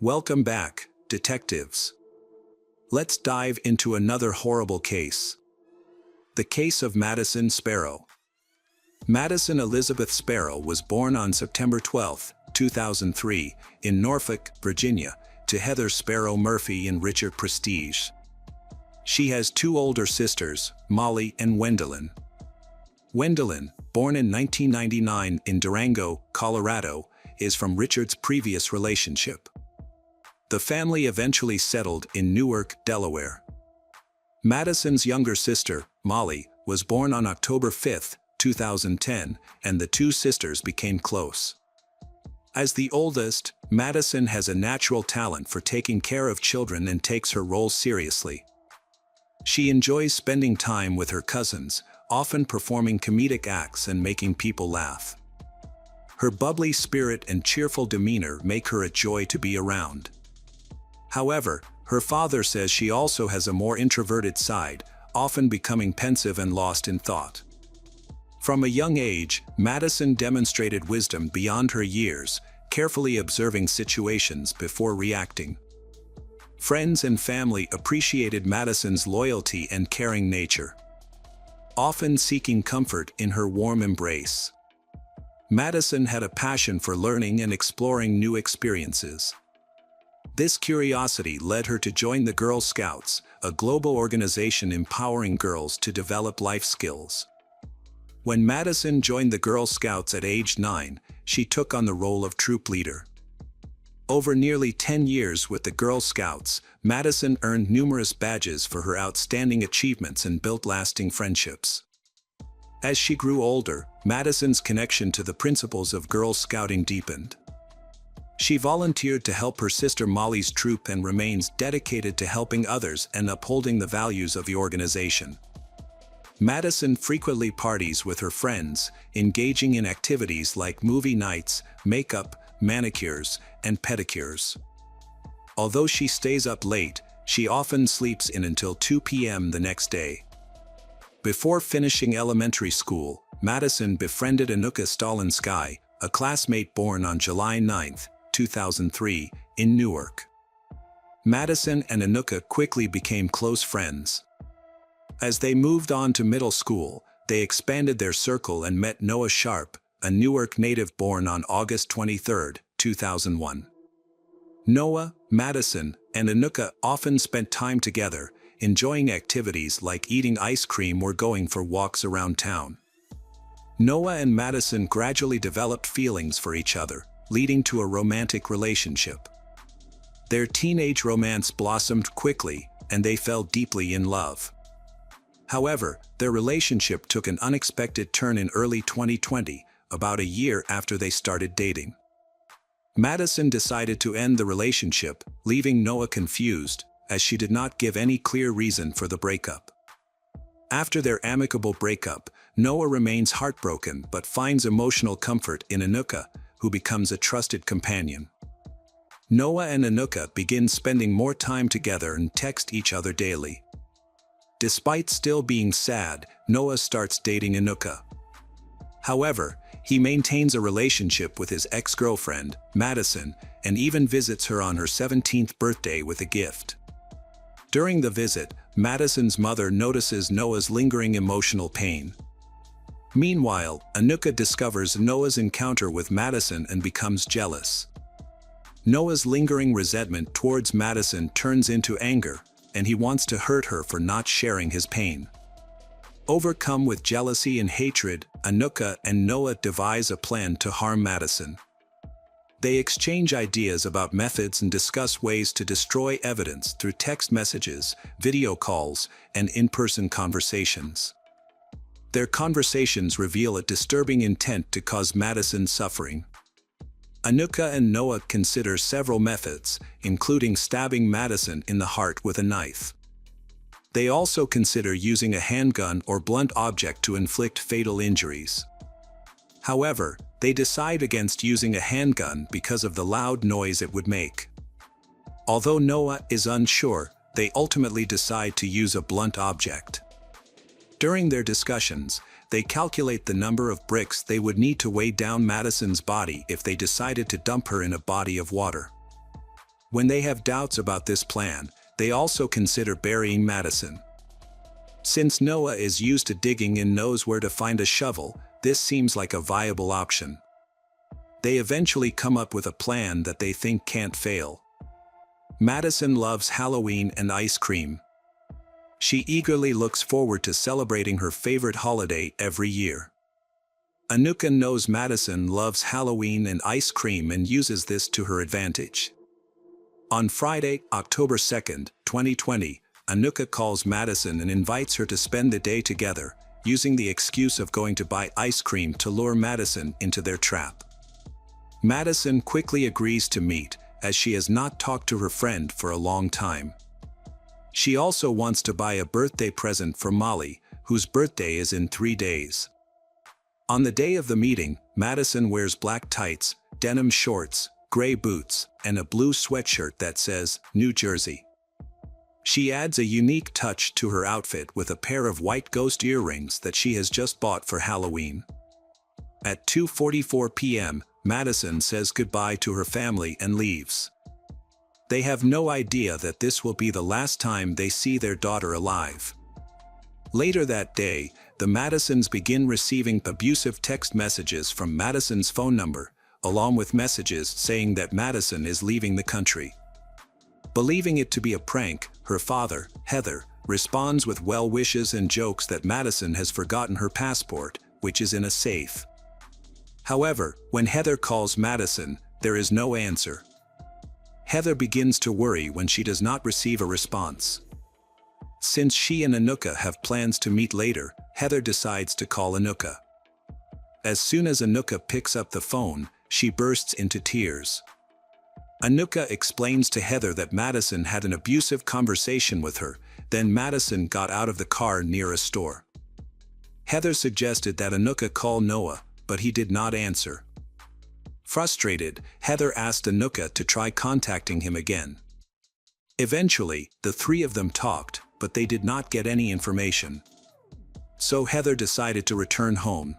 Welcome back, detectives. Let's dive into another horrible case. The case of Madison Sparrow. Madison Elizabeth Sparrow was born on September 12, 2003, in Norfolk, Virginia, to Heather Sparrow Murphy and Richard Prestige. She has two older sisters, Molly and Wendelin. Wendelin, born in 1999 in Durango, Colorado, is from Richard's previous relationship. The family eventually settled in Newark, Delaware. Madison's younger sister, Molly, was born on October 5, 2010, and the two sisters became close. As the oldest, Madison has a natural talent for taking care of children and takes her role seriously. She enjoys spending time with her cousins, often performing comedic acts and making people laugh. Her bubbly spirit and cheerful demeanor make her a joy to be around. However, her father says she also has a more introverted side, often becoming pensive and lost in thought. From a young age, Madison demonstrated wisdom beyond her years, carefully observing situations before reacting. Friends and family appreciated Madison's loyalty and caring nature, often seeking comfort in her warm embrace. Madison had a passion for learning and exploring new experiences. This curiosity led her to join the Girl Scouts, a global organization empowering girls to develop life skills. When Madison joined the Girl Scouts at age 9, she took on the role of troop leader. Over nearly 10 years with the Girl Scouts, Madison earned numerous badges for her outstanding achievements and built lasting friendships. As she grew older, Madison's connection to the principles of Girl Scouting deepened. She volunteered to help her sister Molly's troop and remains dedicated to helping others and upholding the values of the organization. Madison frequently parties with her friends, engaging in activities like movie nights, makeup, manicures, and pedicures. Although she stays up late, she often sleeps in until 2 p.m. the next day. Before finishing elementary school, Madison befriended Anuka Stalinsky, a classmate born on July 9, 2003, in Newark. Madison and Anuka quickly became close friends. As they moved on to middle school, they expanded their circle and met Noah Sharp, a Newark native born on August 23, 2001. Noah, Madison, and Anuka often spent time together, enjoying activities like eating ice cream or going for walks around town. Noah and Madison gradually developed feelings for each other, leading to a romantic relationship. Their teenage romance blossomed quickly, and they fell deeply in love. However, their relationship took an unexpected turn in early 2020, about a year after they started dating. Madison decided to end the relationship, leaving Noah confused, as she did not give any clear reason for the breakup. After their amicable breakup, Noah remains heartbroken but finds emotional comfort in Anuka, who becomes a trusted companion. Noah and Anuka begin spending more time together and text each other daily. Despite still being sad, Noah starts dating Anuka. However, he maintains a relationship with his ex-girlfriend, Madison, and even visits her on her 17th birthday with a gift. During the visit, Madison's mother notices Noah's lingering emotional pain. Meanwhile, Anuka discovers Noah's encounter with Madison and becomes jealous. Noah's lingering resentment towards Madison turns into anger, and he wants to hurt her for not sharing his pain. Overcome with jealousy and hatred, Anuka and Noah devise a plan to harm Madison. They exchange ideas about methods and discuss ways to destroy evidence through text messages, video calls, and in-person conversations. Their conversations reveal a disturbing intent to cause Madison suffering. Anuka and Noah consider several methods, including stabbing Madison in the heart with a knife. They also consider using a handgun or blunt object to inflict fatal injuries. However, they decide against using a handgun because of the loud noise it would make. Although Noah is unsure, they ultimately decide to use a blunt object. During their discussions, they calculate the number of bricks they would need to weigh down Madison's body if they decided to dump her in a body of water. When they have doubts about this plan, they also consider burying Madison. Since Noah is used to digging and knows where to find a shovel, this seems like a viable option. They eventually come up with a plan that they think can't fail. Madison loves Halloween and ice cream. She eagerly looks forward to celebrating her favorite holiday every year. Anuka knows Madison loves Halloween and ice cream and uses this to her advantage. On Friday, October 2nd, 2020, Anuka calls Madison and invites her to spend the day together, using the excuse of going to buy ice cream to lure Madison into their trap. Madison quickly agrees to meet, as she has not talked to her friend for a long time. She also wants to buy a birthday present for Molly, whose birthday is in 3 days. On the day of the meeting, Madison wears black tights, denim shorts, gray boots, and a blue sweatshirt that says, New Jersey. She adds a unique touch to her outfit with a pair of white ghost earrings that she has just bought for Halloween. At 2:44 p.m., Madison says goodbye to her family and leaves. They have no idea that this will be the last time they see their daughter alive. Later that day, the Madisons begin receiving abusive text messages from Madison's phone number, along with messages saying that Madison is leaving the country. Believing it to be a prank, her father, Heather, responds with well wishes and jokes that Madison has forgotten her passport, which is in a safe. However, when Heather calls Madison, there is no answer. Heather begins to worry when she does not receive a response. Since she and Anuka have plans to meet later, Heather decides to call Anuka. As soon as Anuka picks up the phone, she bursts into tears. Anuka explains to Heather that Madison had an abusive conversation with her, then Madison got out of the car near a store. Heather suggested that Anuka call Noah, but he did not answer. Frustrated, Heather asked Anuka to try contacting him again. Eventually, the three of them talked, but they did not get any information. So Heather decided to return home.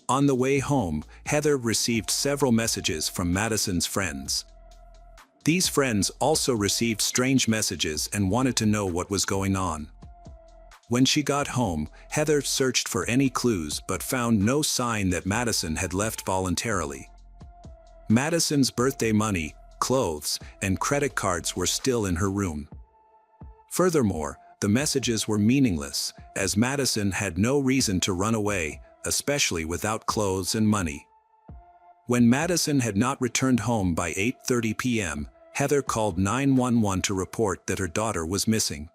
On the way home, Heather received several messages from Madison's friends. These friends also received strange messages and wanted to know what was going on. When she got home, Heather searched for any clues but found no sign that Madison had left voluntarily. Madison's birthday money, clothes, and credit cards were still in her room. Furthermore, the messages were meaningless, as Madison had no reason to run away, especially without clothes and money. When Madison had not returned home by 8:30 p.m., Heather called 911 to report that her daughter was missing.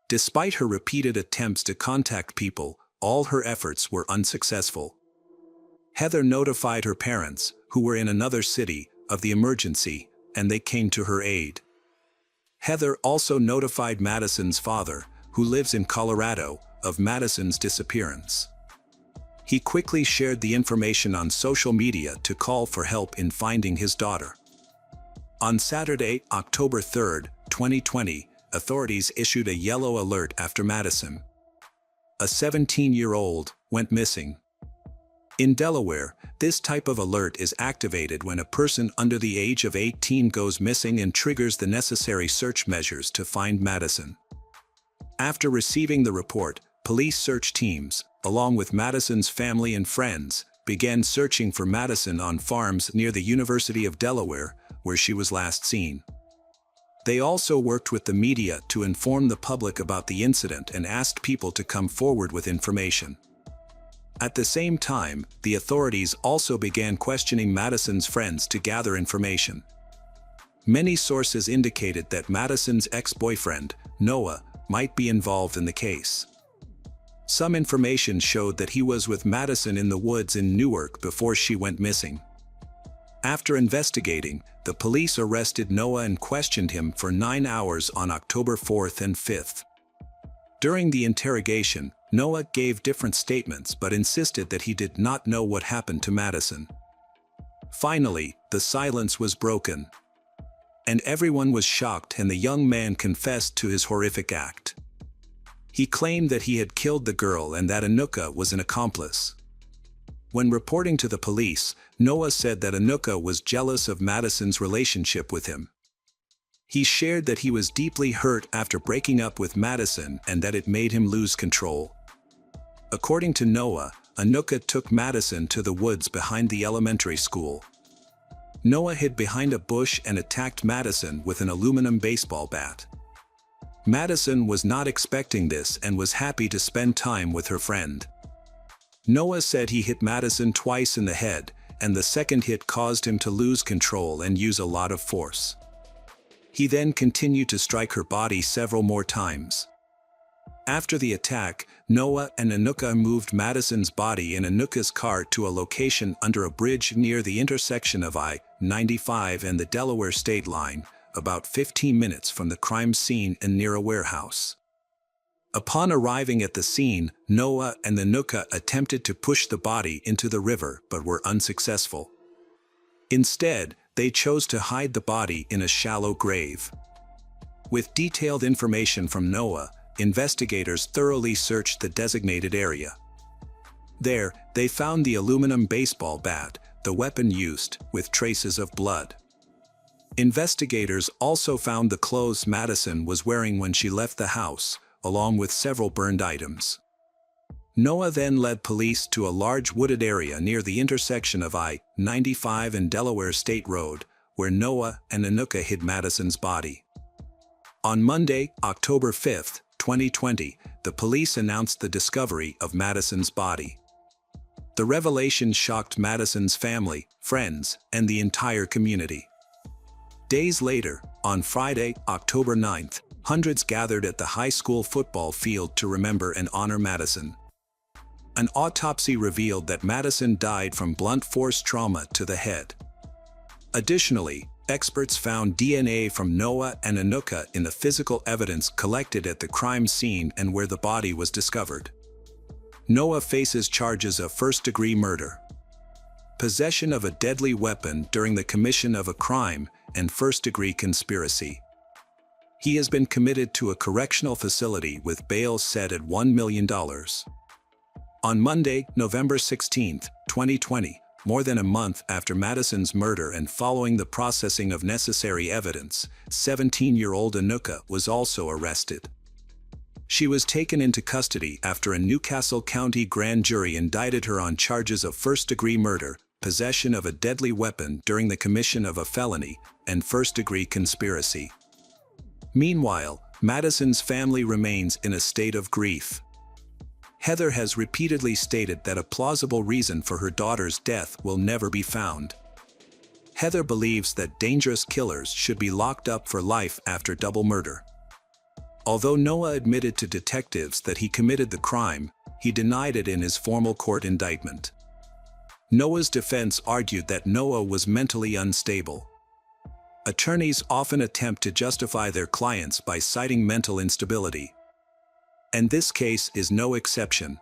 Despite her repeated attempts to contact people, all her efforts were unsuccessful. Heather notified her parents, who were in another city, of the emergency, and they came to her aid. Heather also notified Madison's father, who lives in Colorado, of Madison's disappearance. He quickly shared the information on social media to call for help in finding his daughter. On Saturday, October 3, 2020, authorities issued a yellow alert after Madison, a 17-year-old, went missing. In Delaware, this type of alert is activated when a person under the age of 18 goes missing and triggers the necessary search measures to find Madison. After receiving the report, police search teams, along with Madison's family and friends, began searching for Madison on farms near the University of Delaware, where she was last seen. They also worked with the media to inform the public about the incident and asked people to come forward with information. At the same time, the authorities also began questioning Madison's friends to gather information. Many sources indicated that Madison's ex-boyfriend, Noah, might be involved in the case. Some information showed that he was with Madison in the woods in Newark before she went missing. After investigating, the police arrested Noah and questioned him for 9 hours on October 4th and 5th. During the interrogation, Noah gave different statements but insisted that he did not know what happened to Madison. Finally, the silence was broken, and everyone was shocked, and the young man confessed to his horrific act. He claimed that he had killed the girl and that Anuka was an accomplice. When reporting to the police, Noah said that Anuka was jealous of Madison's relationship with him. He shared that he was deeply hurt after breaking up with Madison and that it made him lose control. According to Noah, Anuka took Madison to the woods behind the elementary school. Noah hid behind a bush and attacked Madison with an aluminum baseball bat. Madison was not expecting this and was happy to spend time with her friend. Noah said he hit Madison twice in the head, and the second hit caused him to lose control and use a lot of force. He then continued to strike her body several more times. After the attack, Noah and Anuka moved Madison's body in Anuka's car to a location under a bridge near the intersection of I-95 and the Delaware state line, about 15 minutes from the crime scene and near a warehouse. Upon arriving at the scene, Noah and Anuka attempted to push the body into the river but were unsuccessful. Instead, they chose to hide the body in a shallow grave. With detailed information from Noah, investigators thoroughly searched the designated area. There, they found the aluminum baseball bat, the weapon used, with traces of blood. Investigators also found the clothes Madison was wearing when she left the house, along with several burned items. Noah then led police to a large wooded area near the intersection of I-95 and Delaware State Road, where Noah and Anuka hid Madison's body. On Monday, October 5, 2020, the police announced the discovery of Madison's body. The revelation shocked Madison's family, friends, and the entire community. Days later, on Friday, October 9, hundreds gathered at the high school football field to remember and honor Madison. An autopsy revealed that Madison died from blunt force trauma to the head. Additionally, experts found DNA from Noah and Anuka in the physical evidence collected at the crime scene and where the body was discovered. Noah faces charges of first-degree murder, possession of a deadly weapon during the commission of a crime, and first-degree conspiracy. He has been committed to a correctional facility with bail set at $1 million. On Monday, November 16, 2020, more than a month after Madison's murder and following the processing of necessary evidence, 17-year-old Anuka was also arrested. She was taken into custody after a Newcastle County grand jury indicted her on charges of first-degree murder, possession of a deadly weapon during the commission of a felony, and first-degree conspiracy. Meanwhile, Madison's family remains in a state of grief. Heather has repeatedly stated that a plausible reason for her daughter's death will never be found. Heather believes that dangerous killers should be locked up for life after double murder. Although Noah admitted to detectives that he committed the crime, he denied it in his formal court indictment. Noah's defense argued that Noah was mentally unstable. Attorneys often attempt to justify their clients by citing mental instability. And this case is no exception.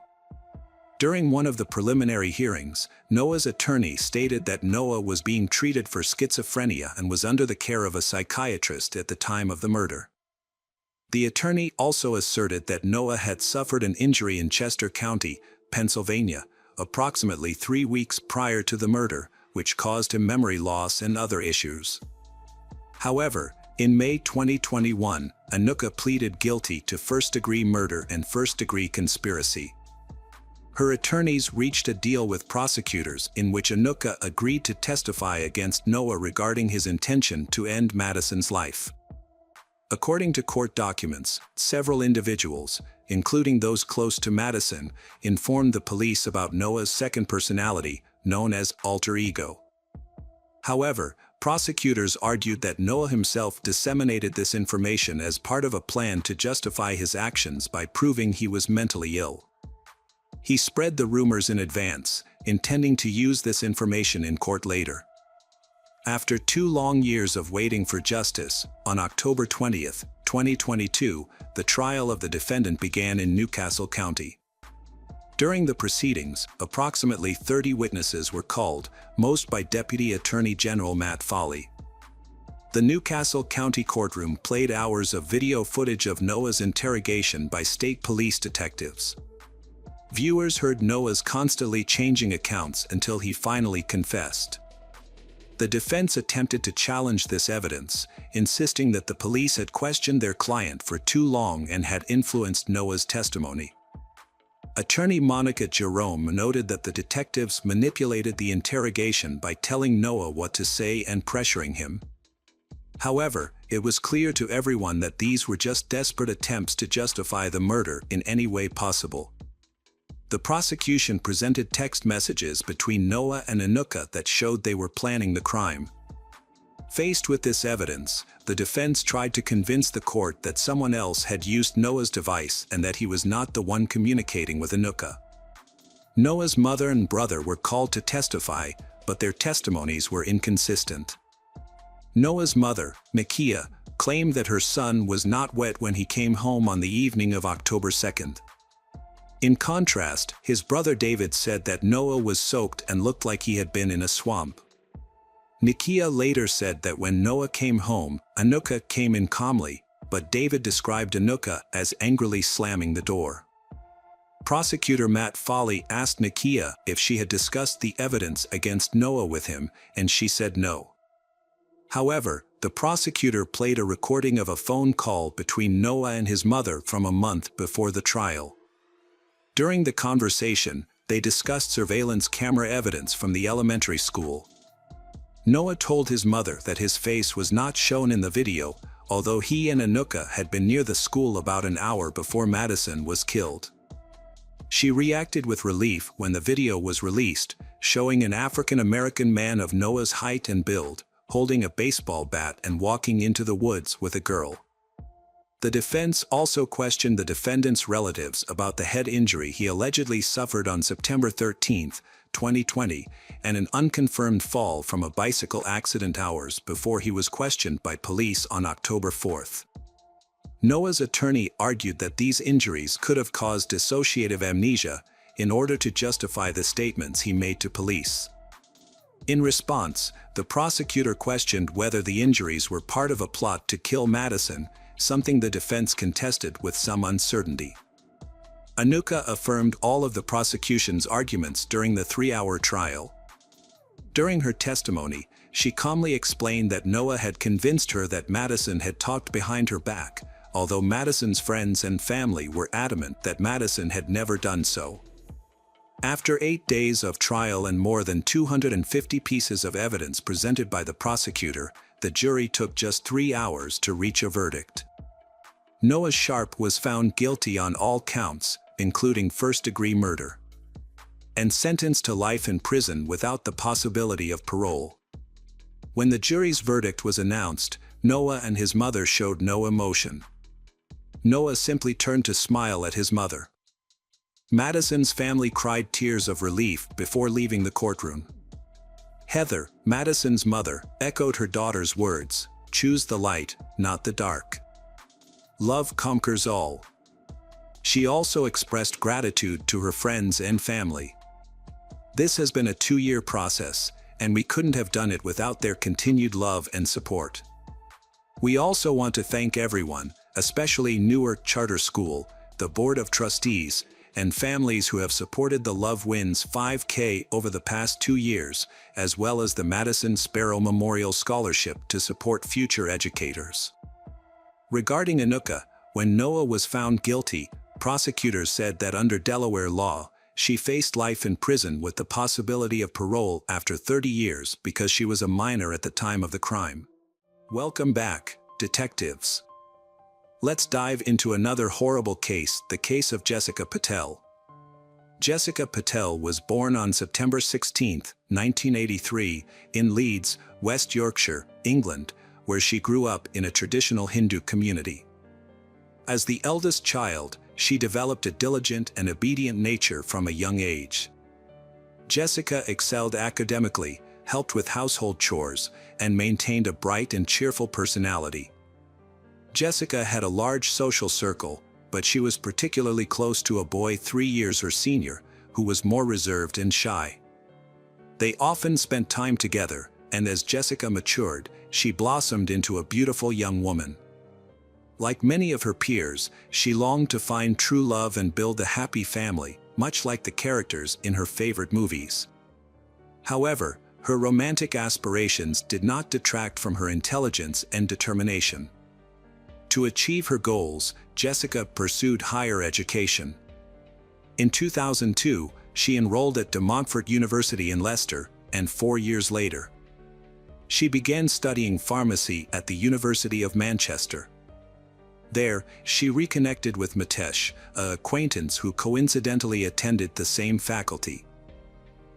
During one of the preliminary hearings, Noah's attorney stated that Noah was being treated for schizophrenia and was under the care of a psychiatrist at the time of the murder. The attorney also asserted that Noah had suffered an injury in Chester County, Pennsylvania, approximately 3 weeks prior to the murder, which caused him memory loss and other issues. However, in May 2021, Anuka pleaded guilty to first-degree murder and first-degree conspiracy. Her attorneys reached a deal with prosecutors in which Anuka agreed to testify against Noah regarding his intention to end Madison's life. According to court documents, several individuals, including those close to Madison, informed the police about Noah's second personality, known as alter ego. However, prosecutors argued that Noah himself disseminated this information as part of a plan to justify his actions by proving he was mentally ill. He spread the rumors in advance, intending to use this information in court later. After 2 long years of waiting for justice, on October 20, 2022, the trial of the defendant began in Newcastle County. During the proceedings, approximately 30 witnesses were called, most by Deputy Attorney General Matt Foley. The Newcastle County courtroom played hours of video footage of Noah's interrogation by state police detectives. Viewers heard Noah's constantly changing accounts until he finally confessed. The defense attempted to challenge this evidence, insisting that the police had questioned their client for too long and had influenced Noah's testimony. Attorney Monica Jerome noted that the detectives manipulated the interrogation by telling Noah what to say and pressuring him. However, it was clear to everyone that these were just desperate attempts to justify the murder in any way possible. The prosecution presented text messages between Noah and Anuka that showed they were planning the crime. Faced with this evidence, the defense tried to convince the court that someone else had used Noah's device and that he was not the one communicating with Anuka. Noah's mother and brother were called to testify, but their testimonies were inconsistent. Noah's mother, Nakia, claimed that her son was not wet when he came home on the evening of October 2nd. In contrast, his brother David said that Noah was soaked and looked like he had been in a swamp. Nakia later said that when Noah came home, Anuka came in calmly, but David described Anuka as angrily slamming the door. Prosecutor Matt Foley asked Nakia if she had discussed the evidence against Noah with him, and she said no. However, the prosecutor played a recording of a phone call between Noah and his mother from a month before the trial. During the conversation, they discussed surveillance camera evidence from the elementary school. Noah told his mother that his face was not shown in the video, although he and Anuka had been near the school about an hour before Madison was killed. She reacted with relief when the video was released, showing an African-American man of Noah's height and build, holding a baseball bat and walking into the woods with a girl. The defense also questioned the defendant's relatives about the head injury he allegedly suffered on September 13, 2020, and an unconfirmed fall from a bicycle accident hours before he was questioned by police on October 4th. Noah's attorney argued that these injuries could have caused dissociative amnesia in order to justify the statements he made to police. In response, the prosecutor questioned whether the injuries were part of a plot to kill Madison, something the defense contested with some uncertainty. Anuka affirmed all of the prosecution's arguments during the 3-hour trial. During her testimony, she calmly explained that Noah had convinced her that Madison had talked behind her back, although Madison's friends and family were adamant that Madison had never done so. After 8 days of trial and more than 250 pieces of evidence presented by the prosecutor, the jury took just 3 hours to reach a verdict. Noah Sharp was found guilty on all counts, including first-degree murder, and sentenced to life in prison without the possibility of parole. When the jury's verdict was announced, Noah and his mother showed no emotion. Noah simply turned to smile at his mother. Madison's family cried tears of relief before leaving the courtroom. Heather, Madison's mother, echoed her daughter's words, "Choose the light, not the dark. Love conquers all." She also expressed gratitude to her friends and family. "This has been a 2-year process, and we couldn't have done it without their continued love and support. We also want to thank everyone, especially Newark Charter School, the Board of Trustees, and families who have supported the Love Wins 5K over the past 2 years, as well as the Madison Sparrow Memorial Scholarship to support future educators." Regarding Anuka, when Noah was found guilty, prosecutors said that under Delaware law, she faced life in prison with the possibility of parole after 30 years because she was a minor at the time of the crime. Welcome back, detectives. Let's dive into another horrible case, the case of Jessica Patel. Jessica Patel was born on September 16, 1983, in Leeds, West Yorkshire, England, where she grew up in a traditional Hindu community. As the eldest child, she developed a diligent and obedient nature from a young age. Jessica excelled academically, helped with household chores, and maintained a bright and cheerful personality. Jessica had a large social circle, but she was particularly close to a boy 3 years her senior, who was more reserved and shy. They often spent time together, and as Jessica matured, she blossomed into a beautiful young woman. Like many of her peers, she longed to find true love and build a happy family, much like the characters in her favorite movies. However, her romantic aspirations did not detract from her intelligence and determination. To achieve her goals, Jessica pursued higher education. In 2002, she enrolled at De Montfort University in Leicester, and 4 years later, she began studying pharmacy at the University of Manchester. There, she reconnected with Mitesh, an acquaintance who coincidentally attended the same faculty.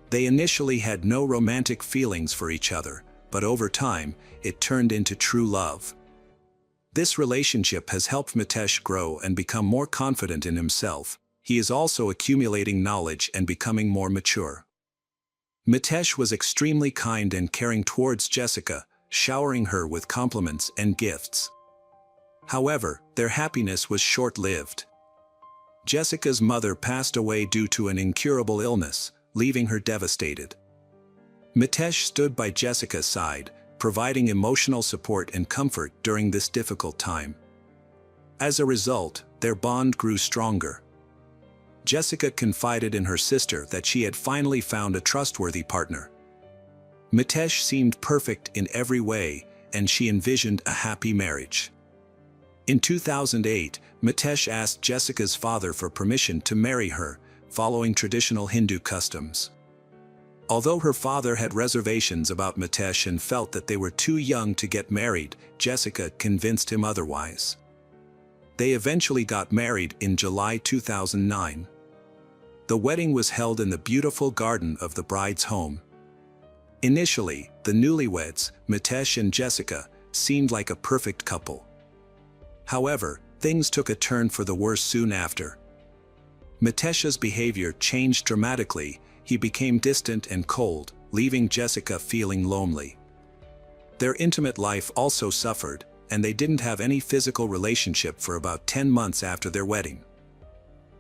They initially had no romantic feelings for each other, but over time, it turned into true love. This relationship has helped Mitesh grow and become more confident in himself. He is also accumulating knowledge and becoming more mature. Mitesh was extremely kind and caring towards Jessica, showering her with compliments and gifts. However, their happiness was short-lived. Jessica's mother passed away due to an incurable illness, leaving her devastated. Mitesh stood by Jessica's side, providing emotional support and comfort during this difficult time. As a result, their bond grew stronger. Jessica confided in her sister that she had finally found a trustworthy partner. Mitesh seemed perfect in every way, and she envisioned a happy marriage. In 2008, Mitesh asked Jessica's father for permission to marry her, following traditional Hindu customs. Although her father had reservations about Mitesh and felt that they were too young to get married, Jessica convinced him otherwise. They eventually got married in July 2009. The wedding was held in the beautiful garden of the bride's home. Initially, the newlyweds, Mitesh and Jessica, seemed like a perfect couple. However, things took a turn for the worse soon after. Mitesh's behavior changed dramatically. He became distant and cold, leaving Jessica feeling lonely. Their intimate life also suffered, and they didn't have any physical relationship for about 10 months after their wedding.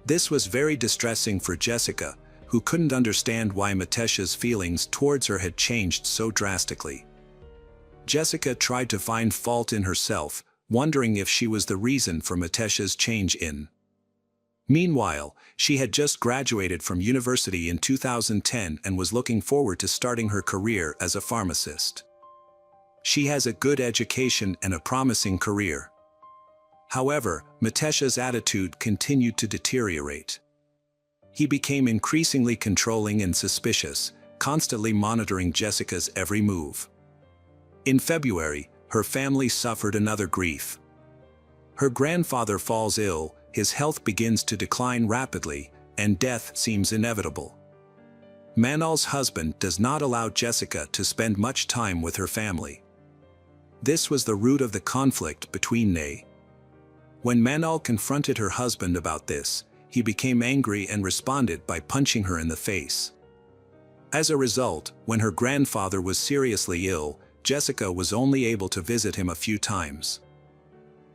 This was very distressing for Jessica, who couldn't understand why Mitesh's feelings towards her had changed so drastically. Jessica tried to find fault in herself, wondering if she was the reason for Mitesh's change in. Meanwhile, she had just graduated from university in 2010 and was looking forward to starting her career as a pharmacist. She has a good education and a promising career. However, Mitesh's attitude continued to deteriorate. He became increasingly controlling and suspicious, constantly monitoring Jessica's every move. In February, her family suffered another grief. Her grandfather falls ill, his health begins to decline rapidly, and death seems inevitable. Manal's husband does not allow Jessica to spend much time with her family. This was the root of the conflict between they. When Manal confronted her husband about this, he became angry and responded by punching her in the face. As a result, when her grandfather was seriously ill, Jessica was only able to visit him a few times.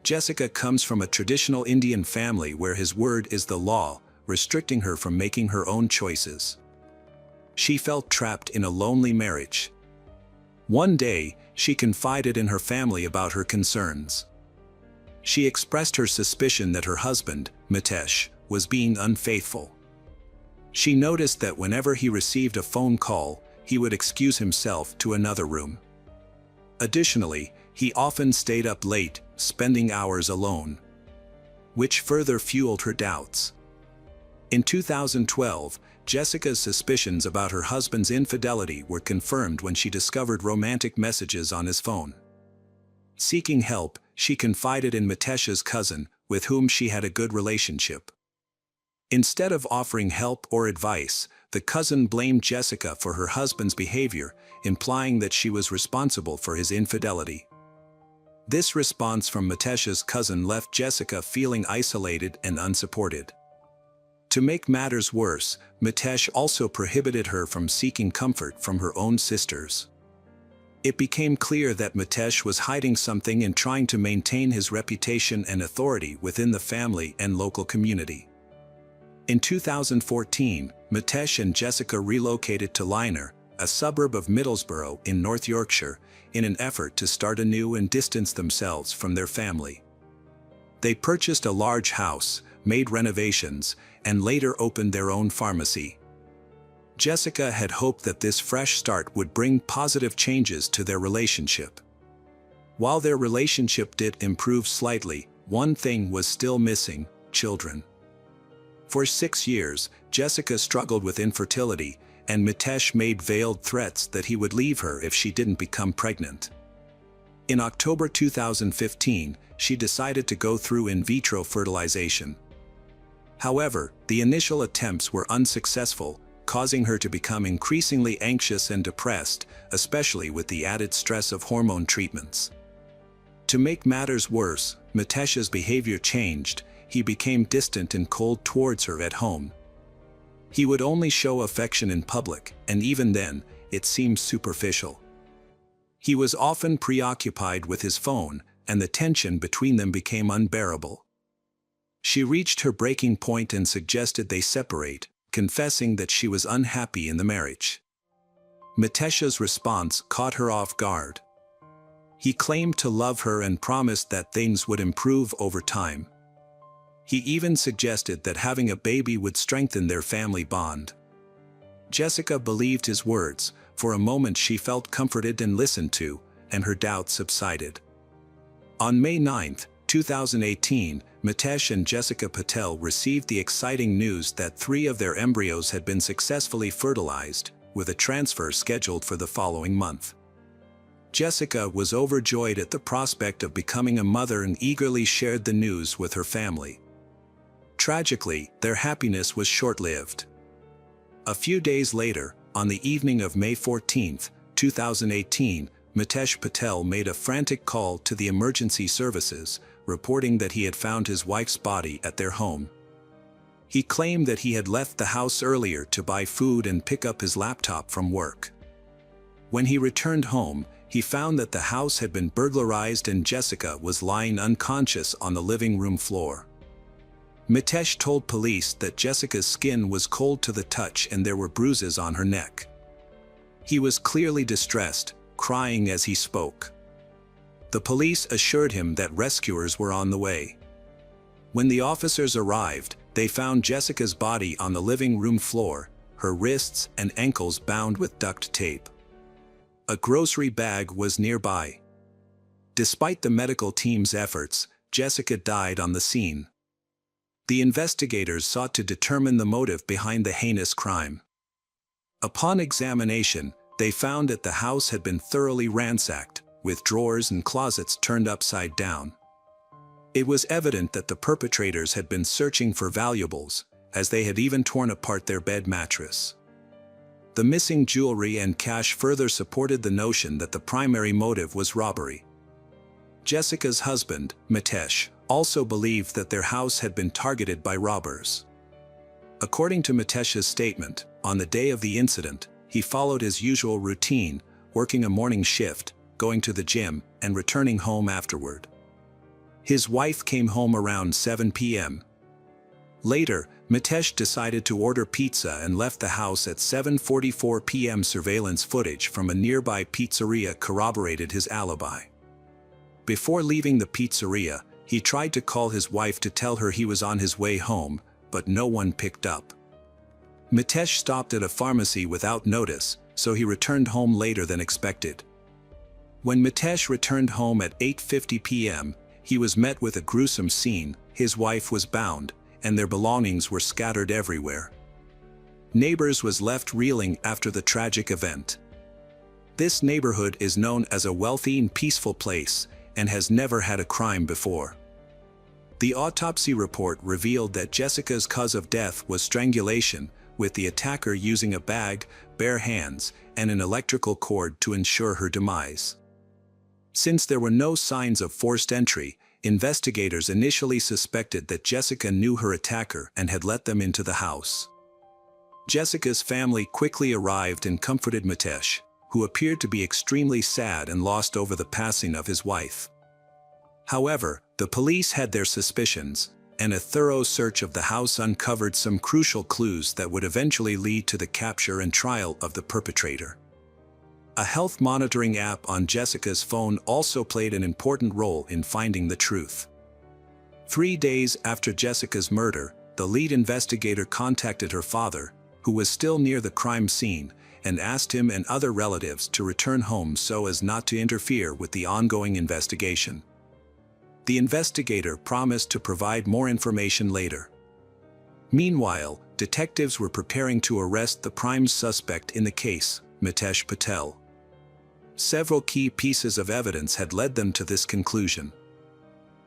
Jessica comes from a traditional Indian family where his word is the law, restricting her from making her own choices. She felt trapped in a lonely marriage. One day, she confided in her family about her concerns. She expressed her suspicion that her husband, Mitesh, was being unfaithful. She noticed that whenever he received a phone call, he would excuse himself to another room. Additionally, he often stayed up late, spending hours alone, which further fueled her doubts. In 2012, Jessica's suspicions about her husband's infidelity were confirmed when she discovered romantic messages on his phone. Seeking help, she confided in Mitesh's cousin, with whom she had a good relationship. Instead of offering help or advice, the cousin blamed Jessica for her husband's behavior, implying that she was responsible for his infidelity. This response from Mitesh's cousin left Jessica feeling isolated and unsupported. To make matters worse, Mitesh also prohibited her from seeking comfort from her own sisters. It became clear that Mitesh was hiding something and trying to maintain his reputation and authority within the family and local community. In 2014, Mitesh and Jessica relocated to Lynor, a suburb of Middlesbrough in North Yorkshire, in an effort to start anew and distance themselves from their family. They purchased a large house, made renovations, and later opened their own pharmacy. Jessica had hoped that this fresh start would bring positive changes to their relationship. While their relationship did improve slightly, one thing was still missing: children. For 6 years, Jessica struggled with infertility, and Mitesh made veiled threats that he would leave her if she didn't become pregnant. In October 2015, she decided to go through in vitro fertilization. However, the initial attempts were unsuccessful, causing her to become increasingly anxious and depressed, especially with the added stress of hormone treatments. To make matters worse, Mitesh's behavior changed. He became distant and cold towards her at home. He would only show affection in public, and even then, it seemed superficial. He was often preoccupied with his phone, and the tension between them became unbearable. She reached her breaking point and suggested they separate, confessing that she was unhappy in the marriage. Mitesh's response caught her off guard. He claimed to love her and promised that things would improve over time. He even suggested that having a baby would strengthen their family bond. Jessica believed his words. For a moment she felt comforted and listened to, and her doubts subsided. On May 9, 2018, Mitesh and Jessica Patel received the exciting news that 3 of their embryos had been successfully fertilized, with a transfer scheduled for the following month. Jessica was overjoyed at the prospect of becoming a mother and eagerly shared the news with her family. Tragically, their happiness was short-lived. A few days later, on the evening of May 14, 2018, Mitesh Patel made a frantic call to the emergency services, reporting that he had found his wife's body at their home. He claimed that he had left the house earlier to buy food and pick up his laptop from work. When he returned home, he found that the house had been burglarized and Jessica was lying unconscious on the living room floor. Mitesh told police that Jessica's skin was cold to the touch and there were bruises on her neck. He was clearly distressed, crying as he spoke. The police assured him that rescuers were on the way. When the officers arrived, they found Jessica's body on the living room floor, her wrists and ankles bound with duct tape. A grocery bag was nearby. Despite the medical team's efforts, Jessica died on the scene. The investigators sought to determine the motive behind the heinous crime. Upon examination, they found that the house had been thoroughly ransacked, with drawers and closets turned upside down. It was evident that the perpetrators had been searching for valuables, as they had even torn apart their bed mattress. The missing jewelry and cash further supported the notion that the primary motive was robbery. Jessica's husband, Mitesh, also believed that their house had been targeted by robbers. According to Mitesh's statement, on the day of the incident, he followed his usual routine, working a morning shift, going to the gym, and returning home afterward. His wife came home around 7 p.m. Later, Mitesh decided to order pizza and left the house at 7:44 p.m. Surveillance footage from a nearby pizzeria corroborated his alibi. Before leaving the pizzeria, he tried to call his wife to tell her he was on his way home, but no one picked up. Mitesh stopped at a pharmacy without notice, so he returned home later than expected. When Mitesh returned home at 8:50 p.m., he was met with a gruesome scene. His wife was bound, and their belongings were scattered everywhere. Neighbors was left reeling after the tragic event. This neighborhood is known as a wealthy and peaceful place, and has never had a crime before. The autopsy report revealed that Jessica's cause of death was strangulation, with the attacker using a bag, bare hands, and an electrical cord to ensure her demise. Since there were no signs of forced entry, investigators initially suspected that Jessica knew her attacker and had let them into the house. Jessica's family quickly arrived and comforted Mitesh, who appeared to be extremely sad and lost over the passing of his wife. However, the police had their suspicions, and a thorough search of the house uncovered some crucial clues that would eventually lead to the capture and trial of the perpetrator. A health monitoring app on Jessica's phone also played an important role in finding the truth. 3 days after Jessica's murder, the lead investigator contacted her father, who was still near the crime scene, and asked him and other relatives to return home so as not to interfere with the ongoing investigation. The investigator promised to provide more information later. Meanwhile, detectives were preparing to arrest the prime suspect in the case, Mitesh Patel. Several key pieces of evidence had led them to this conclusion.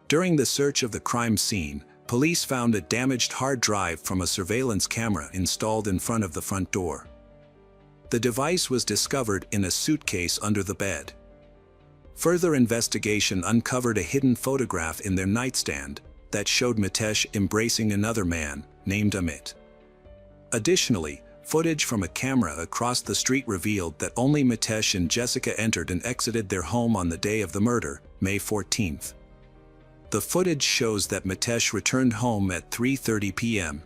During the search of the crime scene, police found a damaged hard drive from a surveillance camera installed in front of the front door. The device was discovered in a suitcase under the bed. Further investigation uncovered a hidden photograph in their nightstand that showed Mitesh embracing another man named Amit. Additionally, footage from a camera across the street revealed that only Mitesh and Jessica entered and exited their home on the day of the murder, May 14th. The footage shows that Mitesh returned home at 3:30 p.m.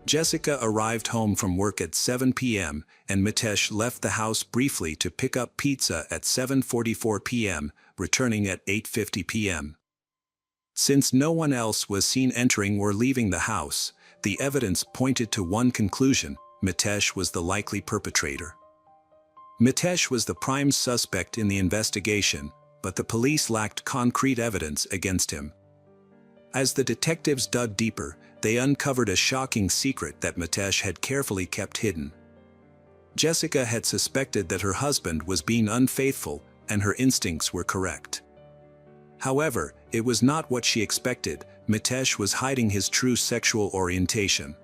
Jessica arrived home from work at 7 p.m., and Mitesh left the house briefly to pick up pizza at 7:44 p.m., returning at 8:50 p.m. Since no one else was seen entering or leaving the house, the evidence pointed to one conclusion: Mitesh was the likely perpetrator. Mitesh was the prime suspect in the investigation, but the police lacked concrete evidence against him. As the detectives dug deeper, they uncovered a shocking secret that Mitesh had carefully kept hidden. Jessica had suspected that her husband was being unfaithful, and her instincts were correct. However, it was not what she expected. Mitesh was hiding his true sexual orientation.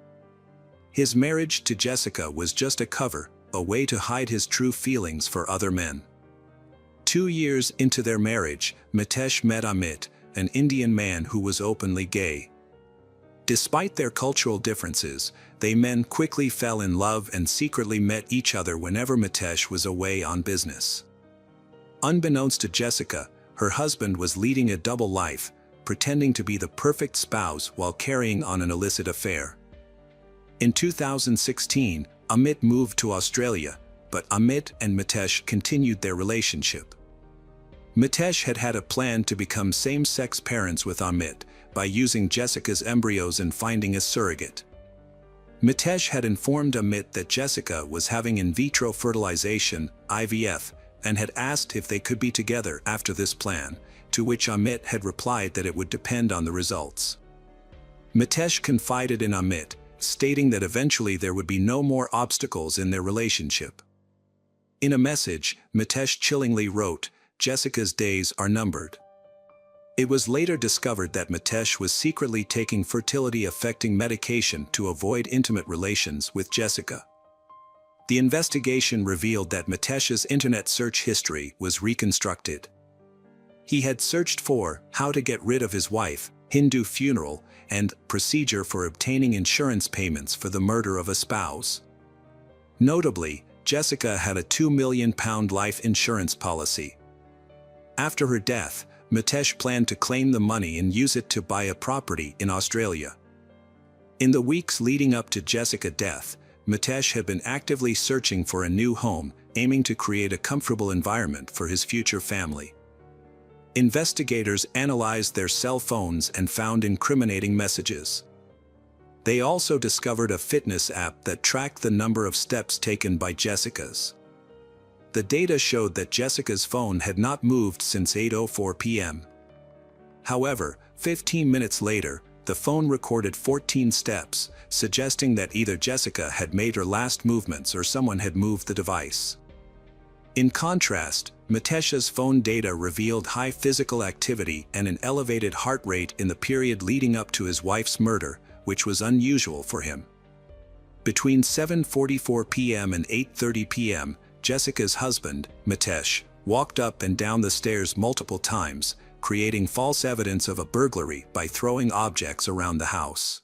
His marriage to Jessica was just a cover, a way to hide his true feelings for other men. 2 years into their marriage, Mitesh met Amit, an Indian man who was openly gay. Despite their cultural differences, they men quickly fell in love and secretly met each other whenever Mitesh was away on business. Unbeknownst to Jessica, her husband was leading a double life, pretending to be the perfect spouse while carrying on an illicit affair. In 2016, Amit moved to Australia, but Amit and Mitesh continued their relationship. Mitesh had had a plan to become same-sex parents with Amit by using Jessica's embryos and finding a surrogate. Mitesh had informed Amit that Jessica was having in vitro fertilization, IVF, and had asked if they could be together after this plan, to which Amit had replied that it would depend on the results. Mitesh confided in Amit, stating that eventually there would be no more obstacles in their relationship. In a message, Mitesh chillingly wrote, "Jessica's days are numbered." It was later discovered that Mitesh was secretly taking fertility-affecting medication to avoid intimate relations with Jessica. The investigation revealed that Mitesh's internet search history was reconstructed. He had searched for "how to get rid of his wife," Hindu funeral, and procedure for obtaining insurance payments for the murder of a spouse. Notably, Jessica had a £2 million life insurance policy. After her death, Mitesh planned to claim the money and use it to buy a property in Australia. In the weeks leading up to Jessica's death, Mitesh had been actively searching for a new home, aiming to create a comfortable environment for his future family. Investigators analyzed their cell phones and found incriminating messages. They also discovered a fitness app that tracked the number of steps taken by Jessica's. The data showed that Jessica's phone had not moved since 8:04 p.m. However, 15 minutes later, the phone recorded 14 steps, suggesting that either Jessica had made her last movements or someone had moved the device. In contrast, Mitesh's phone data revealed high physical activity and an elevated heart rate in the period leading up to his wife's murder, which was unusual for him. Between 7:44 p.m. and 8:30 p.m., Jessica's husband, Mitesh, walked up and down the stairs multiple times, creating false evidence of a burglary by throwing objects around the house.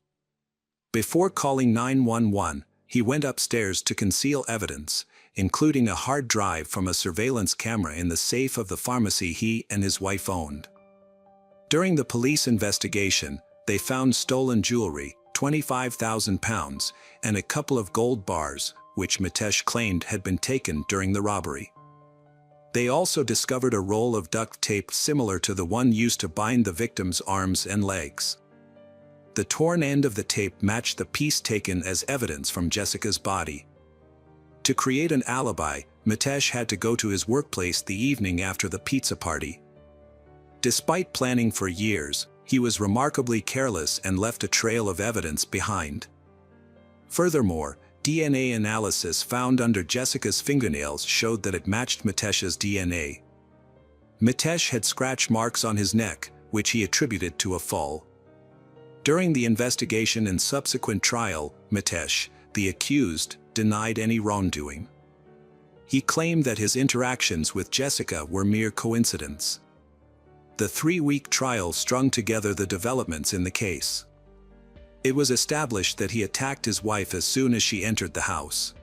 Before calling 911, he went upstairs to conceal evidence, including a hard drive from a surveillance camera in the safe of the pharmacy he and his wife owned. During the police investigation, they found stolen jewelry, £25,000, and a couple of gold bars, which Mitesh claimed had been taken during the robbery. They also discovered a roll of duct tape similar to the one used to bind the victim's arms and legs. The torn end of the tape matched the piece taken as evidence from Jessica's body. To create an alibi, Mitesh had to go to his workplace the evening after the pizza party. Despite planning for years, he was remarkably careless and left a trail of evidence behind. Furthermore, DNA analysis found under Jessica's fingernails showed that it matched Mitesh's DNA. Mitesh had scratch marks on his neck, which he attributed to a fall. During the investigation and subsequent trial, Mitesh, the accused, denied any wrongdoing. He claimed that his interactions with Jessica were mere coincidence. The 3-week trial strung together the developments in the case. It was established that he attacked his wife as soon as she entered the house.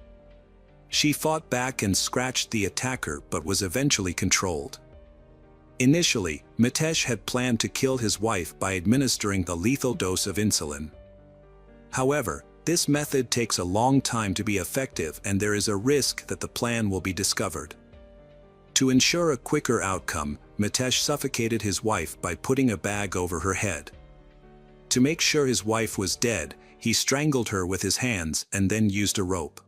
She fought back and scratched the attacker but was eventually controlled. Initially, Mitesh had planned to kill his wife by administering the lethal dose of insulin. However, this method takes a long time to be effective and there is a risk that the plan will be discovered. To ensure a quicker outcome, Mitesh suffocated his wife by putting a bag over her head. To make sure his wife was dead, he strangled her with his hands and then used a rope.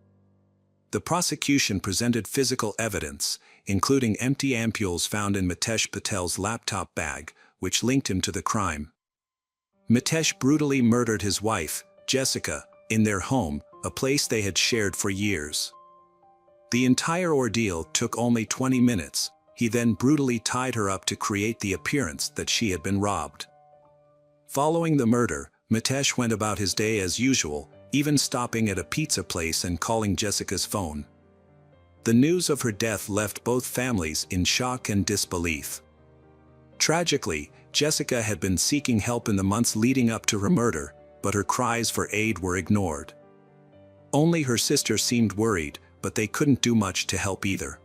The prosecution presented physical evidence, including empty ampules found in Mitesh Patel's laptop bag, which linked him to the crime. Mitesh brutally murdered his wife, Jessica, in their home, a place they had shared for years. The entire ordeal took only 20 minutes. He then brutally tied her up to create the appearance that she had been robbed. Following the murder, Mitesh went about his day as usual, even stopping at a pizza place and calling Jessica's phone. The news of her death left both families in shock and disbelief. Tragically, Jessica had been seeking help in the months leading up to her murder, but her cries for aid were ignored. Only her sister seemed worried, but they couldn't do much to help either.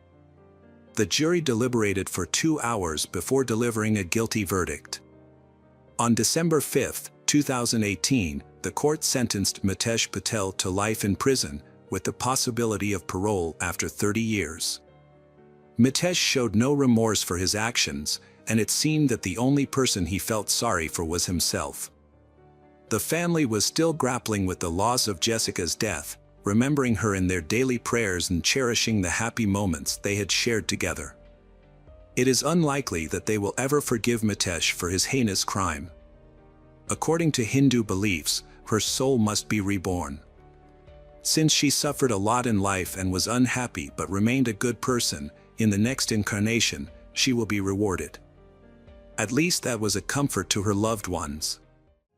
The jury deliberated for 2 hours before delivering a guilty verdict. On December 5, 2018, the court sentenced Mitesh Patel to life in prison, with the possibility of parole after 30 years. Mitesh showed no remorse for his actions, and it seemed that the only person he felt sorry for was himself. The family was still grappling with the loss of Jessica's death, remembering her in their daily prayers and cherishing the happy moments they had shared together. It is unlikely that they will ever forgive Mitesh for his heinous crime. According to Hindu beliefs, her soul must be reborn. Since she suffered a lot in life and was unhappy but remained a good person, in the next incarnation, she will be rewarded. At least that was a comfort to her loved ones.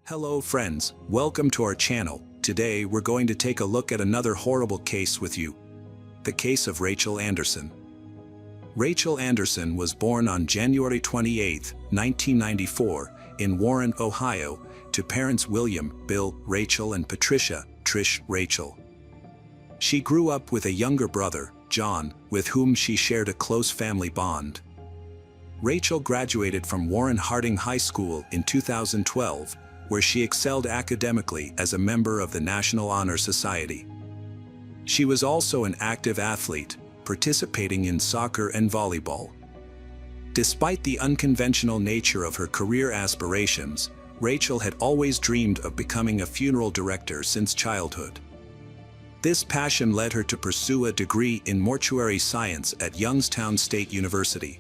Hello friends, welcome to our channel. Today we're going to take a look at another horrible case with you. The case of Rachel Anderson. Rachel Anderson was born on January 28, 1994, in Warren, Ohio, to parents William, Bill, Rachel and Patricia, Trish, Rachel. She grew up with a younger brother, John, with whom she shared a close family bond. Rachel graduated from Warren Harding High School in 2012, where she excelled academically as a member of the National Honor Society. She was also an active athlete, participating in soccer and volleyball. Despite the unconventional nature of her career aspirations, Rachel had always dreamed of becoming a funeral director since childhood. This passion led her to pursue a degree in mortuary science at Youngstown State University.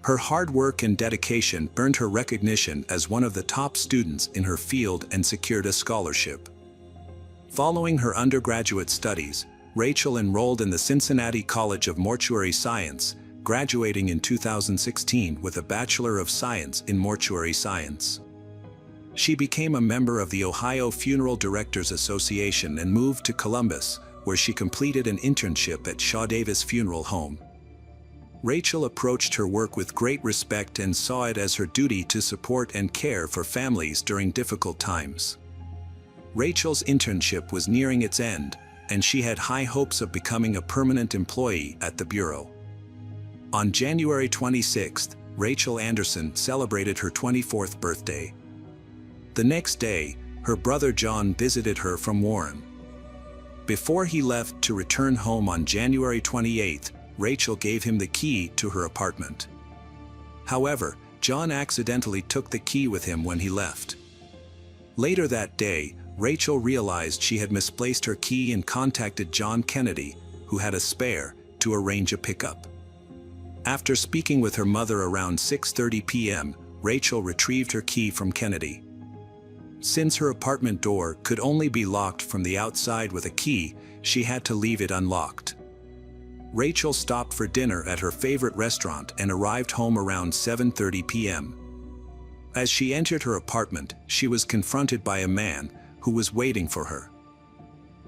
Her hard work and dedication earned her recognition as one of the top students in her field and secured a scholarship. Following her undergraduate studies, Rachel enrolled in the Cincinnati College of Mortuary Science, graduating in 2016 with a Bachelor of Science in Mortuary Science. She became a member of the Ohio Funeral Directors Association and moved to Columbus, where she completed an internship at Shaw Davis Funeral Home. Rachel approached her work with great respect and saw it as her duty to support and care for families during difficult times. Rachel's internship was nearing its end, and she had high hopes of becoming a permanent employee at the Bureau. On January 26, Rachel Anderson celebrated her 24th birthday. The next day, her brother John visited her from Warren. Before he left to return home on January 28, Rachel gave him the key to her apartment. However, John accidentally took the key with him when he left. Later that day, Rachel realized she had misplaced her key and contacted John Kennedy, who had a spare, to arrange a pickup. After speaking with her mother around 6:30 p.m., Rachel retrieved her key from Kennedy. Since her apartment door could only be locked from the outside with a key, she had to leave it unlocked. Rachel stopped for dinner at her favorite restaurant and arrived home around 7:30 p.m. As she entered her apartment, she was confronted by a man who was waiting for her.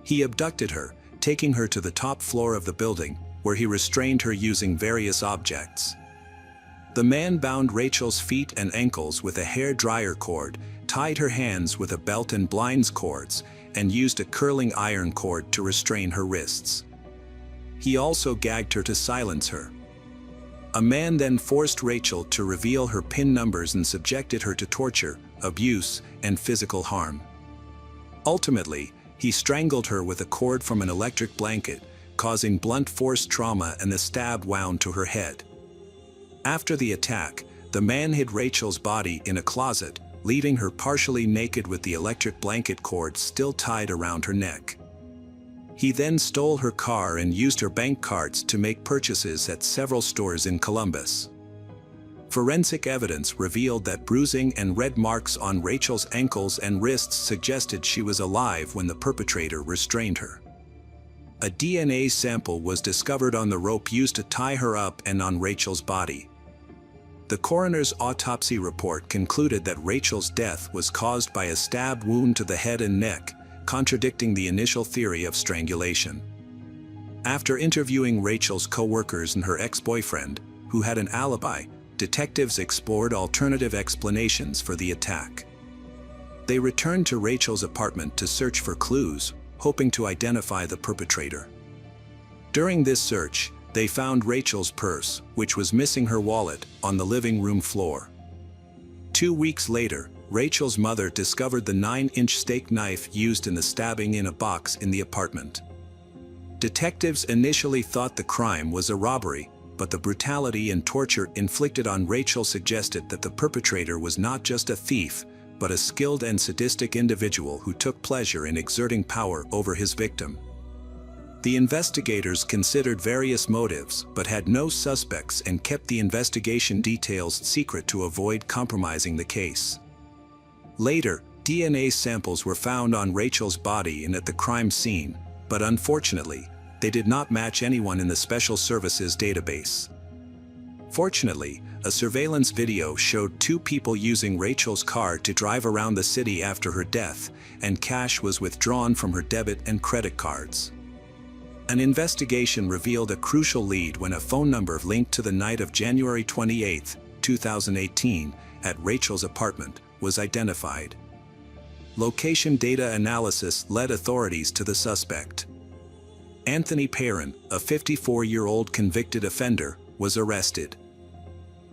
He abducted her, taking her to the top floor of the building, where he restrained her using various objects. The man bound Rachel's feet and ankles with a hair dryer cord, tied her hands with a belt and blinds cords, and used a curling iron cord to restrain her wrists. He also gagged her to silence her. A man then forced Rachel to reveal her PIN numbers and subjected her to torture, abuse, and physical harm. Ultimately, he strangled her with a cord from an electric blanket, causing blunt force trauma, and the stab wound to her head. After the attack, the man hid Rachel's body in a closet, leaving her partially naked with the electric blanket cord still tied around her neck. He then stole her car and used her bank cards to make purchases at several stores in Columbus. Forensic evidence revealed that bruising and red marks on Rachel's ankles and wrists suggested she was alive when the perpetrator restrained her. A DNA sample was discovered on the rope used to tie her up and on Rachel's body. The coroner's autopsy report concluded that Rachel's death was caused by a stab wound to the head and neck, contradicting the initial theory of strangulation. After interviewing Rachel's co-workers and her ex-boyfriend, who had an alibi, detectives explored alternative explanations for the attack. They returned to Rachel's apartment to search for clues, hoping to identify the perpetrator. During this search, they found Rachel's purse, which was missing her wallet, on the living room floor. 2 weeks later, Rachel's mother discovered the 9-inch steak knife used in the stabbing in a box in the apartment. Detectives initially thought the crime was a robbery, but the brutality and torture inflicted on Rachel suggested that the perpetrator was not just a thief, but a skilled and sadistic individual who took pleasure in exerting power over his victim. The investigators considered various motives but had no suspects and kept the investigation details secret to avoid compromising the case. Later, DNA samples were found on Rachel's body and at the crime scene, but unfortunately, they did not match anyone in the Special Services database. Fortunately, a surveillance video showed 2 people using Rachel's car to drive around the city after her death, and cash was withdrawn from her debit and credit cards. An investigation revealed a crucial lead when a phone number linked to the night of January 28, 2018, at Rachel's apartment, was identified. Location data analysis led authorities to the suspect. Anthony Perrin, a 54-year-old convicted offender, was arrested.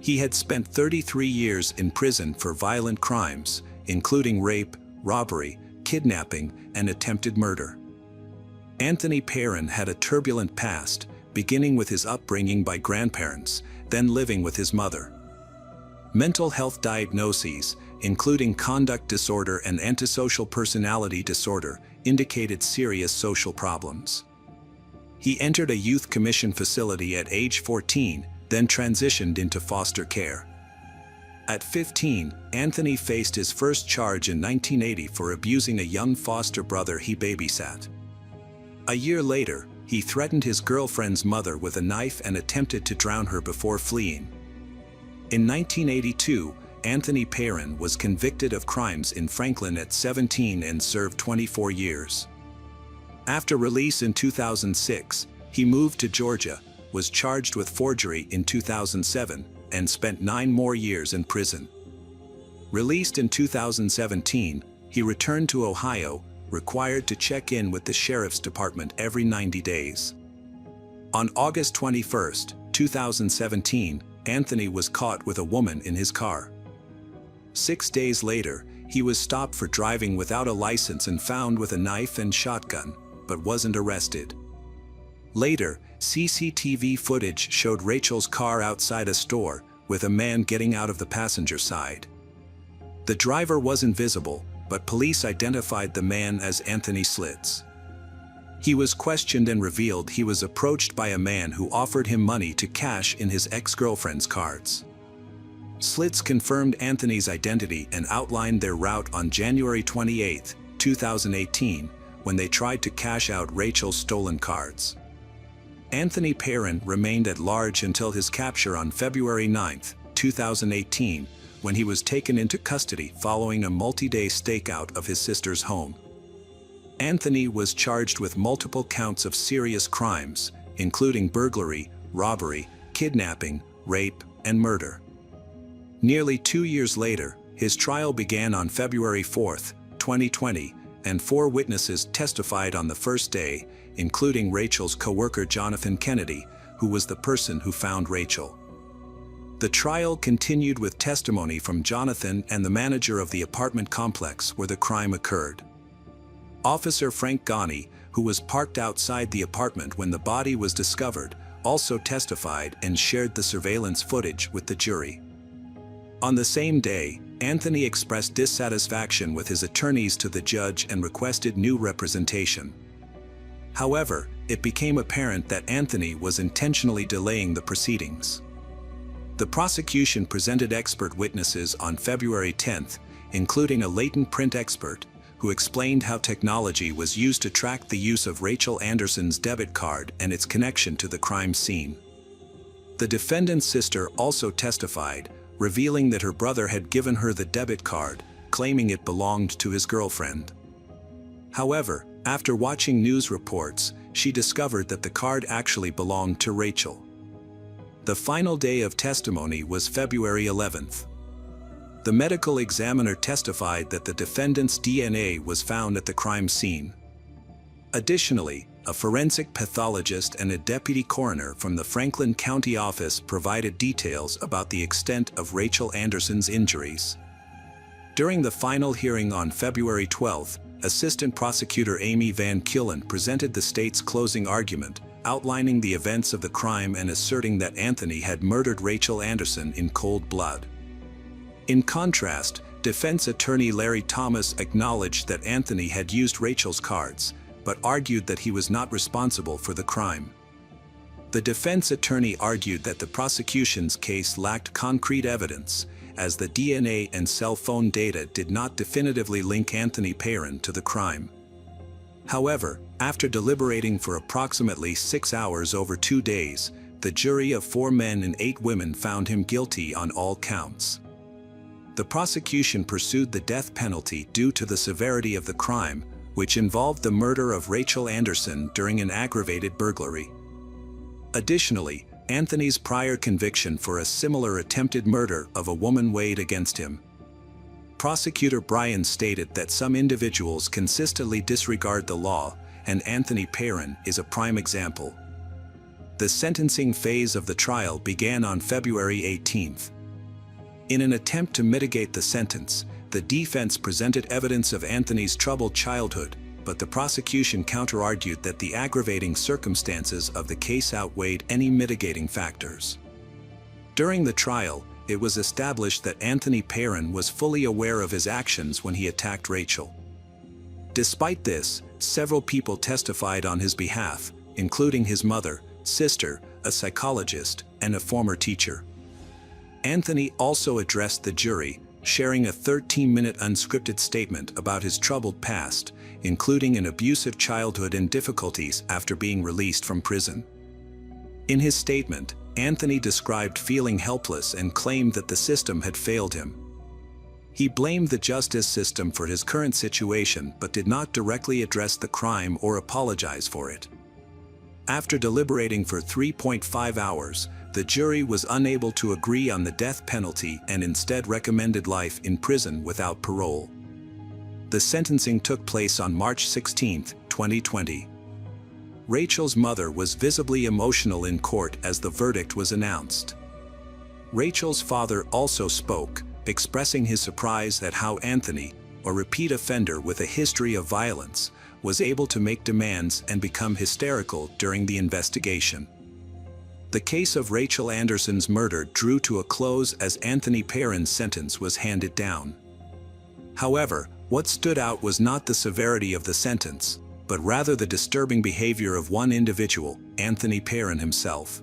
He had spent 33 years in prison for violent crimes, including rape, robbery, kidnapping, and attempted murder. Anthony Perrin had a turbulent past, beginning with his upbringing by grandparents, then living with his mother. Mental health diagnoses, including conduct disorder and antisocial personality disorder, indicated serious social problems. He entered a youth commission facility at age 14, then transitioned into foster care. At 15, Anthony faced his first charge in 1980 for abusing a young foster brother he babysat. A year later, he threatened his girlfriend's mother with a knife and attempted to drown her before fleeing. In 1982, Anthony Perrin was convicted of crimes in Franklin at 17 and served 24 years. After release in 2006, he moved to Georgia, was charged with forgery in 2007, and spent 9 more years in prison. Released in 2017, he returned to Ohio, required to check in with the sheriff's department every 90 days. On August 21, 2017, Anthony was caught with a woman in his car. 6 days later, he was stopped for driving without a license and found with a knife and shotgun, but wasn't arrested. Later, CCTV footage showed Rachel's car outside a store, with a man getting out of the passenger side. The driver wasn't visible, but police identified the man as Anthony Slits. He was questioned and revealed he was approached by a man who offered him money to cash in his ex-girlfriend's cards. Slits confirmed Anthony's identity and outlined their route on January 28, 2018, when they tried to cash out Rachel's stolen cards. Anthony Perrin remained at large until his capture on February 9, 2018, when he was taken into custody following a multi-day stakeout of his sister's home. Anthony was charged with multiple counts of serious crimes, including burglary, robbery, kidnapping, rape, and murder. Nearly 2 years later, his trial began on February 4, 2020, and 4 witnesses testified on the first day, including Rachel's co-worker Jonathan Kennedy, who was the person who found Rachel. The trial continued with testimony from Jonathan and the manager of the apartment complex where the crime occurred. Officer Frank Ghani, who was parked outside the apartment when the body was discovered, also testified and shared the surveillance footage with the jury. On the same day, Anthony expressed dissatisfaction with his attorneys to the judge and requested new representation. However, it became apparent that Anthony was intentionally delaying the proceedings. The prosecution presented expert witnesses on February 10, including a latent print expert, who explained how technology was used to track the use of Rachel Anderson's debit card and its connection to the crime scene. The defendant's sister also testified, revealing that her brother had given her the debit card, claiming it belonged to his girlfriend. However, after watching news reports, she discovered that the card actually belonged to Rachel. The final day of testimony was February 11th. The medical examiner testified that the defendant's DNA was found at the crime scene. Additionally, a forensic pathologist and a deputy coroner from the Franklin County office provided details about the extent of Rachel Anderson's injuries. During the final hearing on February 12, Assistant Prosecutor Amy Van Killen presented the state's closing argument, outlining the events of the crime and asserting that Anthony had murdered Rachel Anderson in cold blood. In contrast, defense attorney Larry Thomas acknowledged that Anthony had used Rachel's cards, but argued that he was not responsible for the crime. The defense attorney argued that the prosecution's case lacked concrete evidence, as the DNA and cell phone data did not definitively link Anthony Perrin to the crime. However, after deliberating for approximately 6 hours over 2 days, the jury of 4 men and 8 women found him guilty on all counts. The prosecution pursued the death penalty due to the severity of the crime, which involved the murder of Rachel Anderson during an aggravated burglary. Additionally, Anthony's prior conviction for a similar attempted murder of a woman weighed against him. Prosecutor Bryan stated that some individuals consistently disregard the law, and Anthony Perrin is a prime example. The sentencing phase of the trial began on February 18th. In an attempt to mitigate the sentence, the defense presented evidence of Anthony's troubled childhood, but the prosecution counter-argued that the aggravating circumstances of the case outweighed any mitigating factors. During the trial, it was established that Anthony Perrin was fully aware of his actions when he attacked Rachel. Despite this, several people testified on his behalf, including his mother, sister, a psychologist, and a former teacher. Anthony also addressed the jury, sharing a 13-minute unscripted statement about his troubled past, including an abusive childhood and difficulties after being released from prison. In his statement, Anthony described feeling helpless and claimed that the system had failed him. He blamed the justice system for his current situation but did not directly address the crime or apologize for it. After deliberating for 3.5 hours, the jury was unable to agree on the death penalty and instead recommended life in prison without parole. The sentencing took place on March 16, 2020. Rachel's mother was visibly emotional in court as the verdict was announced. Rachel's father also spoke, expressing his surprise at how Anthony, a repeat offender with a history of violence, was able to make demands and become hysterical during the investigation. The case of Rachel Anderson's murder drew to a close as Anthony Perrin's sentence was handed down. However, What stood out was not the severity of the sentence, but rather the disturbing behavior of one individual, Anthony Perrin himself.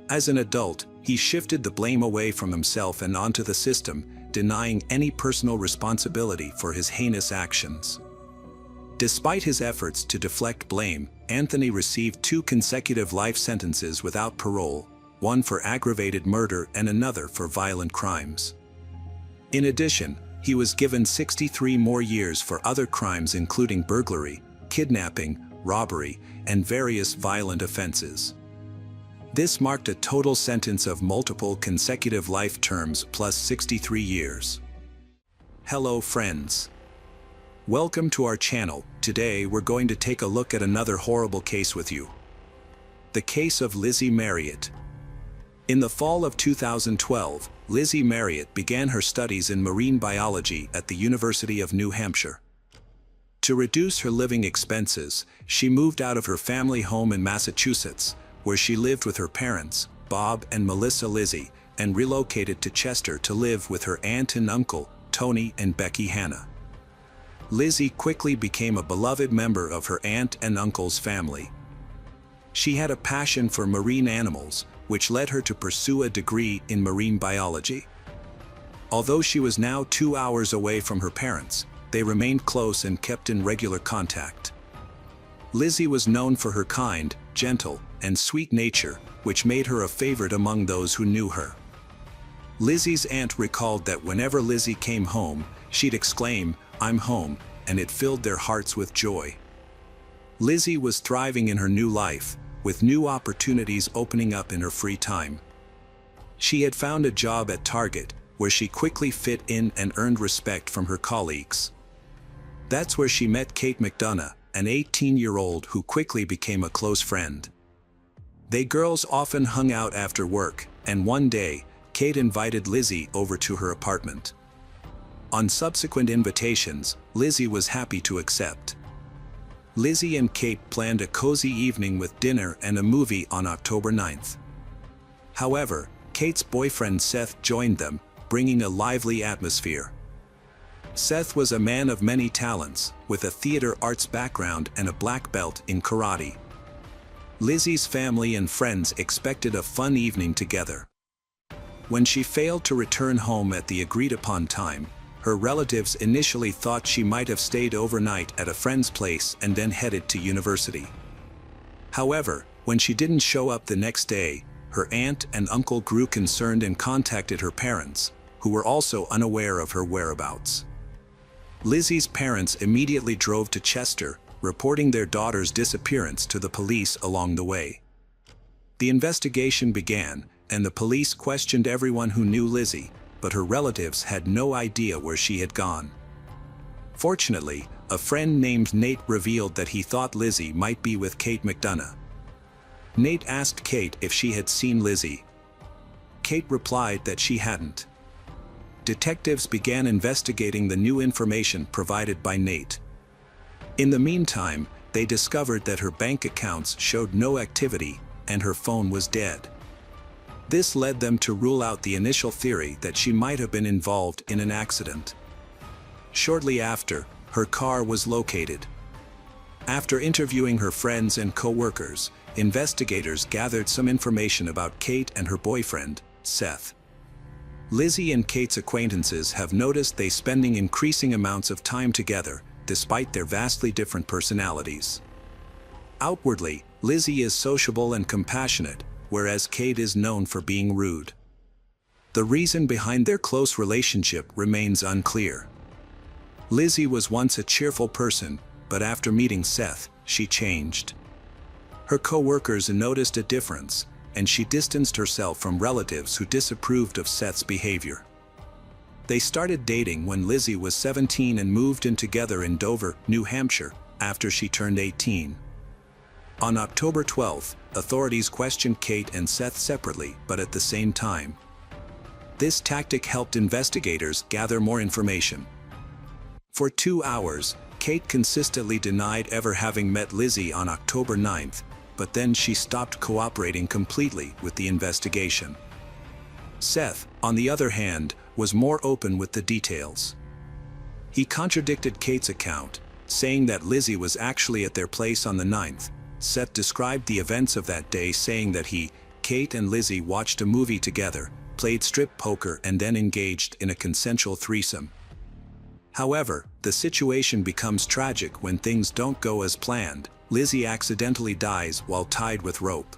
As an adult, he shifted the blame away from himself and onto the system, denying any personal responsibility for his heinous actions. Despite his efforts to deflect blame, Anthony received 2 consecutive life sentences without parole, one for aggravated murder and another for violent crimes. In addition, he was given 63 more years for other crimes including burglary, kidnapping, robbery, and various violent offenses. This marked a total sentence of multiple consecutive life terms plus 63 years. Hello friends. Welcome to our channel. Today we're going to take a look at another horrible case with you. The case of Lizzie Marriott. In the fall of 2012, Lizzie Marriott began her studies in marine biology at the University of New Hampshire. To reduce her living expenses, she moved out of her family home in Massachusetts, where she lived with her parents, Bob and Melissa Lizzie, and relocated to Chester to live with her aunt and uncle, Tony and Becky Hannah. Lizzie quickly became a beloved member of her aunt and uncle's family. She had a passion for marine animals, which led her to pursue a degree in marine biology. Although she was now 2 hours away from her parents, they remained close and kept in regular contact. Lizzie was known for her kind, gentle, and sweet nature, which made her a favorite among those who knew her. Lizzie's aunt recalled that whenever Lizzie came home, she'd exclaim, "I'm home," and it filled their hearts with joy. Lizzie was thriving in her new life, with new opportunities opening up in her free time. She had found a job at Target, where she quickly fit in and earned respect from her colleagues. That's where she met Kate McDonough, an 18-year-old who quickly became a close friend. They girls often hung out after work, and one day, Kate invited Lizzie over to her apartment. On subsequent invitations, Lizzie was happy to accept. Lizzie and Kate planned a cozy evening with dinner and a movie on October 9th. However, Kate's boyfriend Seth joined them, bringing a lively atmosphere. Seth was a man of many talents, with a theater arts background and a black belt in karate. Lizzie's family and friends expected a fun evening together. When she failed to return home at the agreed-upon time, her relatives initially thought she might have stayed overnight at a friend's place and then headed to university. However, when she didn't show up the next day, her aunt and uncle grew concerned and contacted her parents, who were also unaware of her whereabouts. Lizzie's parents immediately drove to Chester, reporting their daughter's disappearance to the police along the way. The investigation began, and the police questioned everyone who knew Lizzie, but her relatives had no idea where she had gone. Fortunately, a friend named Nate revealed that he thought Lizzie might be with Kate McDonough. Nate asked Kate if she had seen Lizzie. Kate replied that she hadn't. Detectives began investigating the new information provided by Nate. In the meantime, they discovered that her bank accounts showed no activity, and her phone was dead. This led them to rule out the initial theory that she might have been involved in an accident. Shortly after, her car was located. After interviewing her friends and co-workers, investigators gathered some information about Kate and her boyfriend, Seth. Lizzie and Kate's acquaintances have noticed they spending increasing amounts of time together, despite their vastly different personalities. Outwardly, Lizzie is sociable and compassionate, whereas Kate is known for being rude. The reason behind their close relationship remains unclear. Lizzie was once a cheerful person, but after meeting Seth, she changed. Her co-workers noticed a difference, and she distanced herself from relatives who disapproved of Seth's behavior. They started dating when Lizzie was 17 and moved in together in Dover, New Hampshire, after she turned 18. On October 12th, authorities questioned Kate and Seth separately but at the same time. This tactic helped investigators gather more information. For 2 hours, Kate consistently denied ever having met Lizzie on October 9th, but then she stopped cooperating completely with the investigation. Seth, on the other hand, was more open with the details. He contradicted Kate's account, saying that Lizzie was actually at their place on the 9th. Seth described the events of that day, saying that he, Kate and Lizzie watched a movie together, played strip poker, and then engaged in a consensual threesome. However, the situation becomes tragic when things don't go as planned. Lizzie accidentally dies while tied with rope.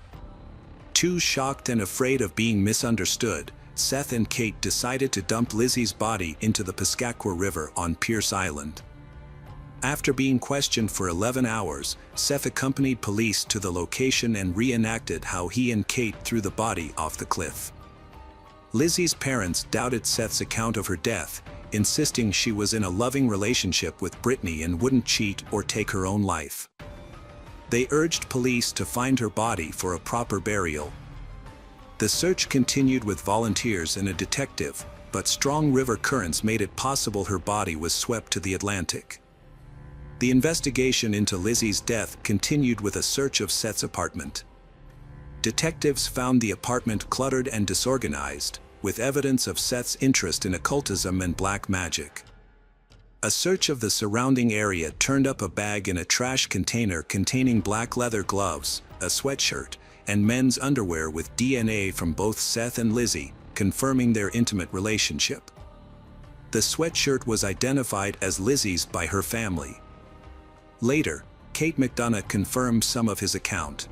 Too shocked and afraid of being misunderstood, Seth and Kate decided to dump Lizzie's body into the Piscataqua River on Pierce Island. After being questioned for 11 hours, Seth accompanied police to the location and reenacted how he and Kate threw the body off the cliff. Lizzie's parents doubted Seth's account of her death, insisting she was in a loving relationship with Brittany and wouldn't cheat or take her own life. They urged police to find her body for a proper burial. The search continued with volunteers and a detective, but strong river currents made it possible her body was swept to the Atlantic. The investigation into Lizzie's death continued with a search of Seth's apartment. Detectives found the apartment cluttered and disorganized, with evidence of Seth's interest in occultism and black magic. A search of the surrounding area turned up a bag in a trash container containing black leather gloves, a sweatshirt, and men's underwear with DNA from both Seth and Lizzie, confirming their intimate relationship. The sweatshirt was identified as Lizzie's by her family. Later, Kate McDonough confirmed some of his account.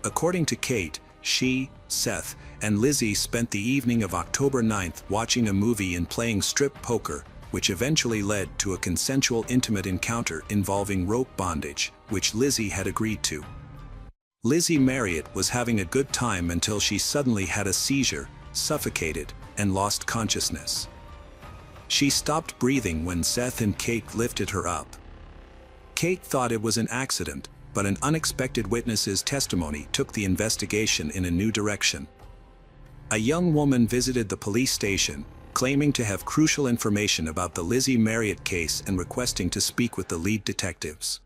According to Kate, she, Seth, and Lizzie spent the evening of October 9th watching a movie and playing strip poker, which eventually led to a consensual intimate encounter involving rope bondage, which Lizzie had agreed to. Lizzie Marriott was having a good time until she suddenly had a seizure, suffocated, and lost consciousness. She stopped breathing when Seth and Kate lifted her up. Kate thought it was an accident, but an unexpected witness's testimony took the investigation in a new direction. A young woman visited the police station, claiming to have crucial information about the Lizzie Marriott case and requesting to speak with the lead detectives.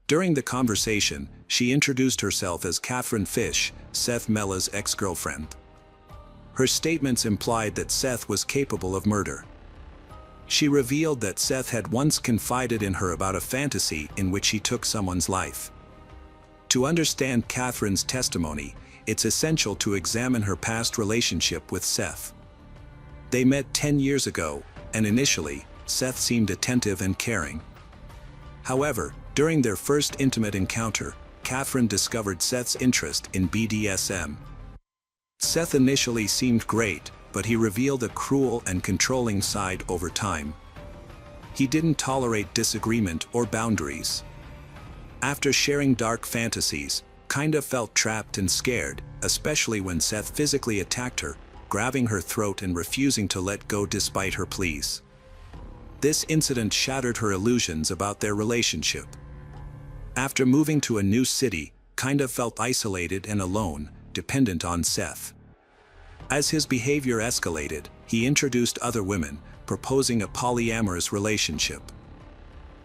During the conversation, she introduced herself as Catherine Fish, Seth Mella's ex-girlfriend. Her statements implied that Seth was capable of murder. She revealed that Seth had once confided in her about a fantasy in which he took someone's life. To understand Catherine's testimony, it's essential to examine her past relationship with Seth. They met 10 years ago, and initially, Seth seemed attentive and caring. However, during their first intimate encounter, Catherine discovered Seth's interest in BDSM. Seth initially seemed great, but he revealed a cruel and controlling side over time. He didn't tolerate disagreement or boundaries. After sharing dark fantasies, Kinda felt trapped and scared, especially when Seth physically attacked her, grabbing her throat and refusing to let go despite her pleas. This incident shattered her illusions about their relationship. After moving to a new city, Kinda felt isolated and alone, dependent on Seth. As his behavior escalated, he introduced other women, proposing a polyamorous relationship.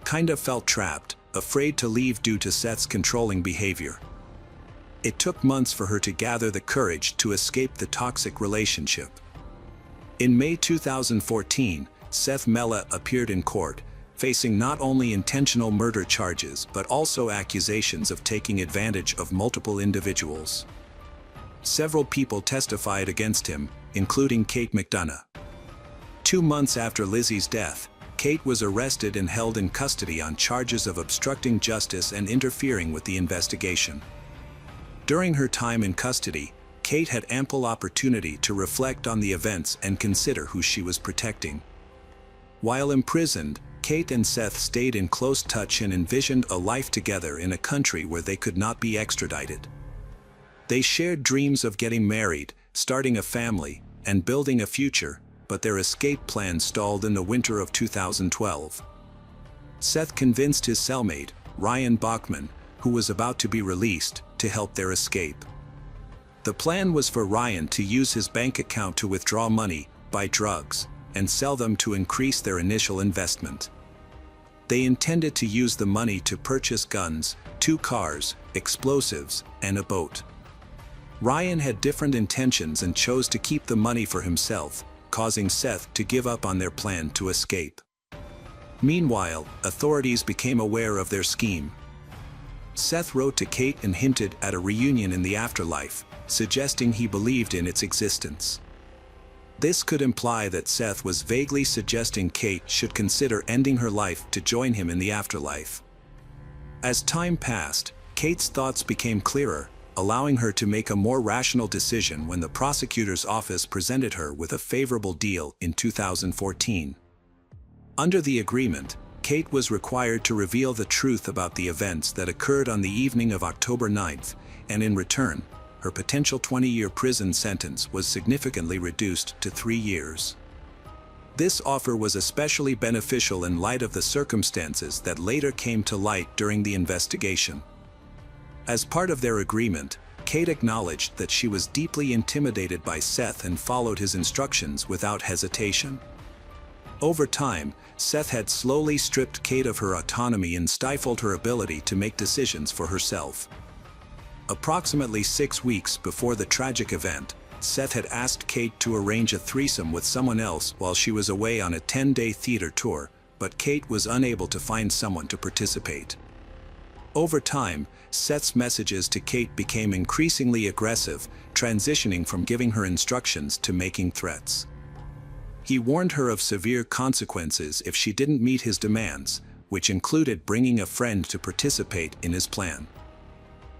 Kinda felt trapped, afraid to leave due to Seth's controlling behavior. It took months for her to gather the courage to escape the toxic relationship. In May 2014, Seth Mella appeared in court, facing not only intentional murder charges but also accusations of taking advantage of multiple individuals. Several people testified against him, including Kate McDonough. 2 months after Lizzie's death, Kate was arrested and held in custody on charges of obstructing justice and interfering with the investigation. During her time in custody, Kate had ample opportunity to reflect on the events and consider who she was protecting. While imprisoned, Kate and Seth stayed in close touch and envisioned a life together in a country where they could not be extradited. They shared dreams of getting married, starting a family, and building a future, but their escape plan stalled in the winter of 2012. Seth convinced his cellmate, Ryan Bachman, who was about to be released, to help their escape. The plan was for Ryan to use his bank account to withdraw money, buy drugs, and sell them to increase their initial investment. They intended to use the money to purchase guns, 2 cars, explosives, and a boat. Ryan had different intentions and chose to keep the money for himself, causing Seth to give up on their plan to escape. Meanwhile, authorities became aware of their scheme. Seth wrote to Kate and hinted at a reunion in the afterlife, suggesting he believed in its existence. This could imply that Seth was vaguely suggesting Kate should consider ending her life to join him in the afterlife. As time passed, Kate's thoughts became clearer, allowing her to make a more rational decision when the prosecutor's office presented her with a favorable deal in 2014. Under the agreement, Kate was required to reveal the truth about the events that occurred on the evening of October 9th, and in return, her potential 20-year prison sentence was significantly reduced to 3 years. This offer was especially beneficial in light of the circumstances that later came to light during the investigation. As part of their agreement, Kate acknowledged that she was deeply intimidated by Seth and followed his instructions without hesitation. Over time, Seth had slowly stripped Kate of her autonomy and stifled her ability to make decisions for herself. Approximately 6 weeks before the tragic event, Seth had asked Kate to arrange a threesome with someone else while she was away on a 10-day theater tour, but Kate was unable to find someone to participate. Over time, Seth's messages to Kate became increasingly aggressive, transitioning from giving her instructions to making threats. He warned her of severe consequences if she didn't meet his demands, which included bringing a friend to participate in his plan.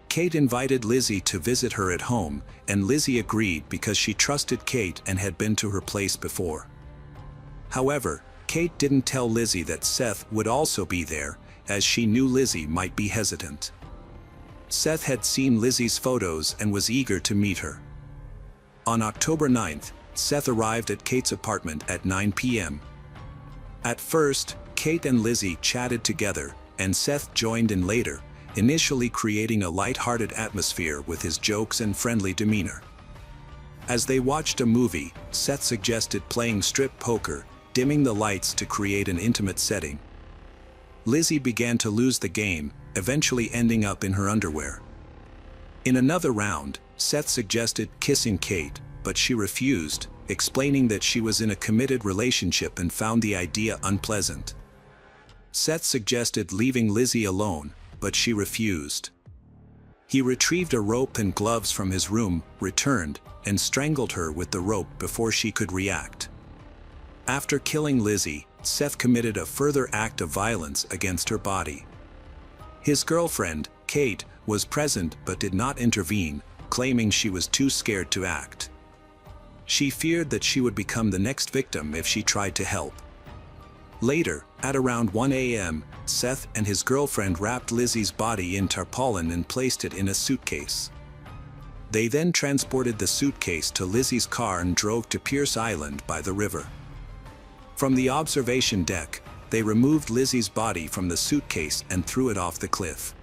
Kate invited Lizzie to visit her at home, and Lizzie agreed because she trusted Kate and had been to her place before. However, Kate didn't tell Lizzie that Seth would also be there, as she knew Lizzie might be hesitant. Seth had seen Lizzie's photos and was eager to meet her. On October 9th, Seth arrived at Kate's apartment at 9 p.m. At first, Kate and Lizzie chatted together, and Seth joined in later, initially creating a light-hearted atmosphere with his jokes and friendly demeanor. As they watched a movie, Seth suggested playing strip poker, dimming the lights to create an intimate setting. Lizzie began to lose the game, eventually ending up in her underwear. In another round, Seth suggested kissing Kate, but she refused, explaining that she was in a committed relationship and found the idea unpleasant. Seth suggested leaving Lizzie alone, but she refused. He retrieved a rope and gloves from his room, returned, and strangled her with the rope before she could react. After killing Lizzie, Seth committed a further act of violence against her body. His girlfriend, Kate, was present but did not intervene, claiming she was too scared to act. She feared that she would become the next victim if she tried to help. Later, at around 1 a.m., Seth and his girlfriend wrapped Lizzie's body in tarpaulin and placed it in a suitcase. They then transported the suitcase to Lizzie's car and drove to Pierce Island by the river. From the observation deck, they removed Lizzie's body from the suitcase and threw it off the cliff.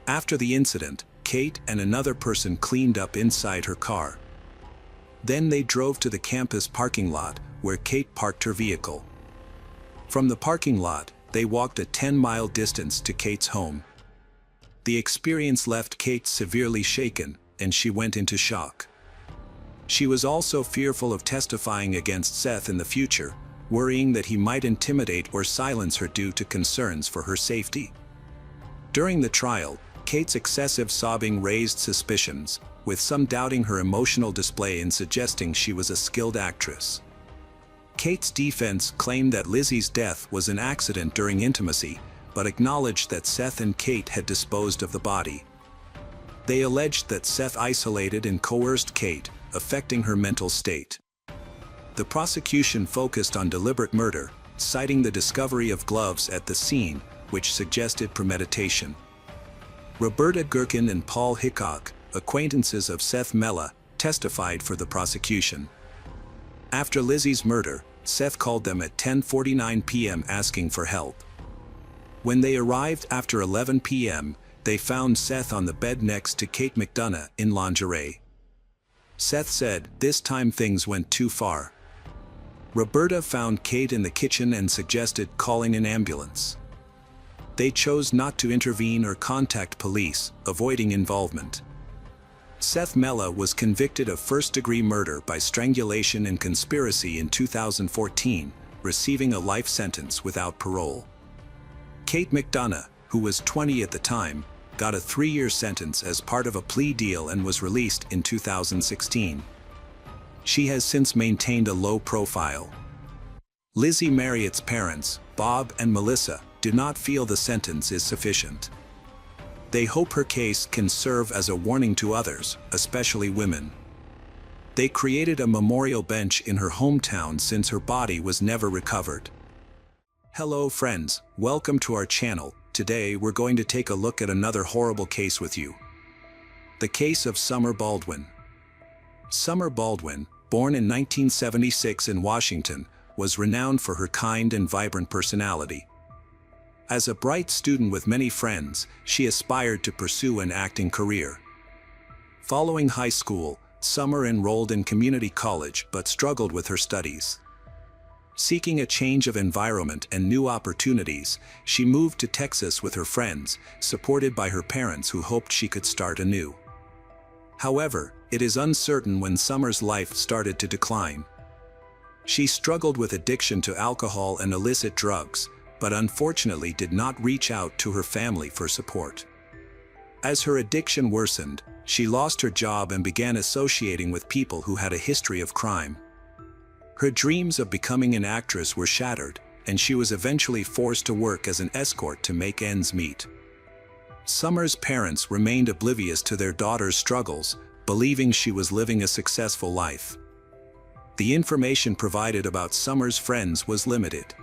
After the incident, Kate and another person cleaned up inside her car. Then they drove to the campus parking lot, where Kate parked her vehicle. From the parking lot, they walked a 10-mile distance to Kate's home. The experience left Kate severely shaken, and she went into shock. She was also fearful of testifying against Seth in the future, worrying that he might intimidate or silence her due to concerns for her safety. During the trial, Kate's excessive sobbing raised suspicions, with some doubting her emotional display and suggesting she was a skilled actress. Kate's defense claimed that Lizzie's death was an accident during intimacy, but acknowledged that Seth and Kate had disposed of the body. They alleged that Seth isolated and coerced Kate, affecting her mental state. The prosecution focused on deliberate murder, citing the discovery of gloves at the scene, which suggested premeditation. Roberta Gherkin and Paul Hickok, acquaintances of Seth Mella, testified for the prosecution. After Lizzie's murder, Seth called them at 10:49 p.m. asking for help. When they arrived after 11 p.m., they found Seth on the bed next to Kate McDonough in lingerie. Seth said, "This time things went too far." Roberta found Kate in the kitchen and suggested calling an ambulance. They chose not to intervene or contact police, avoiding involvement. Seth Mella was convicted of first-degree murder by strangulation and conspiracy in 2014, receiving a life sentence without parole. Kate McDonough, who was 20 at the time, got a 3-year sentence as part of a plea deal and was released in 2016. She has since maintained a low profile. Lizzie Marriott's parents, Bob and Melissa, do not feel the sentence is sufficient. They hope her case can serve as a warning to others, especially women. They created a memorial bench in her hometown since her body was never recovered. Hello friends, welcome to our channel. Today we're going to take a look at another horrible case with you. The case of Summer Baldwin. Summer Baldwin, born in 1976 in Washington, was renowned for her kind and vibrant personality. As a bright student with many friends, she aspired to pursue an acting career. Following high school, Summer enrolled in community college but struggled with her studies. Seeking a change of environment and new opportunities, she moved to Texas with her friends, supported by her parents who hoped she could start anew. However, it is uncertain when Summer's life started to decline. She struggled with addiction to alcohol and illicit drugs, but unfortunately did not reach out to her family for support. As her addiction worsened, she lost her job and began associating with people who had a history of crime. Her dreams of becoming an actress were shattered, and she was eventually forced to work as an escort to make ends meet. Summer's parents remained oblivious to their daughter's struggles, believing she was living a successful life. The information provided about Summer's friends was limited.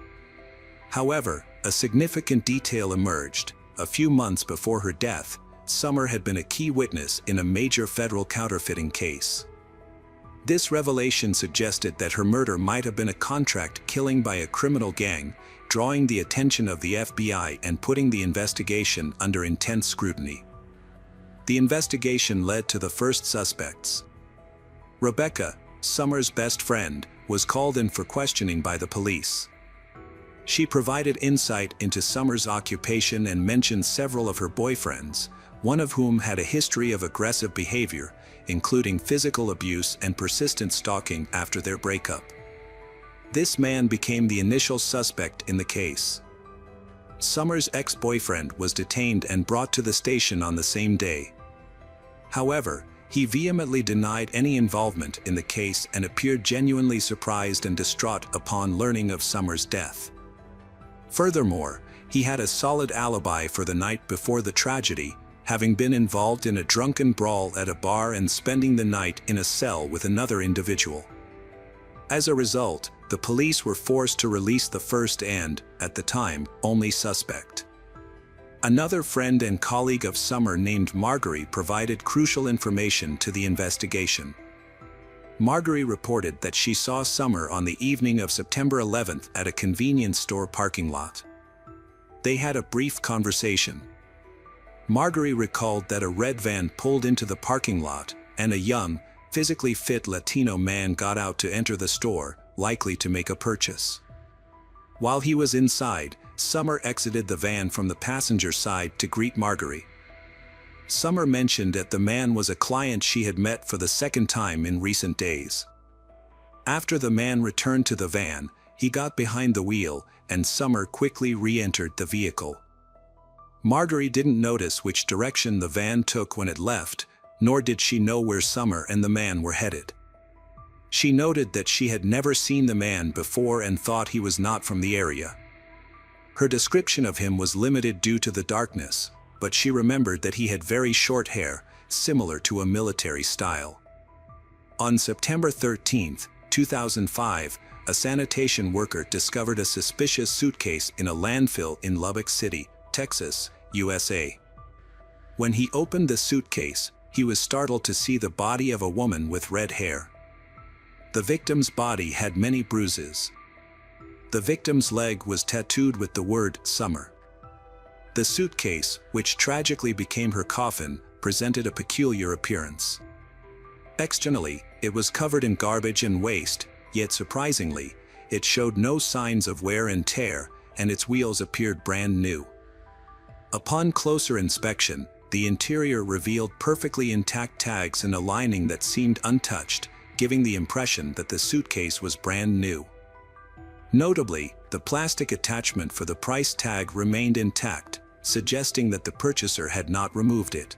However, a significant detail emerged. A few months before her death, Summer had been a key witness in a major federal counterfeiting case. This revelation suggested that her murder might have been a contract killing by a criminal gang, drawing the attention of the FBI and putting the investigation under intense scrutiny. The investigation led to the first suspects. Rebecca, Summer's best friend, was called in for questioning by the police. She provided insight into Summer's occupation and mentioned several of her boyfriends, one of whom had a history of aggressive behavior, including physical abuse and persistent stalking after their breakup. This man became the initial suspect in the case. Summer's ex-boyfriend was detained and brought to the station on the same day. However, he vehemently denied any involvement in the case and appeared genuinely surprised and distraught upon learning of Summer's death. Furthermore, he had a solid alibi for the night before the tragedy, having been involved in a drunken brawl at a bar and spending the night in a cell with another individual. As a result, the police were forced to release the first and, at the time, only suspect. Another friend and colleague of Summer named Marguerite provided crucial information to the investigation. Marguerite reported that she saw Summer on the evening of September 11th at a convenience store parking lot. They had a brief conversation. Marguerite recalled that a red van pulled into the parking lot, and a young, physically fit Latino man got out to enter the store, likely to make a purchase. While he was inside, Summer exited the van from the passenger side to greet Marguerite. Summer mentioned that the man was a client she had met for the second time in recent days. After the man returned to the van, he got behind the wheel, and Summer quickly re-entered the vehicle. Marguerite didn't notice which direction the van took when it left, nor did she know where Summer and the man were headed. She noted that she had never seen the man before and thought he was not from the area. Her description of him was limited due to the darkness, but she remembered that he had very short hair, similar to a military style. On September 13, 2005, a sanitation worker discovered a suspicious suitcase in a landfill in Lubbock City, Texas, USA. When he opened the suitcase, he was startled to see the body of a woman with red hair. The victim's body had many bruises. The victim's leg was tattooed with the word Summer. The suitcase, which tragically became her coffin, presented a peculiar appearance. Externally, it was covered in garbage and waste, yet surprisingly, it showed no signs of wear and tear, and its wheels appeared brand new. Upon closer inspection, the interior revealed perfectly intact tags and a lining that seemed untouched, giving the impression that the suitcase was brand new. Notably, the plastic attachment for the price tag remained intact, suggesting that the purchaser had not removed it.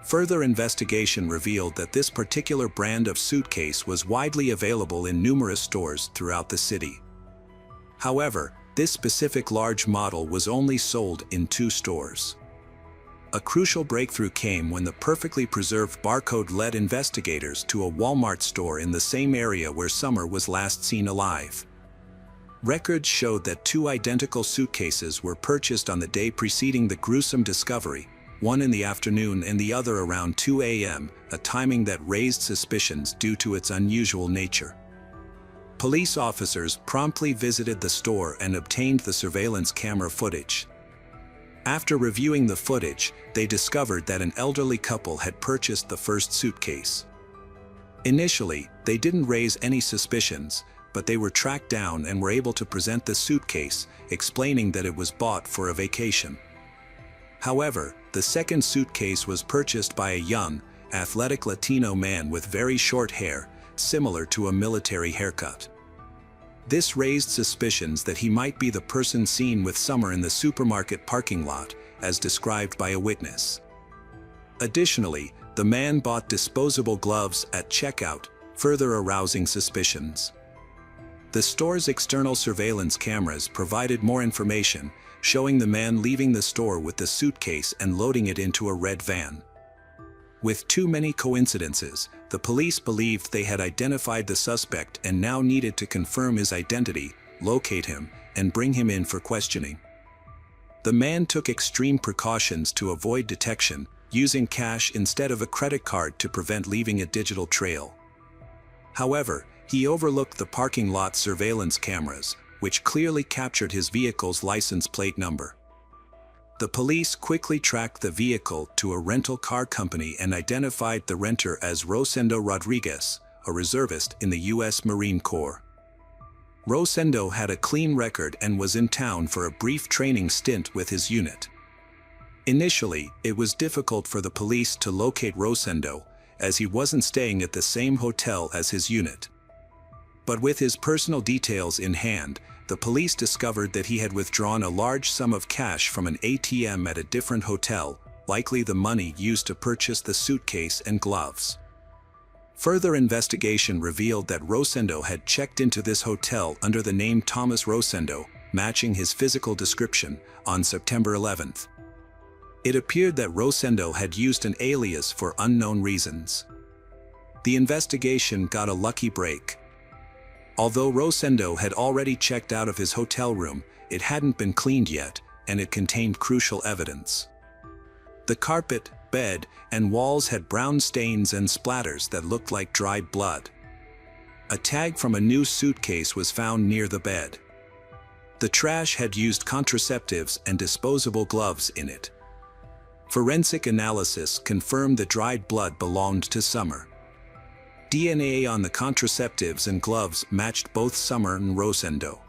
Further investigation revealed that this particular brand of suitcase was widely available in numerous stores throughout the city. However, this specific large model was only sold in 2 stores. A crucial breakthrough came when the perfectly preserved barcode led investigators to a Walmart store in the same area where Summer was last seen alive. Records showed that 2 identical suitcases were purchased on the day preceding the gruesome discovery, one in the afternoon and the other around 2 a.m., a timing that raised suspicions due to its unusual nature. Police officers promptly visited the store and obtained the surveillance camera footage. After reviewing the footage, they discovered that an elderly couple had purchased the first suitcase. Initially, they didn't raise any suspicions, but they were tracked down and were able to present the suitcase, explaining that it was bought for a vacation. However, the second suitcase was purchased by a young, athletic Latino man with very short hair, similar to a military haircut. This raised suspicions that he might be the person seen with Summer in the supermarket parking lot, as described by a witness. Additionally, the man bought disposable gloves at checkout, further arousing suspicions. The store's external surveillance cameras provided more information, showing the man leaving the store with the suitcase and loading it into a red van. With too many coincidences, the police believed they had identified the suspect and now needed to confirm his identity, locate him, and bring him in for questioning. The man took extreme precautions to avoid detection, using cash instead of a credit card to prevent leaving a digital trail. However, he overlooked the parking lot surveillance cameras, which clearly captured his vehicle's license plate number. The police quickly tracked the vehicle to a rental car company and identified the renter as Rosendo Rodriguez, a reservist in the U.S. Marine Corps. Rosendo had a clean record and was in town for a brief training stint with his unit. Initially, it was difficult for the police to locate Rosendo, as he wasn't staying at the same hotel as his unit. But with his personal details in hand, the police discovered that he had withdrawn a large sum of cash from an ATM at a different hotel, likely the money used to purchase the suitcase and gloves. Further investigation revealed that Rosendo had checked into this hotel under the name Thomas Rosendo, matching his physical description, on September 11th. It appeared that Rosendo had used an alias for unknown reasons. The investigation got a lucky break. Although Rosendo had already checked out of his hotel room, it hadn't been cleaned yet, and it contained crucial evidence. The carpet, bed, and walls had brown stains and splatters that looked like dried blood. A tag from a new suitcase was found near the bed. The trash had used contraceptives and disposable gloves in it. Forensic analysis confirmed the dried blood belonged to Summer. DNA on the contraceptives and gloves matched both Summer and Rosendo.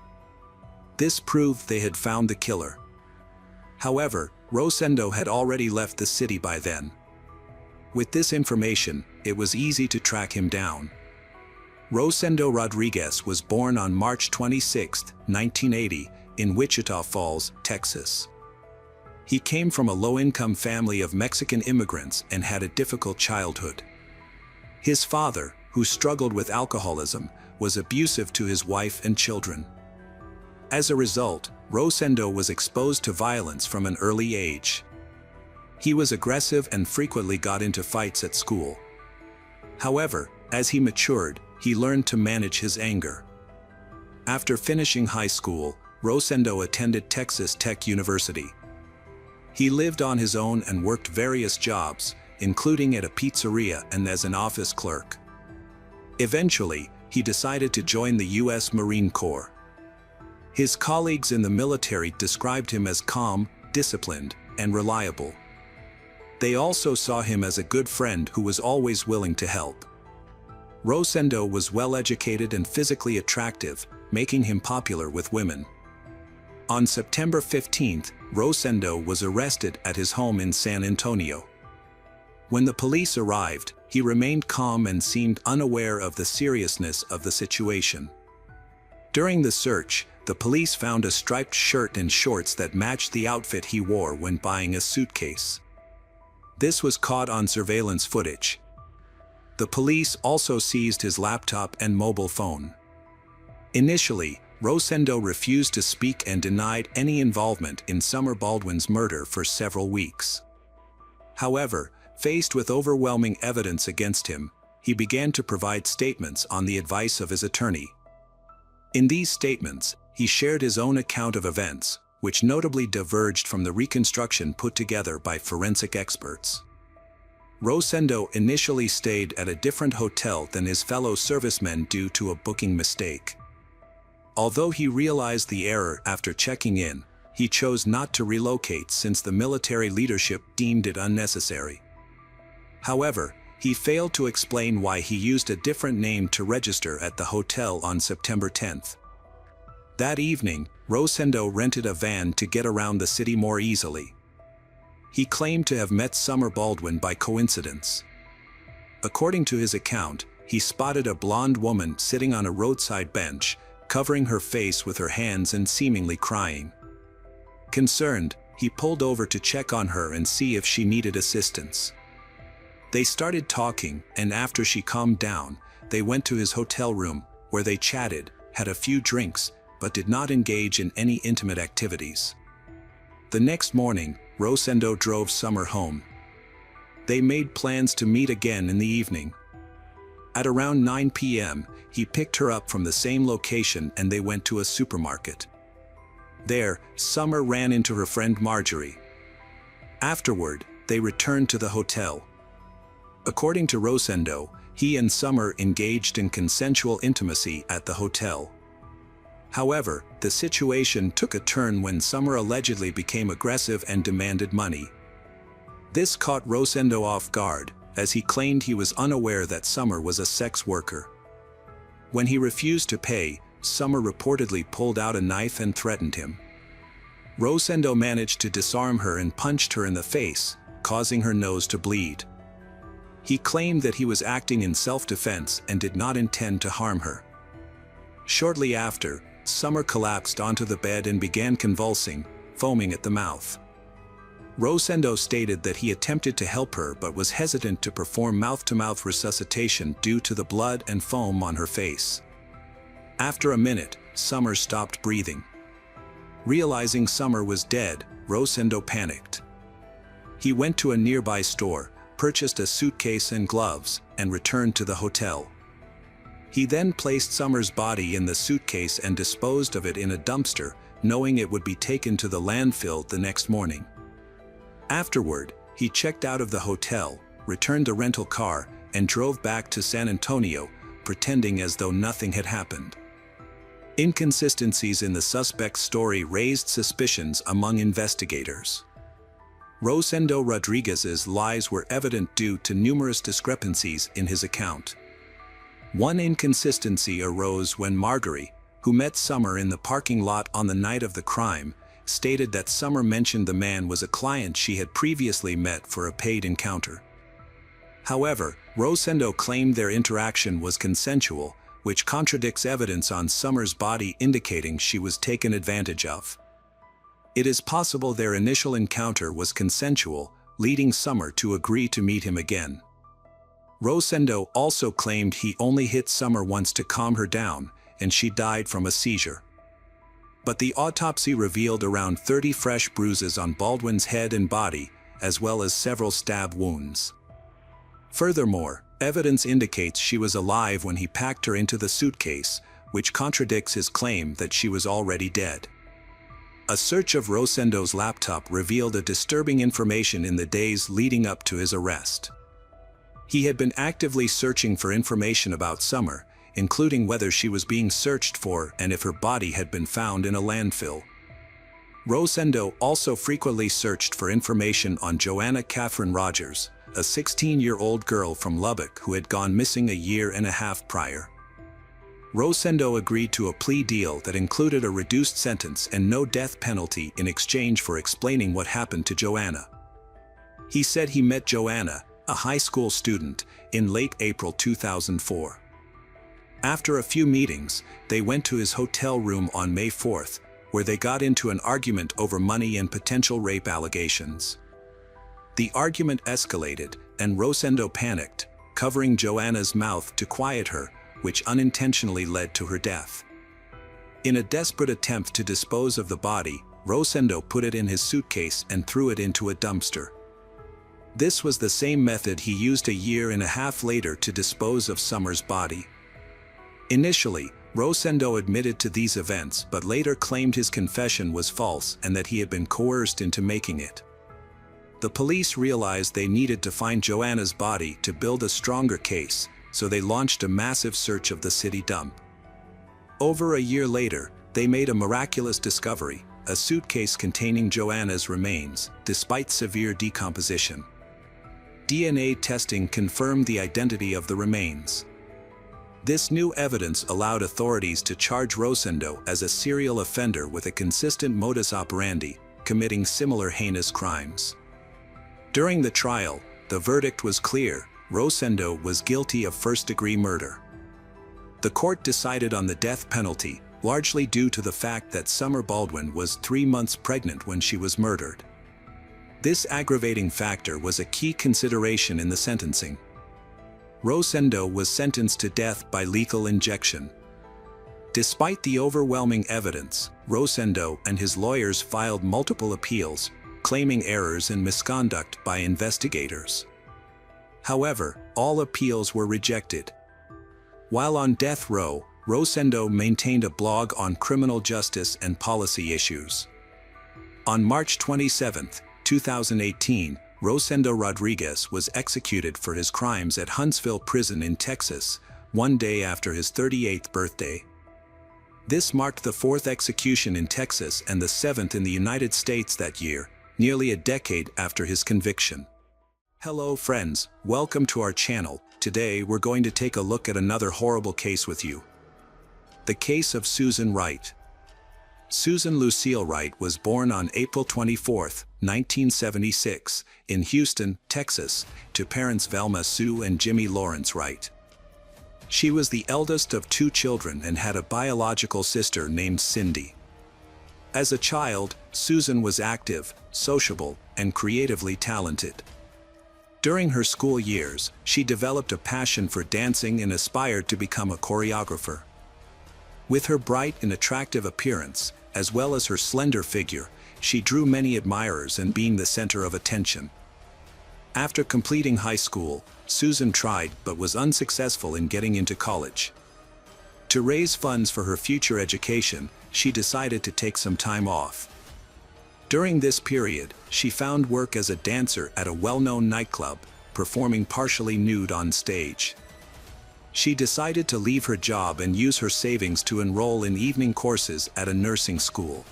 This proved they had found the killer. However, Rosendo had already left the city by then. With this information, it was easy to track him down. Rosendo Rodriguez was born on March 26, 1980, in Wichita Falls, Texas. He came from a low-income family of Mexican immigrants and had a difficult childhood. His father, who struggled with alcoholism, was abusive to his wife and children. As a result, Rosendo was exposed to violence from an early age. He was aggressive and frequently got into fights at school. However, as he matured, he learned to manage his anger. After finishing high school, Rosendo attended Texas Tech University. He lived on his own and worked various jobs, including at a pizzeria and as an office clerk. Eventually, he decided to join the U.S. Marine Corps. His colleagues in the military described him as calm, disciplined, and reliable. They also saw him as a good friend who was always willing to help. Rosendo was well-educated and physically attractive, making him popular with women. On September 15th, Rosendo was arrested at his home in San Antonio. When the police arrived, he remained calm and seemed unaware of the seriousness of the situation. During the search, the police found a striped shirt and shorts that matched the outfit he wore when buying a suitcase. This was caught on surveillance footage. The police also seized his laptop and mobile phone. Initially, Rosendo refused to speak and denied any involvement in Summer Baldwin's murder for several weeks. However, faced with overwhelming evidence against him, he began to provide statements on the advice of his attorney. In these statements, he shared his own account of events, which notably diverged from the reconstruction put together by forensic experts. Rosendo initially stayed at a different hotel than his fellow servicemen due to a booking mistake. Although he realized the error after checking in, he chose not to relocate since the military leadership deemed it unnecessary. However, he failed to explain why he used a different name to register at the hotel on September 10th. That evening, Rosendo rented a van to get around the city more easily. He claimed to have met Summer Baldwin by coincidence. According to his account, he spotted a blonde woman sitting on a roadside bench, covering her face with her hands and seemingly crying. Concerned, he pulled over to check on her and see if she needed assistance. They started talking, and after she calmed down, they went to his hotel room, where they chatted, had a few drinks, but did not engage in any intimate activities. The next morning, Rosendo drove Summer home. They made plans to meet again in the evening. At around 9 p.m., he picked her up from the same location and they went to a supermarket. There, Summer ran into her friend Marjorie. Afterward, they returned to the hotel. According to Rosendo, he and Summer engaged in consensual intimacy at the hotel. However, the situation took a turn when Summer allegedly became aggressive and demanded money. This caught Rosendo off guard, as he claimed he was unaware that Summer was a sex worker. When he refused to pay, Summer reportedly pulled out a knife and threatened him. Rosendo managed to disarm her and punched her in the face, causing her nose to bleed. He claimed that he was acting in self-defense and did not intend to harm her. Shortly after, Summer collapsed onto the bed and began convulsing, foaming at the mouth. Rosendo stated that he attempted to help her but was hesitant to perform mouth-to-mouth resuscitation due to the blood and foam on her face. After a minute, Summer stopped breathing. Realizing Summer was dead, Rosendo panicked. He went to a nearby store, purchased a suitcase and gloves, and returned to the hotel. He then placed Summer's body in the suitcase and disposed of it in a dumpster, knowing it would be taken to the landfill the next morning. Afterward, he checked out of the hotel, returned the rental car, and drove back to San Antonio, pretending as though nothing had happened. Inconsistencies in the suspect's story raised suspicions among investigators. Rosendo Rodriguez's lies were evident due to numerous discrepancies in his account. One inconsistency arose when Marjorie, who met Summer in the parking lot on the night of the crime, stated that Summer mentioned the man was a client she had previously met for a paid encounter. However, Rosendo claimed their interaction was consensual, which contradicts evidence on Summer's body indicating she was taken advantage of. It is possible their initial encounter was consensual, leading Summer to agree to meet him again. Rosendo also claimed he only hit Summer once to calm her down, and she died from a seizure. But the autopsy revealed around 30 fresh bruises on Baldwin's head and body, as well as several stab wounds. Furthermore, evidence indicates she was alive when he packed her into the suitcase, which contradicts his claim that she was already dead. A search of Rosendo's laptop revealed a disturbing information in the days leading up to his arrest. He had been actively searching for information about Summer, including whether she was being searched for and if her body had been found in a landfill. Rosendo also frequently searched for information on Joanna Catherine Rogers, a 16-year-old girl from Lubbock who had gone missing a year and a half prior. Rosendo agreed to a plea deal that included a reduced sentence and no death penalty in exchange for explaining what happened to Joanna. He said he met Joanna, a high school student, in late April 2004. After a few meetings, they went to his hotel room on May 4th, where they got into an argument over money and potential rape allegations. The argument escalated, and Rosendo panicked, covering Joanna's mouth to quiet her, which unintentionally led to her death. In a desperate attempt to dispose of the body, Rosendo put it in his suitcase and threw it into a dumpster. This was the same method he used a year and a half later to dispose of Summer's body. Initially, Rosendo admitted to these events but later claimed his confession was false and that he had been coerced into making it. The police realized they needed to find Joanna's body to build a stronger case, so they launched a massive search of the city dump. Over a year later, they made a miraculous discovery, a suitcase containing Joanna's remains, despite severe decomposition. DNA testing confirmed the identity of the remains. This new evidence allowed authorities to charge Rosendo as a serial offender with a consistent modus operandi, committing similar heinous crimes. During the trial, the verdict was clear: Rosendo was guilty of first-degree murder. The court decided on the death penalty, largely due to the fact that Summer Baldwin was 3 months pregnant when she was murdered. This aggravating factor was a key consideration in the sentencing. Rosendo was sentenced to death by lethal injection. Despite the overwhelming evidence, Rosendo and his lawyers filed multiple appeals, claiming errors and misconduct by investigators. However, all appeals were rejected. While on death row, Rosendo maintained a blog on criminal justice and policy issues. On March 27, 2018, Rosendo Rodriguez was executed for his crimes at Huntsville Prison in Texas, one day after his 38th birthday. This marked the 4th execution in Texas and the 7th in the United States that year, nearly a decade after his conviction. Hello friends, welcome to our channel. Today we're going to take a look at another horrible case with you. The case of Susan Wright. Susan Lucille Wright was born on April 24, 1976, in Houston, Texas, to parents Velma Sue and Jimmy Lawrence Wright. She was the eldest of 2 children and had a biological sister named Cindy. As a child, Susan was active, sociable, and creatively talented. During her school years, she developed a passion for dancing and aspired to become a choreographer. With her bright and attractive appearance, as well as her slender figure, she drew many admirers and being the center of attention. After completing high school, Susan tried but was unsuccessful in getting into college. To raise funds for her future education, she decided to take some time off. During this period, she found work as a dancer at a well-known nightclub, performing partially nude on stage. She decided to leave her job and use her savings to enroll in evening courses at a nursing school.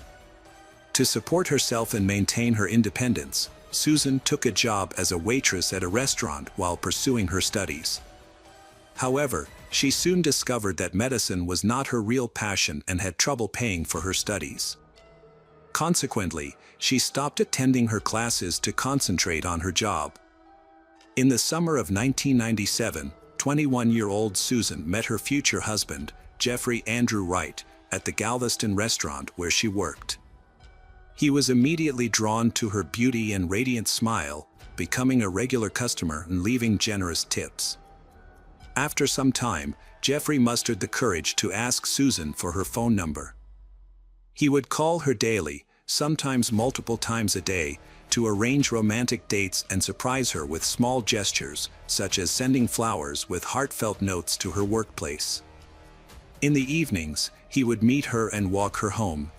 To support herself and maintain her independence, Susan took a job as a waitress at a restaurant while pursuing her studies. However, she soon discovered that medicine was not her real passion and had trouble paying for her studies. Consequently, she stopped attending her classes to concentrate on her job. In the summer of 1997, 21-year-old Susan met her future husband, Jeffrey Andrew Wright, at the Galveston restaurant where she worked. He was immediately drawn to her beauty and radiant smile, becoming a regular customer and leaving generous tips. After some time, Jeffrey mustered the courage to ask Susan for her phone number. He would call her daily, sometimes multiple times a day, to arrange romantic dates and surprise her with small gestures, such as sending flowers with heartfelt notes to her workplace. In the evenings, he would meet her and walk her home.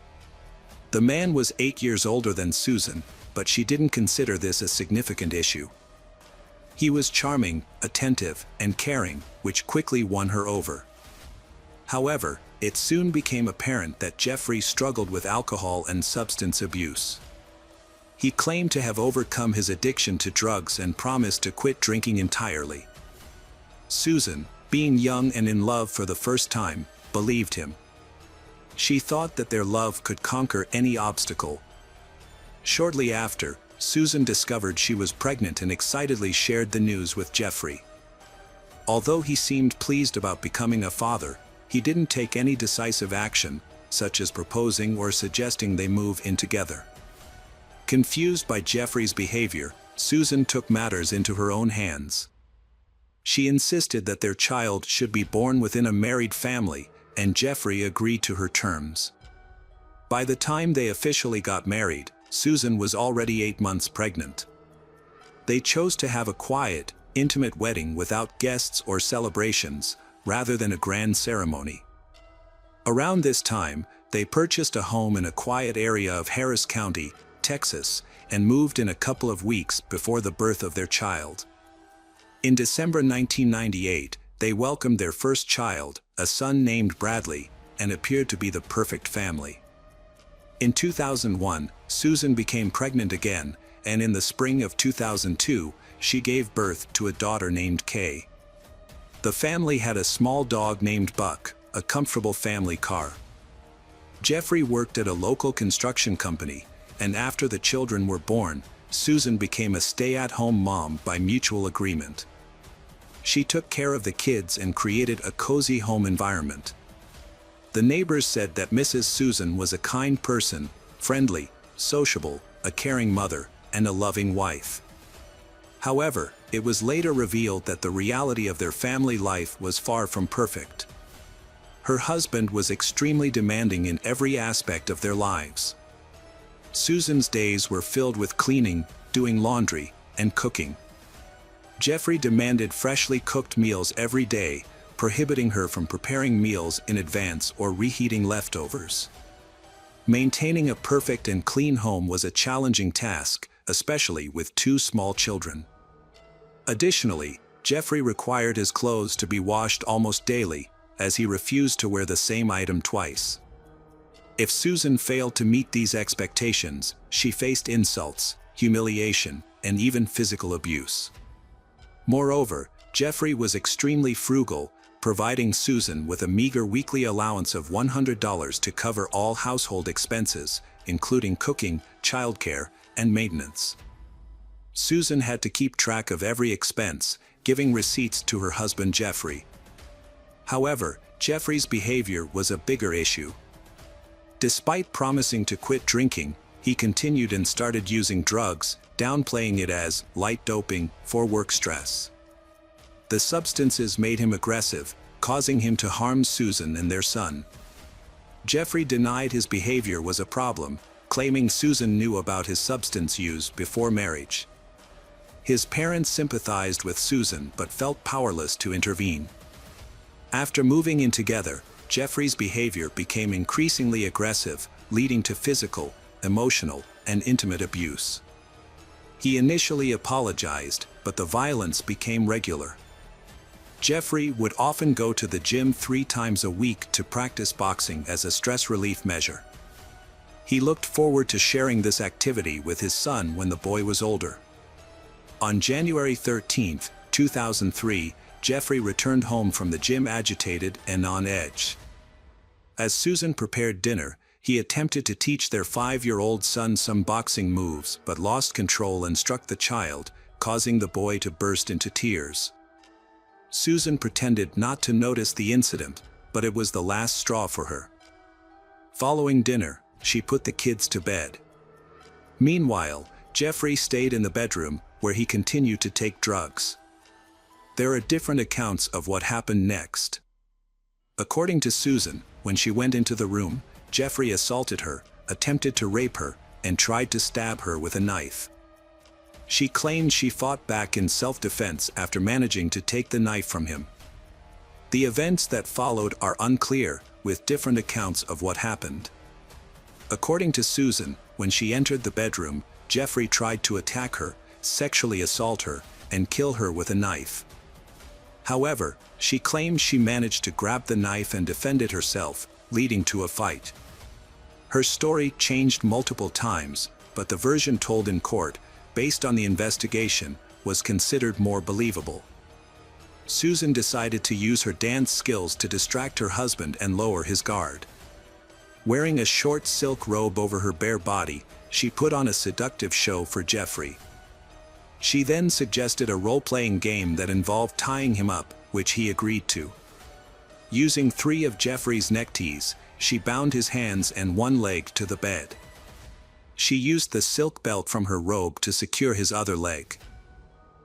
The man was 8 years older than Susan, but she didn't consider this a significant issue. He was charming, attentive, and caring, which quickly won her over. However, it soon became apparent that Jeffrey struggled with alcohol and substance abuse. He claimed to have overcome his addiction to drugs and promised to quit drinking entirely. Susan, being young and in love for the first time, believed him. She thought that their love could conquer any obstacle. Shortly after, Susan discovered she was pregnant and excitedly shared the news with Jeffrey. Although he seemed pleased about becoming a father, he didn't take any decisive action, such as proposing or suggesting they move in together. Confused by Jeffrey's behavior, Susan took matters into her own hands. She insisted that their child should be born within a married family, and Jeffrey agreed to her terms. By the time they officially got married, Susan was already 8 months pregnant. They chose to have a quiet, intimate wedding without guests or celebrations, rather than a grand ceremony. Around this time, they purchased a home in a quiet area of Harris County, Texas, and moved in a couple of weeks before the birth of their child. In December 1998, they welcomed their first child, a son named Bradley, and appeared to be the perfect family. In 2001, Susan became pregnant again, and in the spring of 2002, she gave birth to a daughter named Kay. The family had a small dog named Buck, a comfortable family car. Jeffrey worked at a local construction company, and after the children were born, Susan became a stay-at-home mom by mutual agreement. She took care of the kids and created a cozy home environment. The neighbors said that Mrs. Susan was a kind person, friendly, sociable, a caring mother, and a loving wife. However, it was later revealed that the reality of their family life was far from perfect. Her husband was extremely demanding in every aspect of their lives. Susan's days were filled with cleaning, doing laundry, and cooking. Jeffrey demanded freshly cooked meals every day, prohibiting her from preparing meals in advance or reheating leftovers. Maintaining a perfect and clean home was a challenging task, especially with 2 small children. Additionally, Jeffrey required his clothes to be washed almost daily, as he refused to wear the same item twice. If Susan failed to meet these expectations, she faced insults, humiliation, and even physical abuse. Moreover, Jeffrey was extremely frugal, providing Susan with a meager weekly allowance of $100 to cover all household expenses, including cooking, childcare, and maintenance. Susan had to keep track of every expense, giving receipts to her husband Jeffrey. However, Jeffrey's behavior was a bigger issue. Despite promising to quit drinking, he continued and started using drugs, downplaying it as light doping for work stress. The substances made him aggressive, causing him to harm Susan and their son. Jeffrey denied his behavior was a problem, claiming Susan knew about his substance use before marriage. His parents sympathized with Susan but felt powerless to intervene. After moving in together, Jeffrey's behavior became increasingly aggressive, leading to physical, emotional, and intimate abuse. He initially apologized, but the violence became regular. Jeffrey would often go to the gym 3 times a week to practice boxing as a stress relief measure. He looked forward to sharing this activity with his son when the boy was older. On January 13, 2003, Jeffrey returned home from the gym agitated and on edge. As Susan prepared dinner, he attempted to teach their 5-year-old son some boxing moves but lost control and struck the child, causing the boy to burst into tears. Susan pretended not to notice the incident, but it was the last straw for her. Following dinner, she put the kids to bed. Meanwhile, Jeffrey stayed in the bedroom, where he continued to take drugs. There are different accounts of what happened next. According to Susan, when she went into the room, Jeffrey assaulted her, attempted to rape her, and tried to stab her with a knife. She claimed she fought back in self-defense after managing to take the knife from him. The events that followed are unclear, with different accounts of what happened. According to Susan, when she entered the bedroom, Jeffrey tried to attack her, sexually assault her, and kill her with a knife. However, she claims she managed to grab the knife and defended herself, leading to a fight. Her story changed multiple times, but the version told in court, based on the investigation, was considered more believable. Susan decided to use her dance skills to distract her husband and lower his guard. Wearing a short silk robe over her bare body, she put on a seductive show for Jeffrey. She then suggested a role-playing game that involved tying him up, which he agreed to. Using 3 of Jeffrey's neckties, she bound his hands and one leg to the bed. She used the silk belt from her robe to secure his other leg.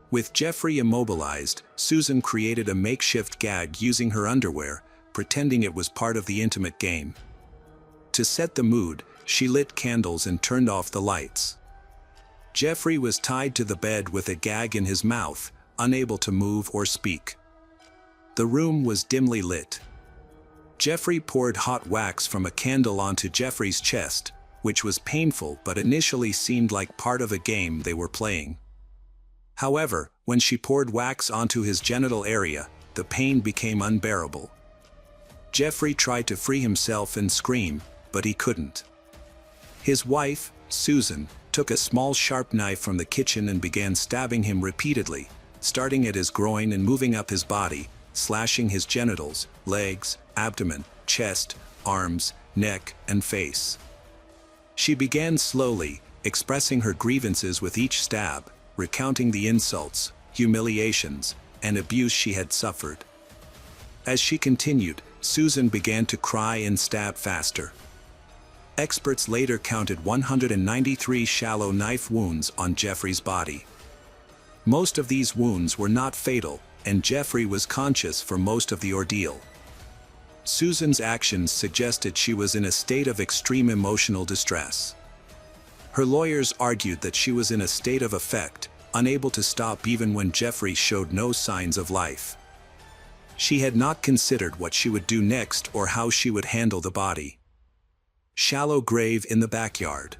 With Jeffrey immobilized, Susan created a makeshift gag using her underwear, pretending it was part of the intimate game. To set the mood, she lit candles and turned off the lights. Jeffrey was tied to the bed with a gag in his mouth, unable to move or speak. The room was dimly lit. Jeffrey poured hot wax from a candle onto Jeffrey's chest, which was painful but initially seemed like part of a game they were playing. However, when she poured wax onto his genital area, the pain became unbearable. Jeffrey tried to free himself and scream, but he couldn't. His wife, Susan, took a small sharp knife from the kitchen and began stabbing him repeatedly, starting at his groin and moving up his body, slashing his genitals, legs, abdomen, chest, arms, neck, and face. She began slowly, expressing her grievances with each stab, recounting the insults, humiliations, and abuse she had suffered. As she continued, Susan began to cry and stab faster. Experts later counted 193 shallow knife wounds on Jeffrey's body. Most of these wounds were not fatal, and Jeffrey was conscious for most of the ordeal. Susan's actions suggested she was in a state of extreme emotional distress. Her lawyers argued that she was in a state of affect, unable to stop even when Jeffrey showed no signs of life. She had not considered what she would do next or how she would handle the body. Shallow grave in the backyard.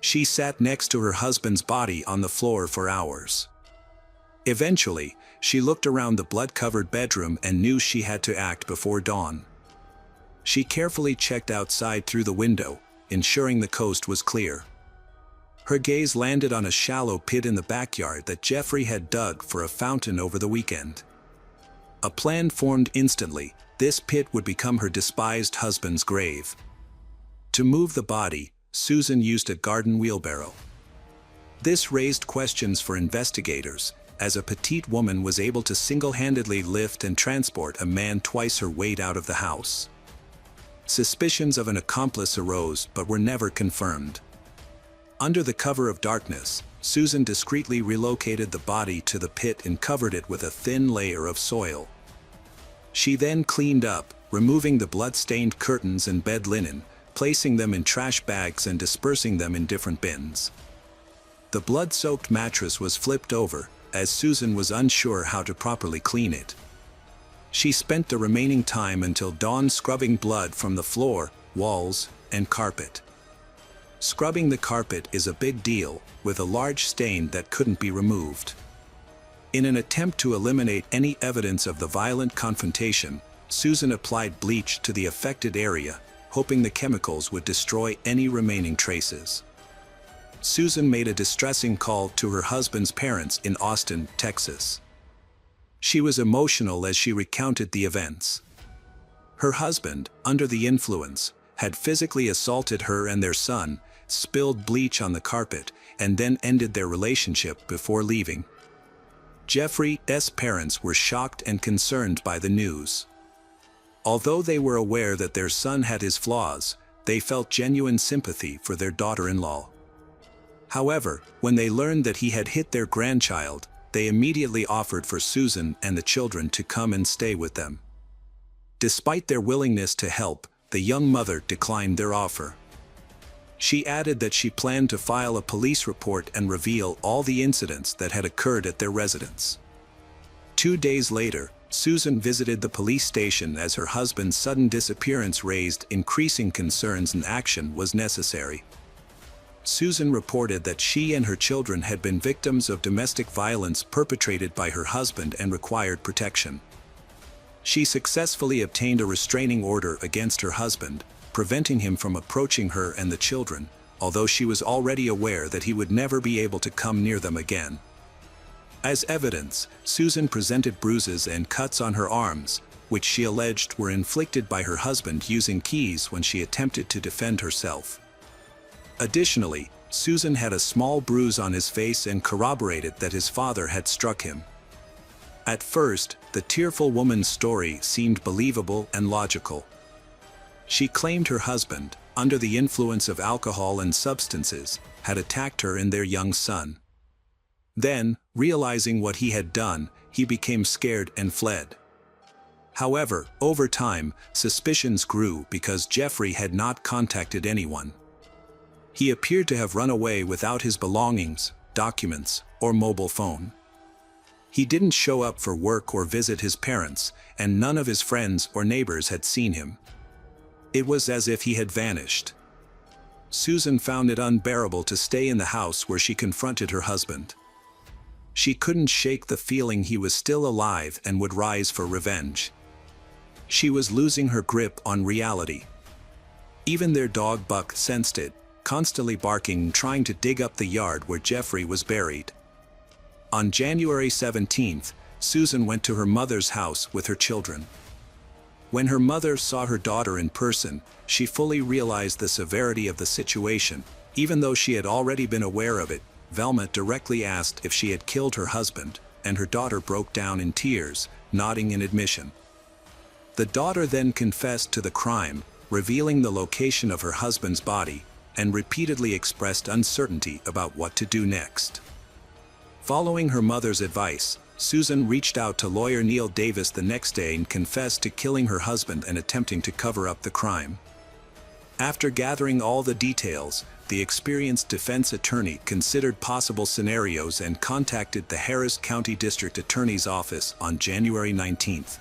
She sat next to her husband's body on the floor for hours. Eventually, she looked around the blood-covered bedroom and knew she had to act before dawn. She carefully checked outside through the window, ensuring the coast was clear. Her gaze landed on a shallow pit in the backyard that Jeffrey had dug for a fountain over the weekend. A plan formed instantly. This pit would become her despised husband's grave. To move the body, Susan used a garden wheelbarrow. This raised questions for investigators, as a petite woman was able to single-handedly lift and transport a man twice her weight out of the house. Suspicions of an accomplice arose but were never confirmed. Under the cover of darkness, Susan discreetly relocated the body to the pit and covered it with a thin layer of soil. She then cleaned up, removing the blood-stained curtains and bed linen, placing them in trash bags and dispersing them in different bins. The blood-soaked mattress was flipped over, as Susan was unsure how to properly clean it. She spent the remaining time until dawn scrubbing blood from the floor, walls, and carpet. Scrubbing the carpet is a big deal, with a large stain that couldn't be removed. In an attempt to eliminate any evidence of the violent confrontation, Susan applied bleach to the affected area, hoping the chemicals would destroy any remaining traces. Susan made a distressing call to her husband's parents in Austin, Texas. She was emotional as she recounted the events. Her husband, under the influence, had physically assaulted her and their son, spilled bleach on the carpet, and then ended their relationship before leaving. Jeffrey's parents were shocked and concerned by the news. Although they were aware that their son had his flaws, they felt genuine sympathy for their daughter-in-law. However, when they learned that he had hit their grandchild, they immediately offered for Susan and the children to come and stay with them. Despite their willingness to help, the young mother declined their offer. She added that she planned to file a police report and reveal all the incidents that had occurred at their residence. 2 days later, Susan visited the police station as her husband's sudden disappearance raised increasing concerns and action was necessary. Susan reported that she and her children had been victims of domestic violence perpetrated by her husband and required protection. She successfully obtained a restraining order against her husband, preventing him from approaching her and the children, although she was already aware that he would never be able to come near them again. As evidence, Susan presented bruises and cuts on her arms, which she alleged were inflicted by her husband using keys when she attempted to defend herself. Additionally, Susan had a small bruise on his face and corroborated that his father had struck him. At first, the tearful woman's story seemed believable and logical. She claimed her husband, under the influence of alcohol and substances, had attacked her and their young son. Then, realizing what he had done, he became scared and fled. However, over time, suspicions grew because Jeffrey had not contacted anyone. He appeared to have run away without his belongings, documents, or mobile phone. He didn't show up for work or visit his parents, and none of his friends or neighbors had seen him. It was as if he had vanished. Susan found it unbearable to stay in the house where she confronted her husband. She couldn't shake the feeling he was still alive and would rise for revenge. She was losing her grip on reality. Even their dog Buck sensed it, constantly barking, trying to dig up the yard where Jeffrey was buried. On January 17th, Susan went to her mother's house with her children. When her mother saw her daughter in person, she fully realized the severity of the situation. Even though she had already been aware of it, Velma directly asked if she had killed her husband, and her daughter broke down in tears, nodding in admission. The daughter then confessed to the crime, revealing the location of her husband's body, and repeatedly expressed uncertainty about what to do next. Following her mother's advice, Susan reached out to lawyer Neil Davis the next day and confessed to killing her husband and attempting to cover up the crime. After gathering all the details, the experienced defense attorney considered possible scenarios and contacted the Harris County District Attorney's Office on January 19th.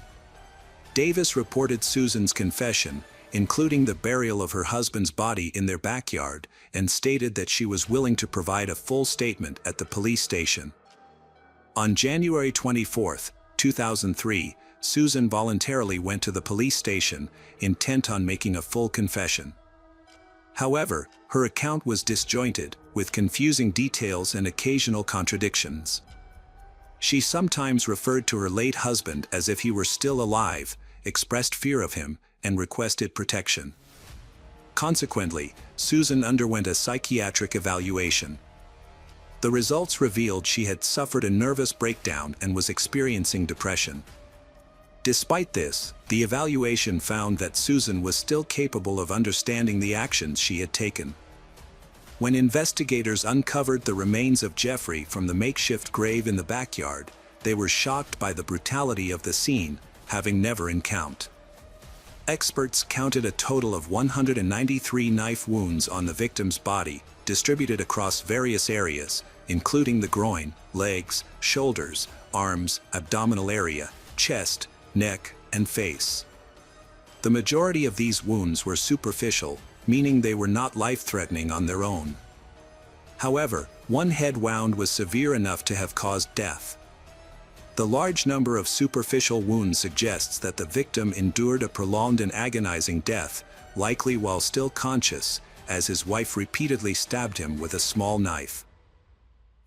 Davis reported Susan's confession, including the burial of her husband's body in their backyard, and stated that she was willing to provide a full statement at the police station. On January 24, 2003, Susan voluntarily went to the police station, intent on making a full confession. However, her account was disjointed, with confusing details and occasional contradictions. She sometimes referred to her late husband as if he were still alive, expressed fear of him, and requested protection. Consequently, Susan underwent a psychiatric evaluation. The results revealed she had suffered a nervous breakdown and was experiencing depression. Despite this, the evaluation found that Susan was still capable of understanding the actions she had taken. When investigators uncovered the remains of Jeffrey from the makeshift grave in the backyard, they were shocked by the brutality of the scene, having never encountered. Experts counted a total of 193 knife wounds on the victim's body, distributed across various areas, including the groin, legs, shoulders, arms, abdominal area, chest, neck, and face. The majority of these wounds were superficial, meaning they were not life-threatening on their own. However, one head wound was severe enough to have caused death. The large number of superficial wounds suggests that the victim endured a prolonged and agonizing death, likely while still conscious, as his wife repeatedly stabbed him with a small knife.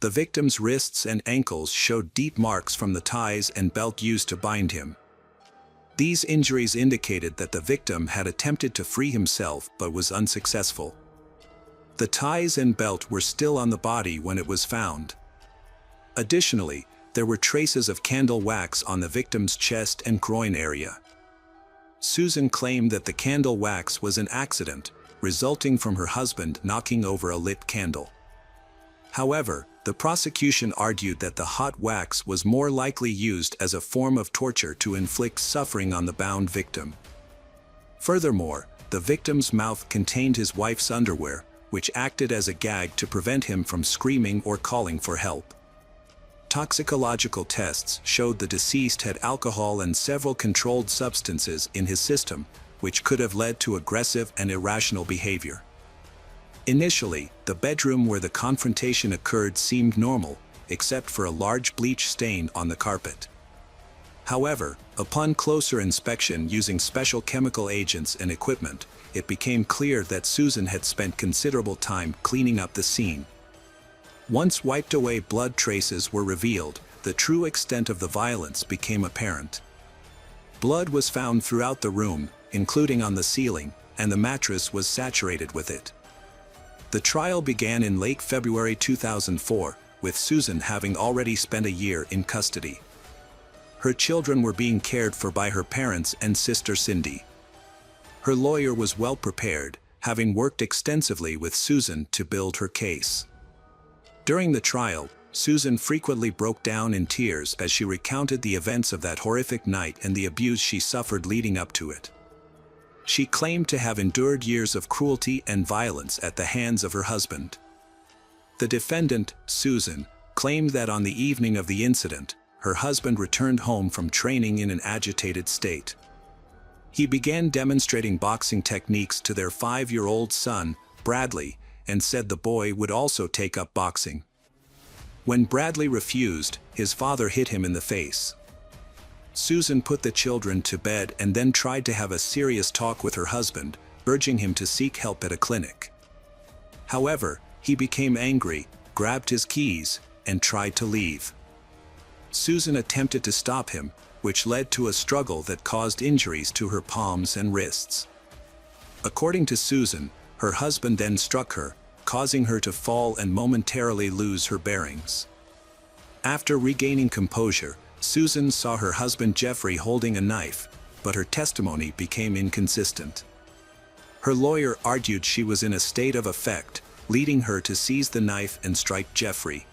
The victim's wrists and ankles showed deep marks from the ties and belt used to bind him. These injuries indicated that the victim had attempted to free himself but was unsuccessful. The ties and belt were still on the body when it was found. Additionally, there were traces of candle wax on the victim's chest and groin area. Susan claimed that the candle wax was an accident, resulting from her husband knocking over a lit candle. However, the prosecution argued that the hot wax was more likely used as a form of torture to inflict suffering on the bound victim. Furthermore, the victim's mouth contained his wife's underwear, which acted as a gag to prevent him from screaming or calling for help. Toxicological tests showed the deceased had alcohol and several controlled substances in his system, which could have led to aggressive and irrational behavior. Initially, the bedroom where the confrontation occurred seemed normal, except for a large bleach stain on the carpet. However, upon closer inspection using special chemical agents and equipment, it became clear that Susan had spent considerable time cleaning up the scene. Once wiped away blood traces were revealed, the true extent of the violence became apparent. Blood was found throughout the room, including on the ceiling, and the mattress was saturated with it. The trial began in late February 2004, with Susan having already spent a year in custody. Her children were being cared for by her parents and sister Cindy. Her lawyer was well prepared, having worked extensively with Susan to build her case. During the trial, Susan frequently broke down in tears as she recounted the events of that horrific night and the abuse she suffered leading up to it. She claimed to have endured years of cruelty and violence at the hands of her husband. The defendant, Susan, claimed that on the evening of the incident, her husband returned home from training in an agitated state. He began demonstrating boxing techniques to their 5-year-old son, Bradley, and said the boy would also take up boxing. When Bradley refused, his father hit him in the face. Susan put the children to bed and then tried to have a serious talk with her husband, urging him to seek help at a clinic. However, he became angry, grabbed his keys, and tried to leave. Susan attempted to stop him, which led to a struggle that caused injuries to her palms and wrists. According to Susan, her husband then struck her, causing her to fall and momentarily lose her bearings. After regaining composure, Susan saw her husband Jeffrey holding a knife, but her testimony became inconsistent. Her lawyer argued she was in a state of affect, leading her to seize the knife and strike Jeffrey.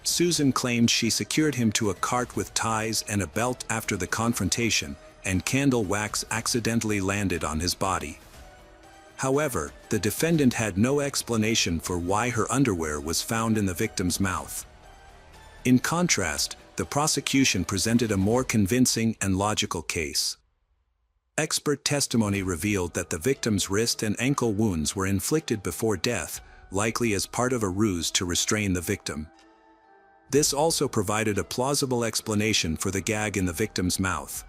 Susan claimed she secured him to a cart with ties and a belt after the confrontation, and candle wax accidentally landed on his body. However, the defendant had no explanation for why her underwear was found in the victim's mouth. In contrast, the prosecution presented a more convincing and logical case. Expert testimony revealed that the victim's wrist and ankle wounds were inflicted before death, likely as part of a ruse to restrain the victim. This also provided a plausible explanation for the gag in the victim's mouth.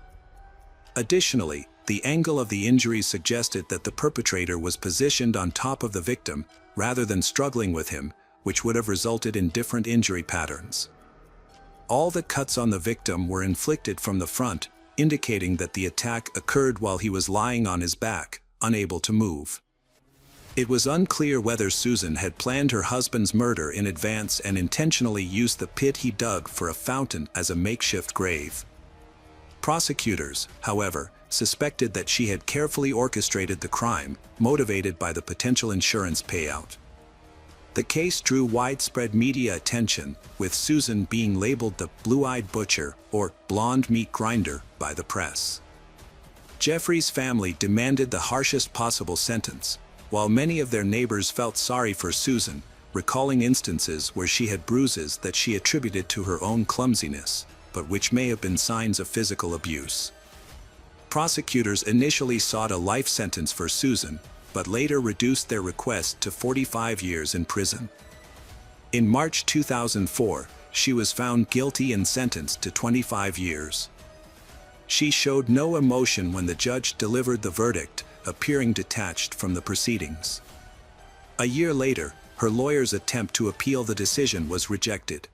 Additionally, the angle of the injuries suggested that the perpetrator was positioned on top of the victim, rather than struggling with him, which would have resulted in different injury patterns. All the cuts on the victim were inflicted from the front, indicating that the attack occurred while he was lying on his back, unable to move. It was unclear whether Susan had planned her husband's murder in advance and intentionally used the pit he dug for a fountain as a makeshift grave. Prosecutors, however, suspected that she had carefully orchestrated the crime, motivated by the potential insurance payout. The case drew widespread media attention, with Susan being labeled the blue-eyed butcher or blonde meat grinder by the press. Jeffrey's family demanded the harshest possible sentence, while many of their neighbors felt sorry for Susan, recalling instances where she had bruises that she attributed to her own clumsiness, but which may have been signs of physical abuse. Prosecutors initially sought a life sentence for Susan, but later reduced their request to 45 years in prison. In March 2004, she was found guilty and sentenced to 25 years. She showed no emotion when the judge delivered the verdict, appearing detached from the proceedings. A year later, her lawyer's attempt to appeal the decision was rejected.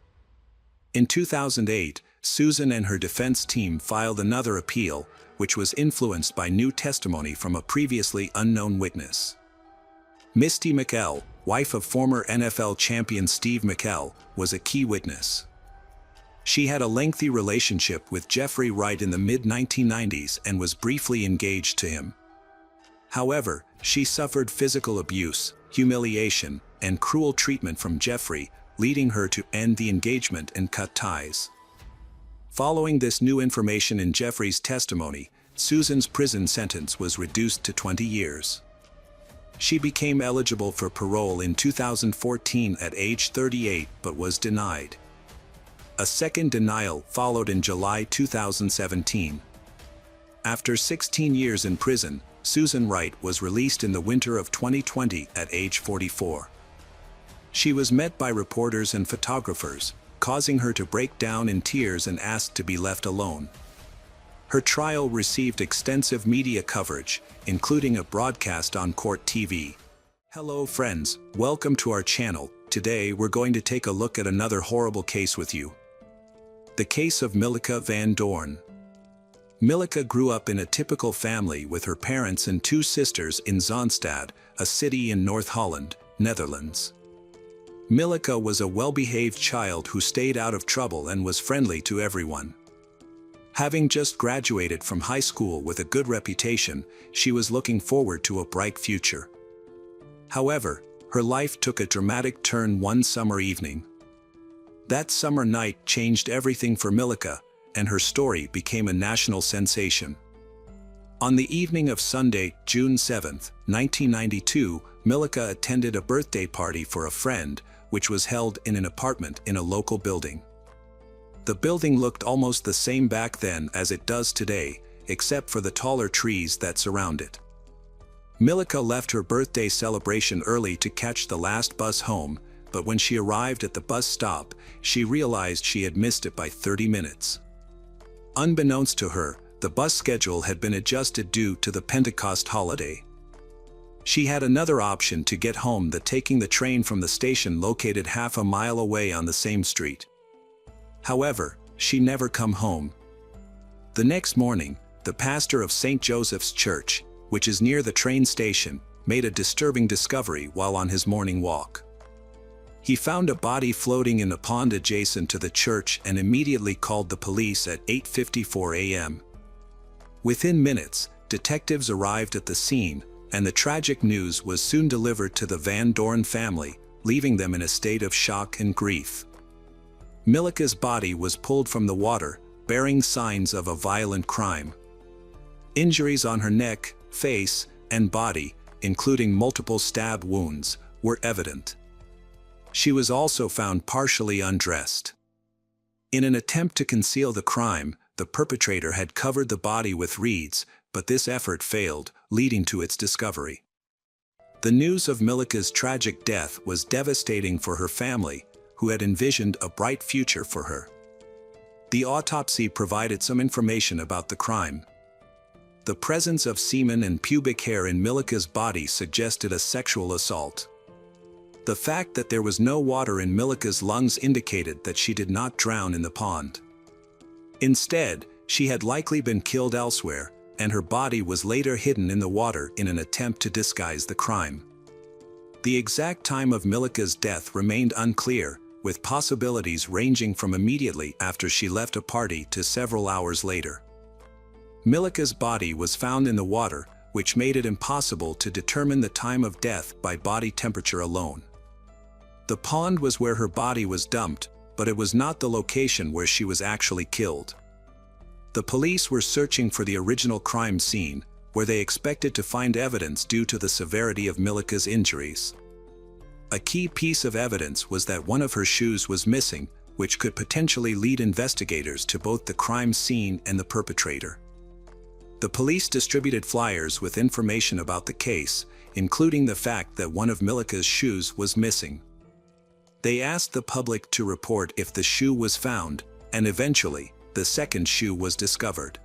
In 2008, Susan and her defense team filed another appeal, which was influenced by new testimony from a previously unknown witness. Misty McKell, wife of former NFL champion Steve McKell, was a key witness. She had a lengthy relationship with Jeffrey Wright in the mid-1990s and was briefly engaged to him. However, she suffered physical abuse, humiliation, and cruel treatment from Jeffrey, leading her to end the engagement and cut ties. Following this new information in Jeffrey's testimony, Susan's prison sentence was reduced to 20 years. She became eligible for parole in 2014 at age 38 but was denied. A second denial followed in July 2017. After 16 years in prison, Susan Wright was released in the winter of 2020 at age 44. She was met by reporters and photographers, causing her to break down in tears and asked to be left alone. Her trial received extensive media coverage, including a broadcast on Court TV. Hello friends, welcome to our channel. Today we're going to take a look at another horrible case with you. The case of Milleke van Doorn. Milleke grew up in a typical family with her parents and two sisters in Zaanstad, a city in North Holland, Netherlands. Milleke was a well-behaved child who stayed out of trouble and was friendly to everyone. Having just graduated from high school with a good reputation, she was looking forward to a bright future. However, her life took a dramatic turn one summer evening. That summer night changed everything for Milica, and her story became a national sensation. On the evening of Sunday, June 7, 1992, Milica attended a birthday party for a friend, which was held in an apartment in a local building. The building looked almost the same back then as it does today, except for the taller trees that surround it. Milica left her birthday celebration early to catch the last bus home, but when she arrived at the bus stop, she realized she had missed it by 30 minutes. Unbeknownst to her, the bus schedule had been adjusted due to the Pentecost holiday. She had another option to get home than taking the train from the station located half a mile away on the same street. However, she never come home. The next morning, the pastor of St. Joseph's Church, which is near the train station, made a disturbing discovery while on his morning walk. He found a body floating in a pond adjacent to the church and immediately called the police at 8:54 a.m. Within minutes, detectives arrived at the scene, and the tragic news was soon delivered to the Van Doren family, leaving them in a state of shock and grief. Milica's body was pulled from the water, bearing signs of a violent crime. Injuries on her neck, face, and body, including multiple stab wounds, were evident. She was also found partially undressed. In an attempt to conceal the crime, the perpetrator had covered the body with reeds, but this effort failed, leading to its discovery. The news of Milica's tragic death was devastating for her family, who had envisioned a bright future for her. The autopsy provided some information about the crime. The presence of semen and pubic hair in Milica's body suggested a sexual assault. The fact that there was no water in Milica's lungs indicated that she did not drown in the pond. Instead, she had likely been killed elsewhere, and her body was later hidden in the water in an attempt to disguise the crime. The exact time of Milica's death remained unclear, with possibilities ranging from immediately after she left a party to several hours later. Milica's body was found in the water, which made it impossible to determine the time of death by body temperature alone. The pond was where her body was dumped, but it was not the location where she was actually killed. The police were searching for the original crime scene, where they expected to find evidence due to the severity of Milica's injuries. A key piece of evidence was that one of her shoes was missing, which could potentially lead investigators to both the crime scene and the perpetrator. The police distributed flyers with information about the case, including the fact that one of Milica's shoes was missing. They asked the public to report if the shoe was found, and eventually, the second shoe was discovered.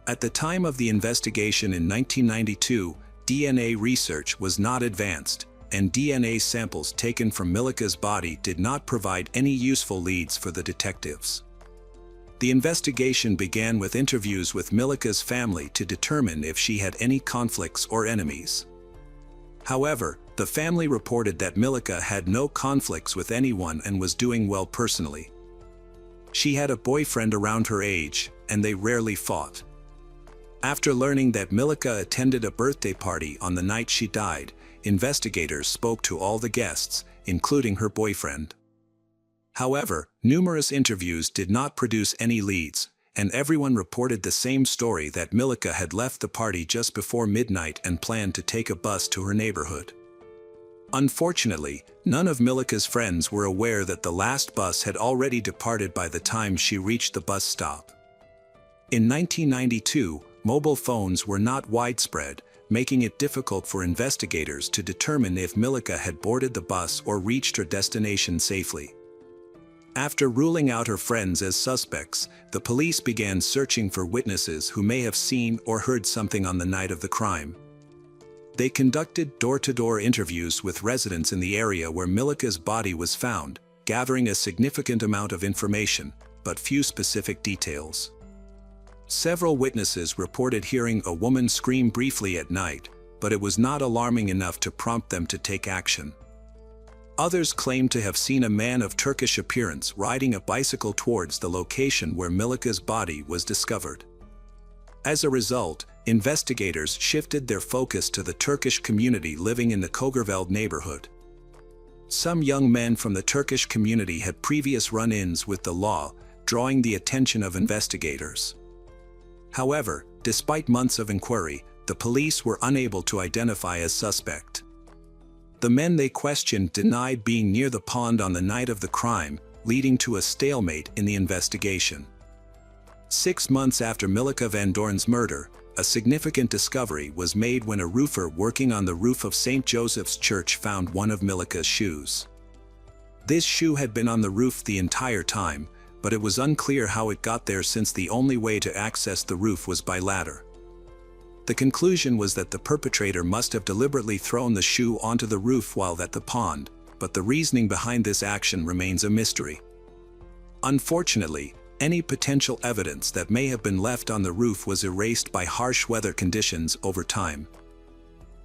At the time of the investigation in 1992, DNA research was not advanced, and DNA samples taken from Milica's body did not provide any useful leads for the detectives. The investigation began with interviews with Milica's family to determine if she had any conflicts or enemies. However, the family reported that Milica had no conflicts with anyone and was doing well personally. She had a boyfriend around her age, and they rarely fought. After learning that Milica attended a birthday party on the night she died, investigators spoke to all the guests, including her boyfriend. However, numerous interviews did not produce any leads, and everyone reported the same story that Milica had left the party just before midnight and planned to take a bus to her neighborhood. Unfortunately, none of Milica's friends were aware that the last bus had already departed by the time she reached the bus stop. In 1992, mobile phones were not widespread, making it difficult for investigators to determine if Milica had boarded the bus or reached her destination safely. After ruling out her friends as suspects, the police began searching for witnesses who may have seen or heard something on the night of the crime. They conducted door-to-door interviews with residents in the area where Milica's body was found, gathering a significant amount of information, but few specific details. Several witnesses reported hearing a woman scream briefly at night, but it was not alarming enough to prompt them to take action. Others claimed to have seen a man of Turkish appearance riding a bicycle towards the location where Milika's body was discovered. As a result, investigators shifted their focus to the Turkish community living in the Kogerveld neighborhood. Some young men from the Turkish community had previous run-ins with the law, drawing the attention of investigators. However, despite months of inquiry, the police were unable to identify a suspect. The men they questioned denied being near the pond on the night of the crime, leading to a stalemate in the investigation. 6 months after Milika van Doorn's murder, a significant discovery was made when a roofer working on the roof of St. Joseph's Church found one of Milika's shoes. This shoe had been on the roof the entire time, but it was unclear how it got there since the only way to access the roof was by ladder. The conclusion was that the perpetrator must have deliberately thrown the shoe onto the roof while at the pond, but the reasoning behind this action remains a mystery. Unfortunately, any potential evidence that may have been left on the roof was erased by harsh weather conditions over time.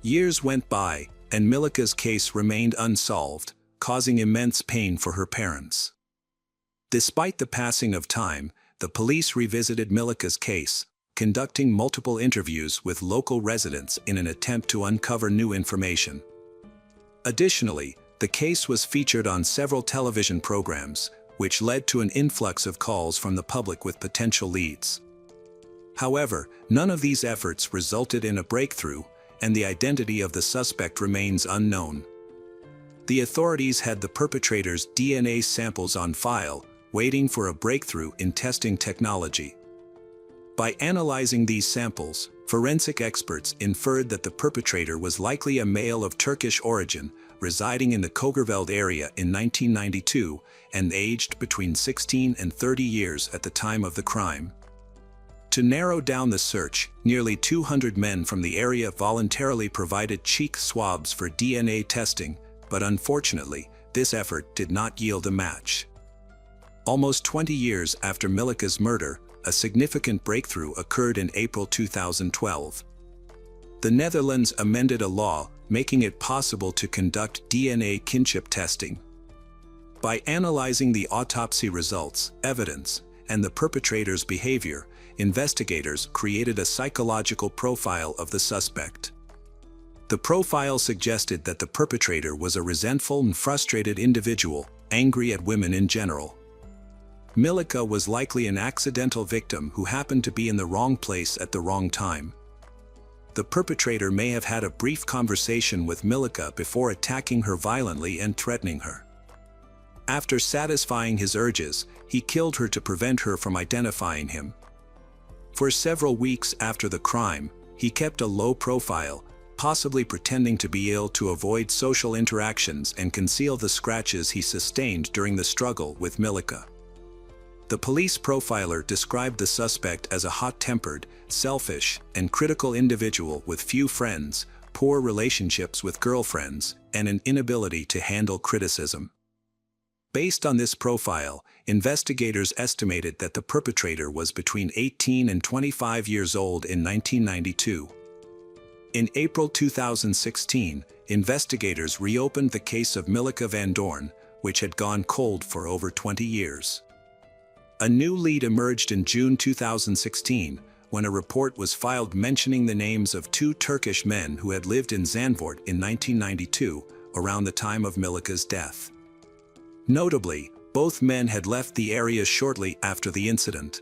Years went by, and Milika's case remained unsolved, causing immense pain for her parents. Despite the passing of time, the police revisited Milika's case, conducting multiple interviews with local residents in an attempt to uncover new information. Additionally, the case was featured on several television programs, which led to an influx of calls from the public with potential leads. However, none of these efforts resulted in a breakthrough, and the identity of the suspect remains unknown. The authorities had the perpetrator's DNA samples on file, waiting for a breakthrough in testing technology. By analyzing these samples, forensic experts inferred that the perpetrator was likely a male of Turkish origin, residing in the Kogerveld area in 1992, and aged between 16 and 30 years at the time of the crime. To narrow down the search, nearly 200 men from the area voluntarily provided cheek swabs for DNA testing, but unfortunately, this effort did not yield a match. Almost 20 years after Milika's murder, a significant breakthrough occurred in April 2012. The Netherlands amended a law making it possible to conduct DNA kinship testing. By analyzing the autopsy results, evidence, and the perpetrator's behavior, investigators created a psychological profile of the suspect. The profile suggested that the perpetrator was a resentful and frustrated individual, angry at women in general. Milika was likely an accidental victim who happened to be in the wrong place at the wrong time. The perpetrator may have had a brief conversation with Milika before attacking her violently and threatening her. After satisfying his urges, he killed her to prevent her from identifying him. For several weeks after the crime, he kept a low profile, possibly pretending to be ill to avoid social interactions and conceal the scratches he sustained during the struggle with Milika. The police profiler described the suspect as a hot-tempered, selfish, and critical individual with few friends, poor relationships with girlfriends, and an inability to handle criticism. Based on this profile, investigators estimated that the perpetrator was between 18 and 25 years old in 1992. In April 2016, investigators reopened the case of Milika van Doorn, which had gone cold for over 20 years. A new lead emerged in June 2016, when a report was filed mentioning the names of 2 Turkish men who had lived in Zandvoort in 1992, around the time of Milika's death. Notably, both men had left the area shortly after the incident.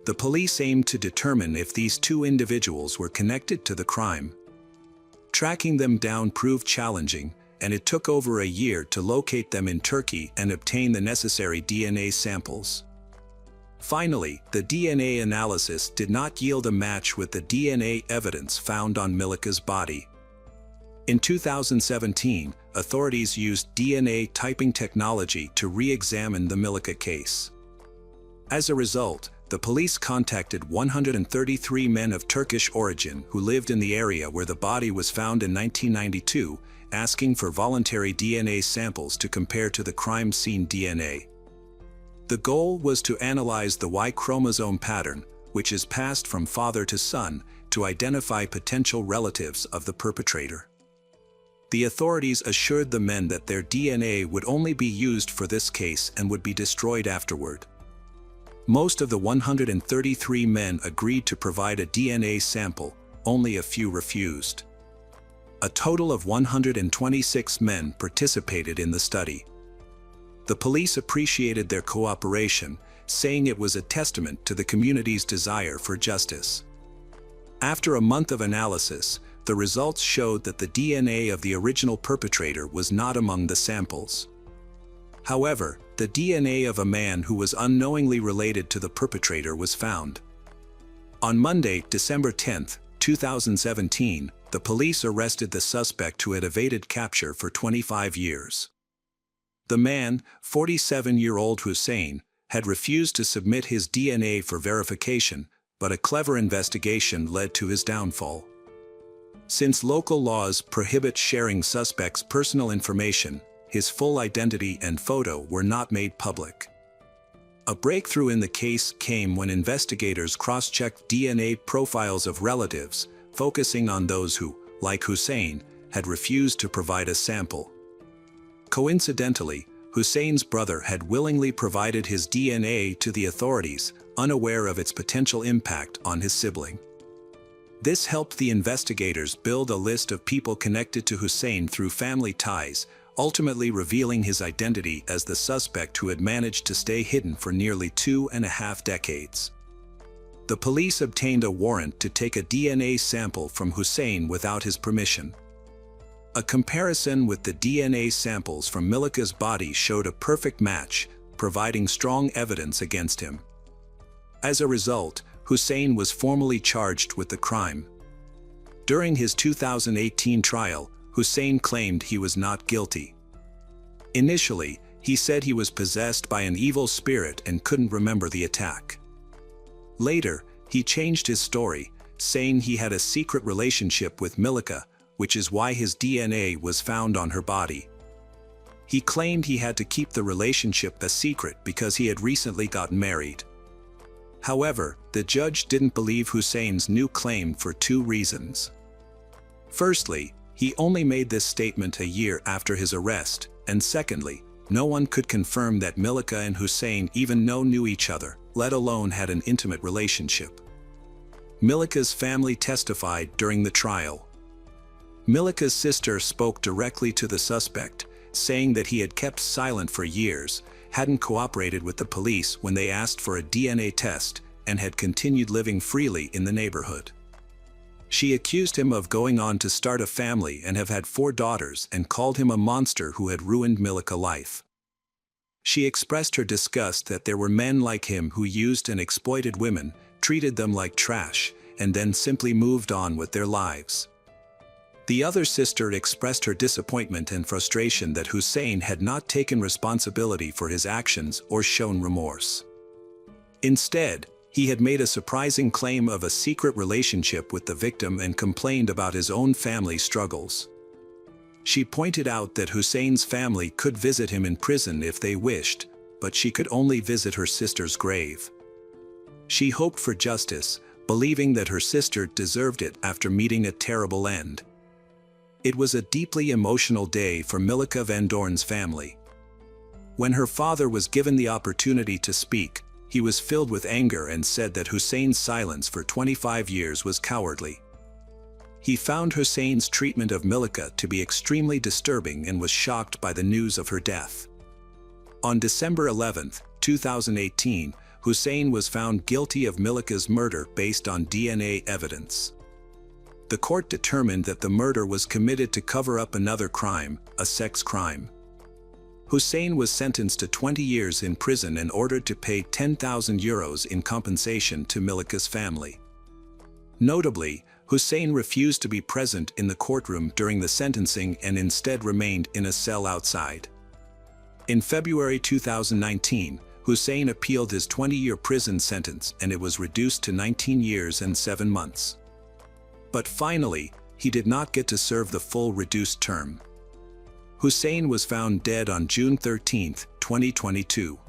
The police aimed to determine if these 2 individuals were connected to the crime. Tracking them down proved challenging, and it took over a year to locate them in Turkey and obtain the necessary DNA samples. Finally, the DNA analysis did not yield a match with the DNA evidence found on Milika's body. In 2017, authorities used DNA typing technology to re-examine the Milika case. As a result, the police contacted 133 men of Turkish origin who lived in the area where the body was found in 1992, asking for voluntary DNA samples to compare to the crime scene DNA. The goal was to analyze the Y chromosome pattern, which is passed from father to son, to identify potential relatives of the perpetrator. The authorities assured the men that their DNA would only be used for this case and would be destroyed afterward. Most of the 133 men agreed to provide a DNA sample, only a few refused. A total of 126 men participated in the study. The police appreciated their cooperation, saying it was a testament to the community's desire for justice. After a month of analysis, the results showed that the DNA of the original perpetrator was not among the samples. However, the DNA of a man who was unknowingly related to the perpetrator was found. On Monday, December 10, 2017, the police arrested the suspect who had evaded capture for 25 years. The man, 47-year-old Hussein, had refused to submit his DNA for verification, but a clever investigation led to his downfall. Since local laws prohibit sharing suspects' personal information, his full identity and photo were not made public. A breakthrough in the case came when investigators cross-checked DNA profiles of relatives, focusing on those who, like Hussein, had refused to provide a sample. Coincidentally, Hussein's brother had willingly provided his DNA to the authorities, unaware of its potential impact on his sibling. This helped the investigators build a list of people connected to Hussein through family ties, ultimately revealing his identity as the suspect who had managed to stay hidden for nearly 2.5 decades. The police obtained a warrant to take a DNA sample from Hussein without his permission. A comparison with the DNA samples from Milika's body showed a perfect match, providing strong evidence against him. As a result, Hussein was formally charged with the crime. During his 2018 trial, Hussein claimed he was not guilty. Initially, he said he was possessed by an evil spirit and couldn't remember the attack. Later, he changed his story, saying he had a secret relationship with Milika, which is why his DNA was found on her body. He claimed he had to keep the relationship a secret because he had recently gotten married. However, the judge didn't believe Hussein's new claim for 2 reasons. Firstly, he only made this statement a year after his arrest, and secondly, no one could confirm that Milika and Hussein even knew each other, let alone had an intimate relationship. Milika's family testified during the trial. Milika's sister spoke directly to the suspect, saying that he had kept silent for years, hadn't cooperated with the police when they asked for a DNA test, and had continued living freely in the neighborhood. She accused him of going on to start a family and have had 4 daughters and called him a monster who had ruined Milika's life. She expressed her disgust that there were men like him who used and exploited women, treated them like trash, and then simply moved on with their lives. The other sister expressed her disappointment and frustration that Hussein had not taken responsibility for his actions or shown remorse. Instead, he had made a surprising claim of a secret relationship with the victim and complained about his own family struggles. She pointed out that Hussein's family could visit him in prison if they wished, but she could only visit her sister's grave. She hoped for justice, believing that her sister deserved it after meeting a terrible end. It was a deeply emotional day for Milika Van Doorn's family. When her father was given the opportunity to speak, he was filled with anger and said that Hussein's silence for 25 years was cowardly. He found Hussein's treatment of Milika to be extremely disturbing and was shocked by the news of her death. On December 11, 2018, Hussein was found guilty of Milika's murder based on DNA evidence. The court determined that the murder was committed to cover up another crime, a sex crime. Hussein was sentenced to 20 years in prison and ordered to pay €10,000 in compensation to Milika's family. Notably, Hussein refused to be present in the courtroom during the sentencing and instead remained in a cell outside. In February 2019, Hussein appealed his 20-year prison sentence and it was reduced to 19 years and 7 months. But finally, he did not get to serve the full reduced term. Hussein was found dead on June 13, 2022.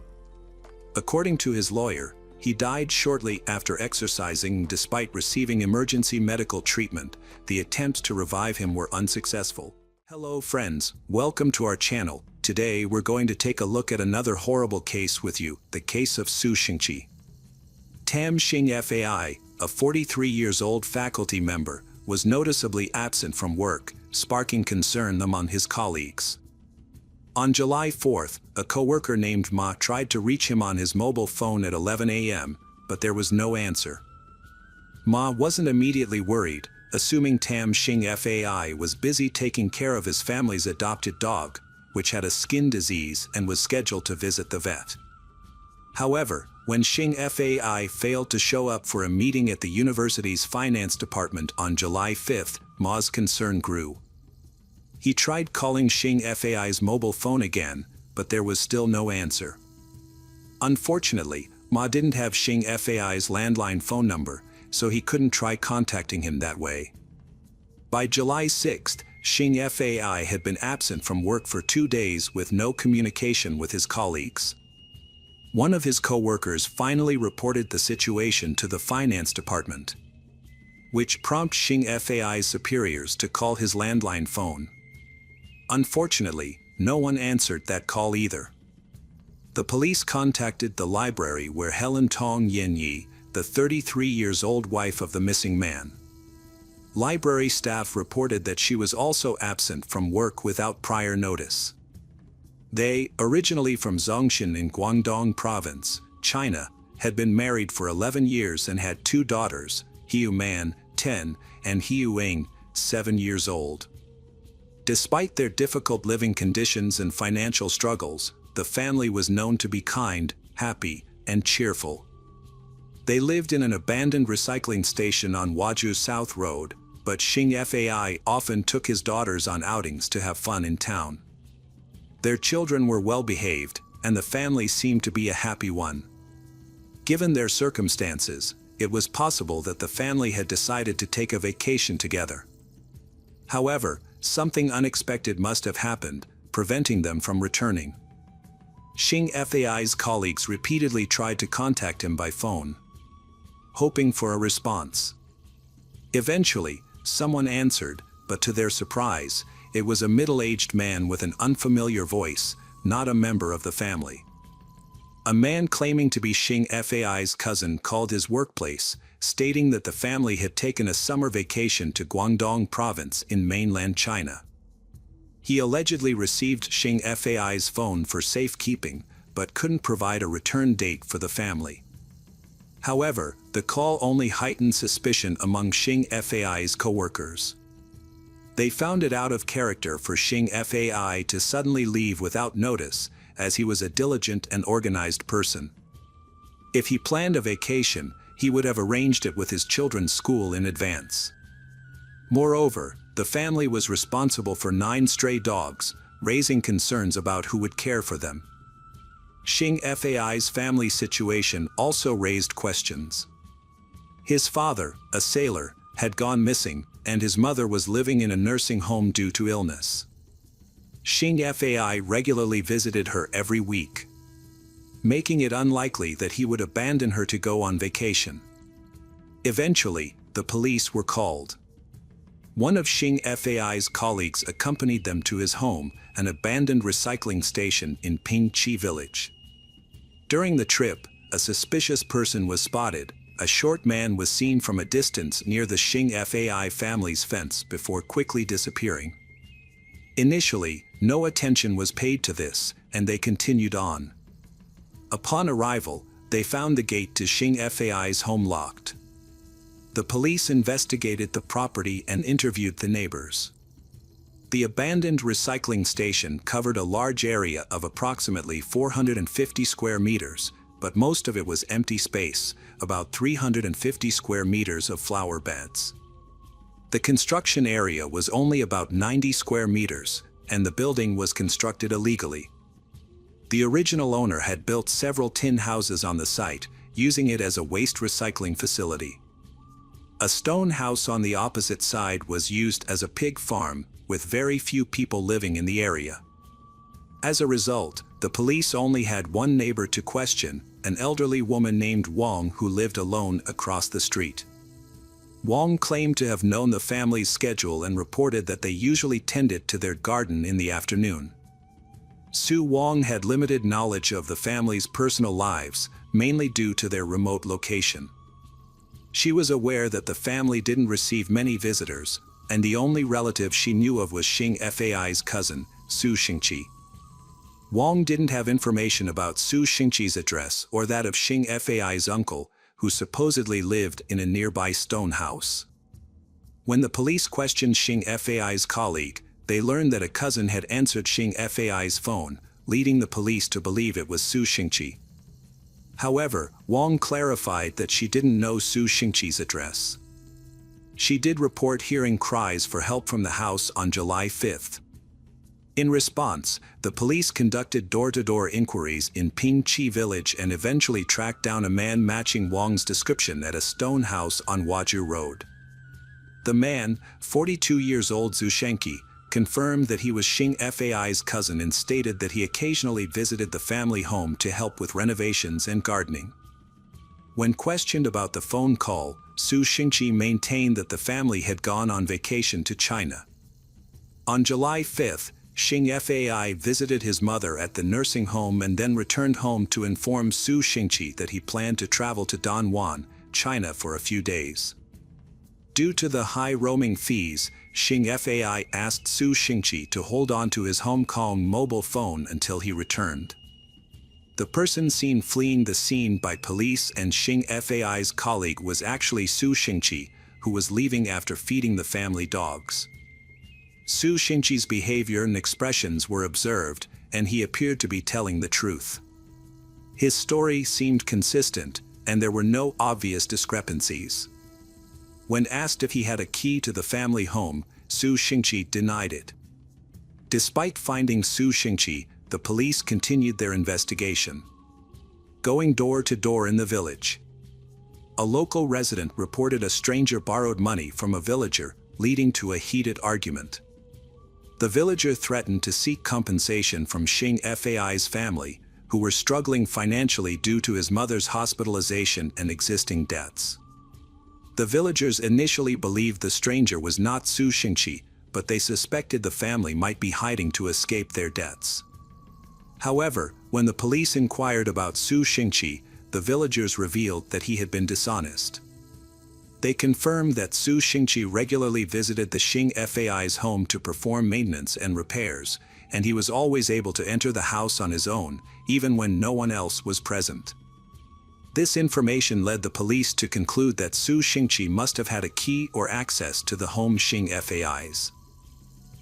According to his lawyer, he died shortly after exercising despite receiving emergency medical treatment. The attempts to revive him were unsuccessful. Hello friends, welcome to our channel. Today we're going to take a look at another horrible case with you, the case of Su Xingqi. Tam Xing Fai, a 43 years old faculty member, was noticeably absent from work, sparking concern among his colleagues. On July 4th, a coworker named Ma tried to reach him on his mobile phone at 11 a.m., but there was no answer. Ma wasn't immediately worried, assuming Tam Xing Fai was busy taking care of his family's adopted dog, which had a skin disease and was scheduled to visit the vet. However, when Xing Fai failed to show up for a meeting at the university's finance department on July 5th, Ma's concern grew. He tried calling Xing Fai's mobile phone again, but there was still no answer. Unfortunately, Ma didn't have Xing Fai's landline phone number, so he couldn't try contacting him that way. By July 6th, Xing Fai had been absent from work for 2 days with no communication with his colleagues. One of his co-workers finally reported the situation to the finance department, which prompted Xing Fai's superiors to call his landline phone. Unfortunately, no one answered that call either. The police contacted the library where Helen Tong Yinyi, the 33 years old wife of the missing man. Library staff reported that she was also absent from work without prior notice. They, originally from Zhongshan in Guangdong Province, China, had been married for 11 years and had 2 daughters, Hiu Man, 10, and Hiu Ing, 7 years old. Despite their difficult living conditions and financial struggles, the family was known to be kind, happy, and cheerful. They lived in an abandoned recycling station on Huazhu South Road, but Xing Fai often took his daughters on outings to have fun in town. Their children were well behaved, and the family seemed to be a happy one. Given their circumstances, it was possible that the family had decided to take a vacation together. However, something unexpected must have happened, preventing them from returning. Xing Fai's colleagues repeatedly tried to contact him by phone, hoping for a response. Eventually, someone answered, but to their surprise, it was a middle-aged man with an unfamiliar voice, not a member of the family. A man claiming to be Xing Fai's cousin called his workplace, stating that the family had taken a summer vacation to Guangdong Province in mainland China. He allegedly received Xing Fai's phone for safekeeping, but couldn't provide a return date for the family. However, the call only heightened suspicion among Xing Fai's co-workers. They found it out of character for Xing Fai to suddenly leave without notice, as he was a diligent and organized person. If he planned a vacation, he would have arranged it with his children's school in advance. Moreover, the family was responsible for 9 stray dogs, raising concerns about who would care for them. Xing Fai's family situation also raised questions. His father, a sailor, had gone missing, and his mother was living in a nursing home due to illness. Xing Fai regularly visited her every week, making it unlikely that he would abandon her to go on vacation. Eventually, the police were called. One of Xing Fai's colleagues accompanied them to his home, an abandoned recycling station in Pingqi village. During the trip, a suspicious person was spotted. A short man was seen from a distance near the Xing Fai family's fence before quickly disappearing. Initially, no attention was paid to this, and they continued on. Upon arrival, they found the gate to Xing Fai's home locked. The police investigated the property and interviewed the neighbors. The abandoned recycling station covered a large area of approximately 450 square meters, but most of it was empty space, about 350 square meters of flower beds. The construction area was only about 90 square meters, and the building was constructed illegally. The original owner had built several tin houses on the site, using it as a waste recycling facility. A stone house on the opposite side was used as a pig farm, with very few people living in the area. As a result, the police only had one neighbor to question, an elderly woman named Wang who lived alone across the street. Wang claimed to have known the family's schedule and reported that they usually tended to their garden in the afternoon. Su Wang had limited knowledge of the family's personal lives, mainly due to their remote location. She was aware that the family didn't receive many visitors, and the only relative she knew of was Xing Fai's cousin, Su Xingqi. Wang didn't have information about Su Xingqi's address or that of Xing Fai's uncle, who supposedly lived in a nearby stone house. When the police questioned Xing Fai's colleague, they learned that a cousin had answered Xing Fai's phone, leading the police to believe it was Su Xingqi. However, Wang clarified that she didn't know Su Xingqi's address. She did report hearing cries for help from the house on July 5. In response, the police conducted door-to-door inquiries in Pingqi village and eventually tracked down a man matching Wang's description at a stone house on Huazhu Road. The man, 42 years old Zhu Shenqi, confirmed that he was Xing Fai's cousin and stated that he occasionally visited the family home to help with renovations and gardening. When questioned about the phone call, Su Xingqi maintained that the family had gone on vacation to China. On July 5, Xing Fai visited his mother at the nursing home and then returned home to inform Su Xingqi that he planned to travel to Danyuan, China for a few days. Due to the high roaming fees, Xing Fai asked Su Xingqi to hold on to his Hong Kong mobile phone until he returned. The person seen fleeing the scene by police and Xing Fai's colleague was actually Su Xingqi, who was leaving after feeding the family dogs. Su Xingqi's behavior and expressions were observed, and he appeared to be telling the truth. His story seemed consistent, and there were no obvious discrepancies. When asked if he had a key to the family home, Su Xingqi denied it. Despite finding Su Xingqi, the police continued their investigation. Going door to door in the village. A local resident reported a stranger borrowed money from a villager, leading to a heated argument. The villager threatened to seek compensation from Xing Fai's family, who were struggling financially due to his mother's hospitalization and existing debts. The villagers initially believed the stranger was not Su Xingqi, but they suspected the family might be hiding to escape their debts. However, when the police inquired about Su Xingqi, the villagers revealed that he had been dishonest. They confirmed that Su Xingqi regularly visited the Xing Fai's home to perform maintenance and repairs, and he was always able to enter the house on his own, even when no one else was present. This information led the police to conclude that Su Xingqi must have had a key or access to the home Xing Fai's.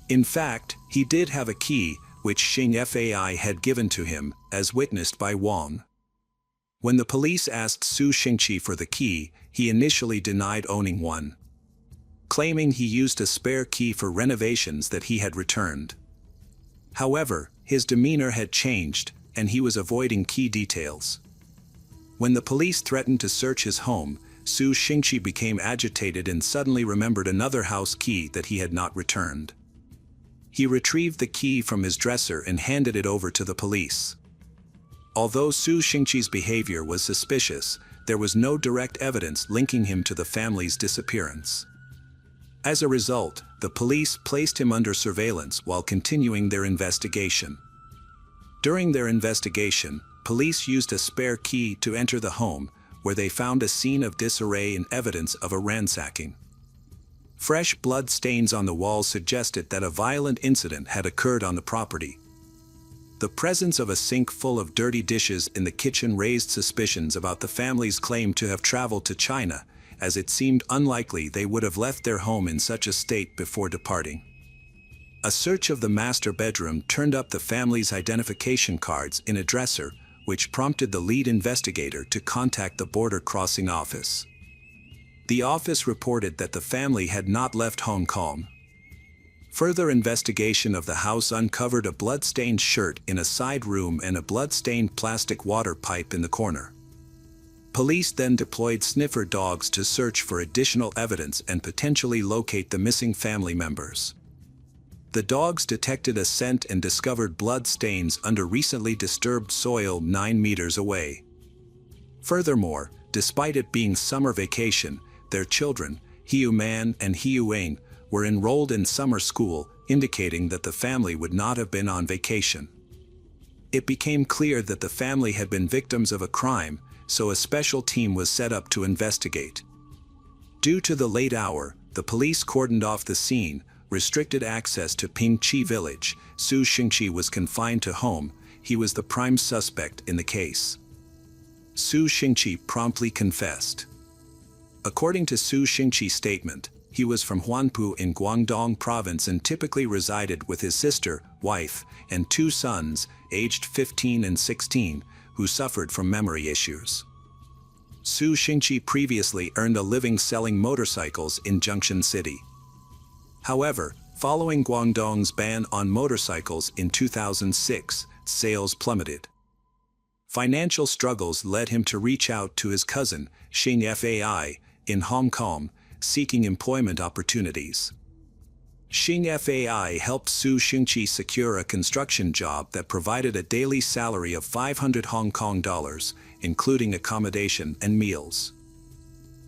In fact, he did have a key, which Xing Fai had given to him, as witnessed by Wang. When the police asked Su Xingqi for the key, he initially denied owning one, claiming he used a spare key for renovations that he had returned. However, his demeanor had changed, and he was avoiding key details. When the police threatened to search his home, Su Xingqi became agitated and suddenly remembered another house key that he had not returned. He retrieved the key from his dresser and handed it over to the police. Although Su Xingqi's behavior was suspicious, there was no direct evidence linking him to the family's disappearance. As a result, the police placed him under surveillance while continuing their investigation. During their investigation, police used a spare key to enter the home, where they found a scene of disarray and evidence of a ransacking. Fresh blood stains on the walls suggested that a violent incident had occurred on the property. The presence of a sink full of dirty dishes in the kitchen raised suspicions about the family's claim to have traveled to China, as it seemed unlikely they would have left their home in such a state before departing. A search of the master bedroom turned up the family's identification cards in a dresser, which prompted the lead investigator to contact the border crossing office. The office reported that the family had not left Hong Kong. Further investigation of the house uncovered a blood-stained shirt in a side room and a blood-stained plastic water pipe in the corner. Police then deployed sniffer dogs to search for additional evidence and potentially locate the missing family members. The dogs detected a scent and discovered blood stains under recently disturbed soil 9 meters away. Furthermore, despite it being summer vacation, their children, Hiu Man and Hiu Eng, were enrolled in summer school, indicating that the family would not have been on vacation. It became clear that the family had been victims of a crime, so a special team was set up to investigate. Due to the late hour, the police cordoned off the scene, restricted access to Pingqi village. Su Xingqi was confined to home. He was the prime suspect in the case. Su Xingqi promptly confessed. According to Su Xingqi's statement, he was from Huanpu in Guangdong province and typically resided with his sister, wife, and two sons, aged 15 and 16, who suffered from memory issues. Su Xingqi previously earned a living selling motorcycles in Junction City. However, following Guangdong's ban on motorcycles in 2006, sales plummeted. Financial struggles led him to reach out to his cousin, Xing Fai, in Hong Kong, seeking employment opportunities. Xing Fai helped Su Xingqi secure a construction job that provided a daily salary of 500 Hong Kong dollars, including accommodation and meals.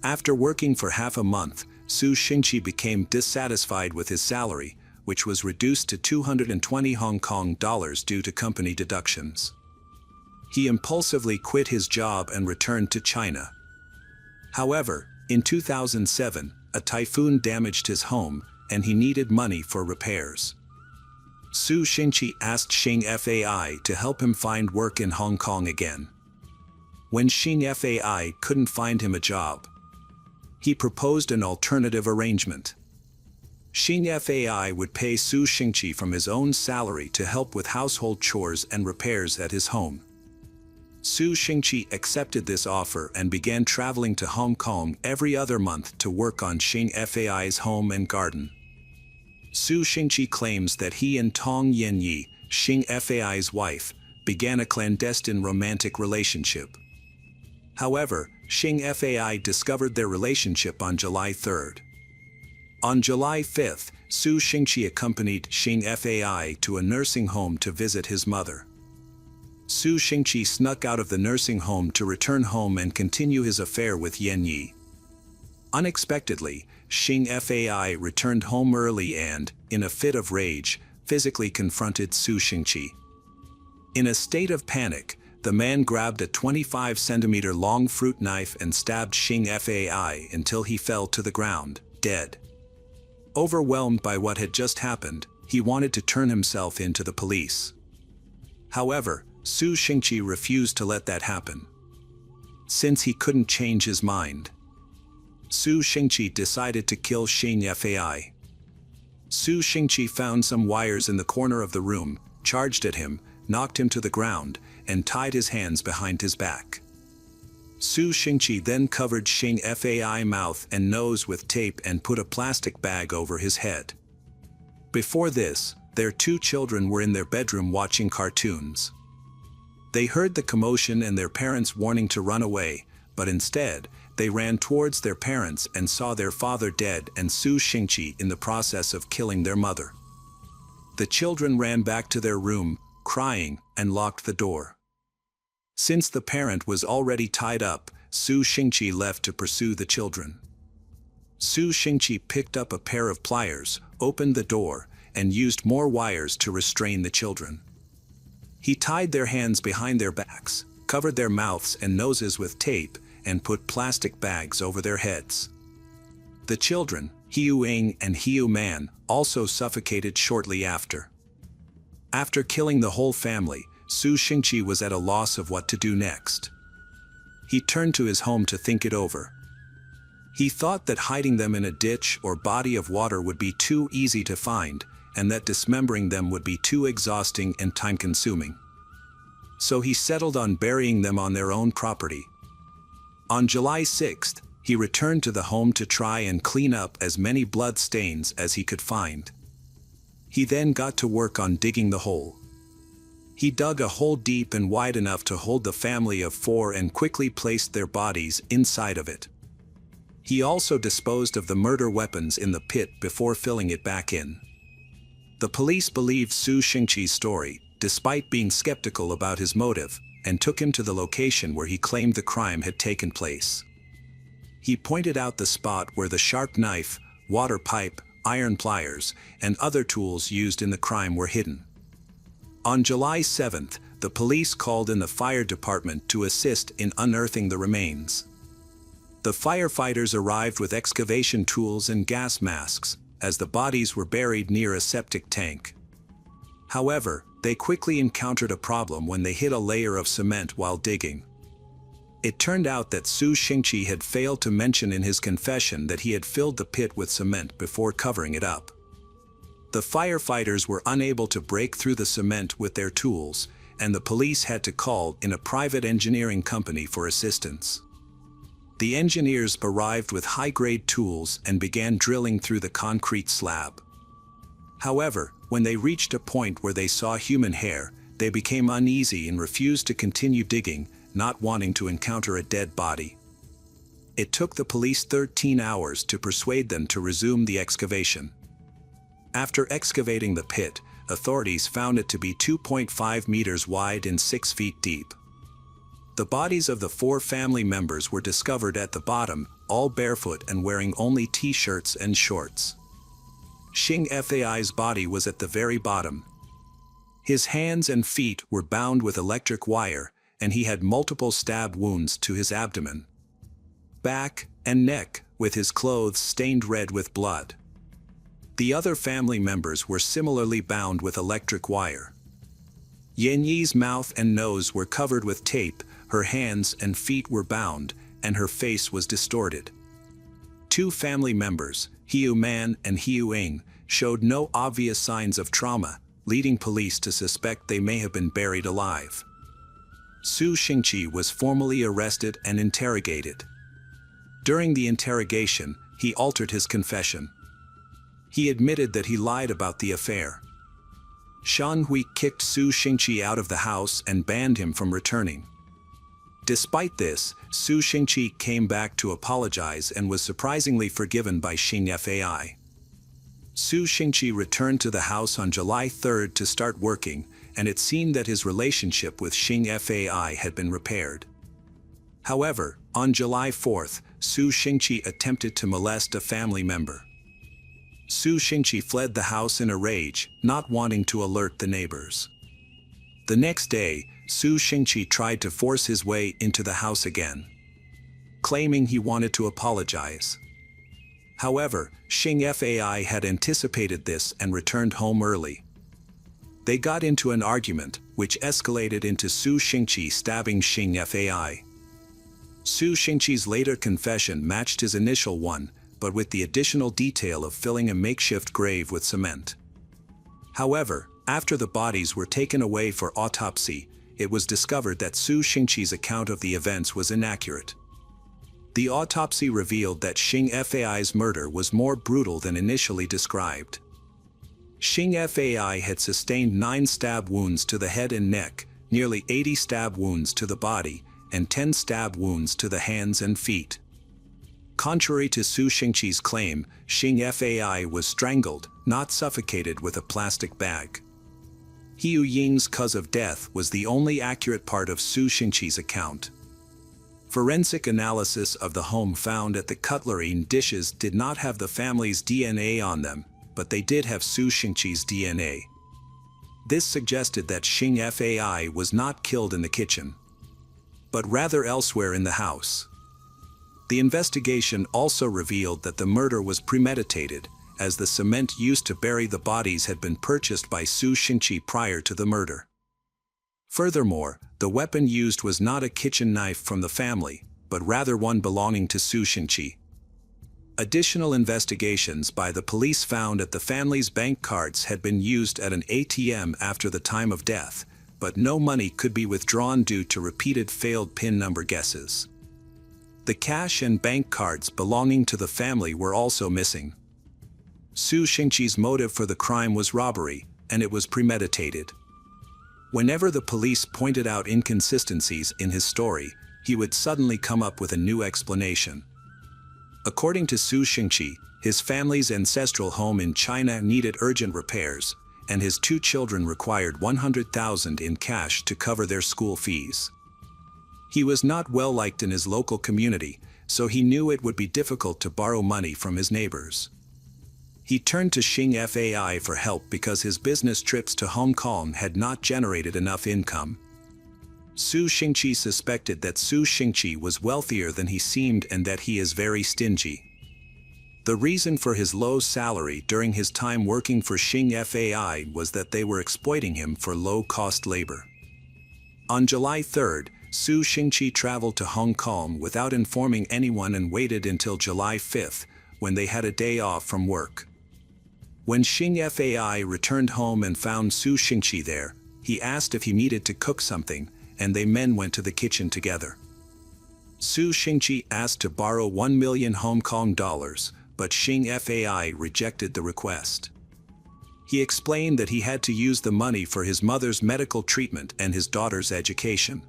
After working for half a month, Su Xingqi became dissatisfied with his salary, which was reduced to 220 Hong Kong dollars due to company deductions. He impulsively quit his job and returned to China. However, in 2007, a typhoon damaged his home, and he needed money for repairs. Su Xingqi asked Xing Fai to help him find work in Hong Kong again. When Xing Fai couldn't find him a job, he proposed an alternative arrangement. Xing Fai would pay Su Xingqi from his own salary to help with household chores and repairs at his home. Su Xingqi accepted this offer and began traveling to Hong Kong every other month to work on Xing Fai's home and garden. Su Xingqi claims that he and Tong Yanyi, Xing Fai's wife, began a clandestine romantic relationship. However, Xing Fai discovered their relationship on July 3rd. On July 5th, Su Xingqi accompanied Xing Fai to a nursing home to visit his mother. Su Xingqi snuck out of the nursing home to return home and continue his affair with Yan Yi. Unexpectedly, Xing Fai returned home early and, in a fit of rage, physically confronted Su Xingqi. In a state of panic, the man grabbed a 25-centimeter-long fruit knife and stabbed Xing Fai until he fell to the ground, dead. Overwhelmed by what had just happened, he wanted to turn himself in to the police. However, Su Xingqi refused to let that happen. Since he couldn't change his mind, Su Xingqi decided to kill Xing Fai. Su Xingqi found some wires in the corner of the room, charged at him, knocked him to the ground, and tied his hands behind his back. Su Xingqi then covered Xing Fai's mouth and nose with tape and put a plastic bag over his head. Before this, their two children were in their bedroom watching cartoons. They heard the commotion and their parents warning to run away, but instead, they ran towards their parents and saw their father dead and Su Xingqi in the process of killing their mother. The children ran back to their room, crying, and locked the door. Since the parent was already tied up, Su Xingqi left to pursue the children. Su Xingqi picked up a pair of pliers, opened the door, and used more wires to restrain the children. He tied their hands behind their backs, covered their mouths and noses with tape, and put plastic bags over their heads. The children, Hiu Eng and Hiu Man, also suffocated shortly after. After killing the whole family, Su Xingqi was at a loss of what to do next. He turned to his home to think it over. He thought that hiding them in a ditch or body of water would be too easy to find, and that dismembering them would be too exhausting and time-consuming. So he settled on burying them on their own property. On July 6th, he returned to the home to try and clean up as many blood stains as he could find. He then got to work on digging the hole. He dug a hole deep and wide enough to hold the family of 4 and quickly placed their bodies inside of it. He also disposed of the murder weapons in the pit before filling it back in. The police believed Su Xingqi's story, despite being skeptical about his motive, and took him to the location where he claimed the crime had taken place. He pointed out the spot where the sharp knife, water pipe, iron pliers, and other tools used in the crime were hidden. On July 7th, the police called in the fire department to assist in unearthing the remains. The firefighters arrived with excavation tools and gas masks, as the bodies were buried near a septic tank. However, they quickly encountered a problem when they hit a layer of cement while digging. It turned out that Su Xingqi had failed to mention in his confession that he had filled the pit with cement before covering it up. The firefighters were unable to break through the cement with their tools, and the police had to call in a private engineering company for assistance. The engineers arrived with high-grade tools and began drilling through the concrete slab. However, when they reached a point where they saw human hair, they became uneasy and refused to continue digging, not wanting to encounter a dead body. It took the police 13 hours to persuade them to resume the excavation. After excavating the pit, authorities found it to be 2.5 meters wide and 6 feet deep. The bodies of the 4 family members were discovered at the bottom, all barefoot and wearing only t-shirts and shorts. Xing Fai's body was at the very bottom. His hands and feet were bound with electric wire, and he had multiple stab wounds to his abdomen, back, and neck, with his clothes stained red with blood. The other family members were similarly bound with electric wire. Yanyi's mouth and nose were covered with tape, her hands and feet were bound, and her face was distorted. 2 family members, Hiu Man and Hiu Ing, showed no obvious signs of trauma, leading police to suspect they may have been buried alive. Su Xingqi was formally arrested and interrogated. During the interrogation, he altered his confession. He admitted that he lied about the affair. Shan Hui kicked Su Xingqi out of the house and banned him from returning. Despite this, Su Xingqi came back to apologize and was surprisingly forgiven by Xing Fai. Su Xingqi returned to the house on July 3rd to start working, and it seemed that his relationship with Xing Fai had been repaired. However, on July 4th, Su Xingqi attempted to molest a family member. Su Xingqi fled the house in a rage, not wanting to alert the neighbors. The next day, Su Xingqi tried to force his way into the house again, claiming he wanted to apologize. However, Xing Fai had anticipated this and returned home early. They got into an argument, which escalated into Su Xingqi stabbing Xing Fai. Su Xingqi's later confession matched his initial one, but with the additional detail of filling a makeshift grave with cement. However, after the bodies were taken away for autopsy, it was discovered that Su Xingqi's account of the events was inaccurate. The autopsy revealed that Xing Fai's murder was more brutal than initially described. Xing Fai had sustained 9 stab wounds to the head and neck, nearly 80 stab wounds to the body, and 10 stab wounds to the hands and feet. Contrary to Su Xingqi's claim, Xing Fai was strangled, not suffocated with a plastic bag. Hiu Ying's cause of death was the only accurate part of Su Xingqi's account. Forensic analysis of the home found at the cutlery and dishes did not have the family's DNA on them, but they did have Su Xingqi's DNA. This suggested that Xing Fai was not killed in the kitchen, but rather elsewhere in the house. The investigation also revealed that the murder was premeditated, as the cement used to bury the bodies had been purchased by Su Xingqi prior to the murder. Furthermore, the weapon used was not a kitchen knife from the family, but rather one belonging to Su Xingqi. Additional investigations by the police found that the family's bank cards had been used at an ATM after the time of death, but no money could be withdrawn due to repeated failed PIN number guesses. The cash and bank cards belonging to the family were also missing. Su Xingqi's motive for the crime was robbery, and it was premeditated. Whenever the police pointed out inconsistencies in his story, he would suddenly come up with a new explanation. According to Su Xingqi, his family's ancestral home in China needed urgent repairs, and his 2 children required 100,000 in cash to cover their school fees. He was not well liked in his local community, so he knew it would be difficult to borrow money from his neighbors. He turned to Xing Fai for help because his business trips to Hong Kong had not generated enough income. Su Xingqi suspected that Su Xingqi was wealthier than he seemed and that he is very stingy. The reason for his low salary during his time working for Xing Fai was that they were exploiting him for low-cost labor. On July 3rd, Su Xingqi traveled to Hong Kong without informing anyone and waited until July 5th, when they had a day off from work. When Xing Fai returned home and found Su Xingqi there, he asked if he needed to cook something, and they men went to the kitchen together. Su Xingqi asked to borrow 1 million Hong Kong dollars, but Xing Fai rejected the request. He explained that he had to use the money for his mother's medical treatment and his daughter's education.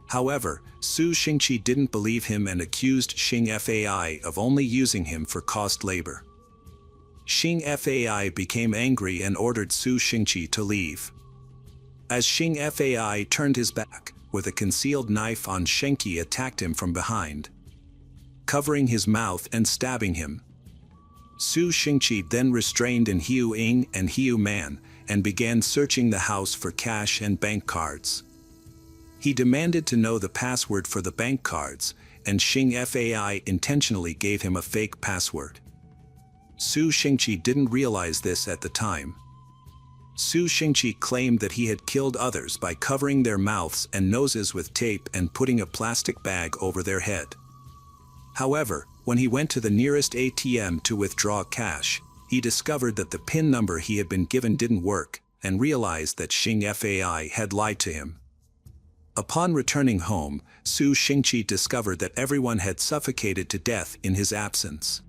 However, Su Xingqi didn't believe him and accused Xing Fai of only using him for cost labor. Xing Fai became angry and ordered Su Xingqi to leave. As Xing Fai turned his back, with a concealed knife on, Xingqi attacked him from behind, covering his mouth and stabbing him. Su Xingqi then restrained in Hiu Ying and Hiu Man and began searching the house for cash and bank cards. He demanded to know the password for the bank cards, and Xing Fai intentionally gave him a fake password. Su Xingqi didn't realize this at the time. Su Xingqi claimed that he had killed others by covering their mouths and noses with tape and putting a plastic bag over their head. However, when he went to the nearest ATM to withdraw cash, he discovered that the PIN number he had been given didn't work, and realized that Xing Fai had lied to him. Upon returning home, Su Xingqi discovered that everyone had suffocated to death in his absence.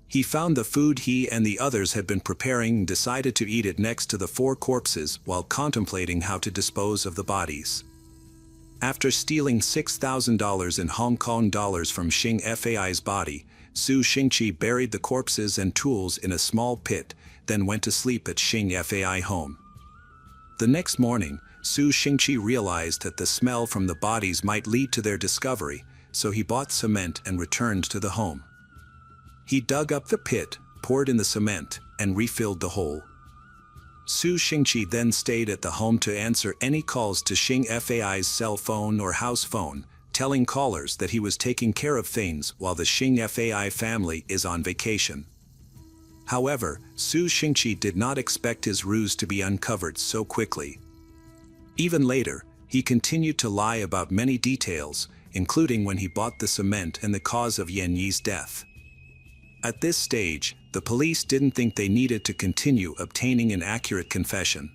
He found the food he and the others had been preparing and decided to eat it next to the 4 corpses while contemplating how to dispose of the bodies. After stealing $6,000 in Hong Kong dollars from Xing Fai's body, Su Xingqi buried the corpses and tools in a small pit, then went to sleep at Xing Fai home. The next morning, Su Xingqi realized that the smell from the bodies might lead to their discovery, so he bought cement and returned to the home. He dug up the pit, poured in the cement, and refilled the hole. Su Xingqi then stayed at the home to answer any calls to Xing Fai's cell phone or house phone, telling callers that he was taking care of things while the Xing Fai family is on vacation. However, Su Xingqi did not expect his ruse to be uncovered so quickly. Even later, he continued to lie about many details, including when he bought the cement and the cause of Yan Yi's death. At this stage, the police didn't think they needed to continue obtaining an accurate confession.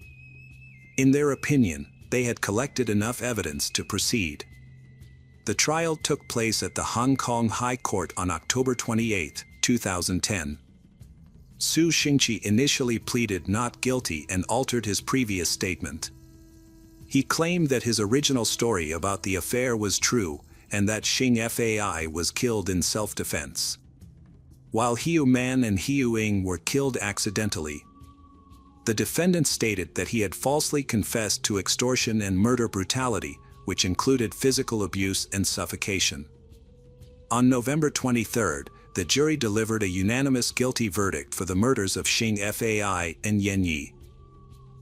In their opinion, they had collected enough evidence to proceed. The trial took place at the Hong Kong High Court on October 28, 2010. Su Xingqi initially pleaded not guilty and altered his previous statement. He claimed that his original story about the affair was true and that Xing Fai was killed in self-defense, while Hiu Man and Hiu Ying were killed accidentally. The defendant stated that he had falsely confessed to extortion and murder brutality, which included physical abuse and suffocation. On November 23, the jury delivered a unanimous guilty verdict for the murders of Xing Fai and Yan Yi.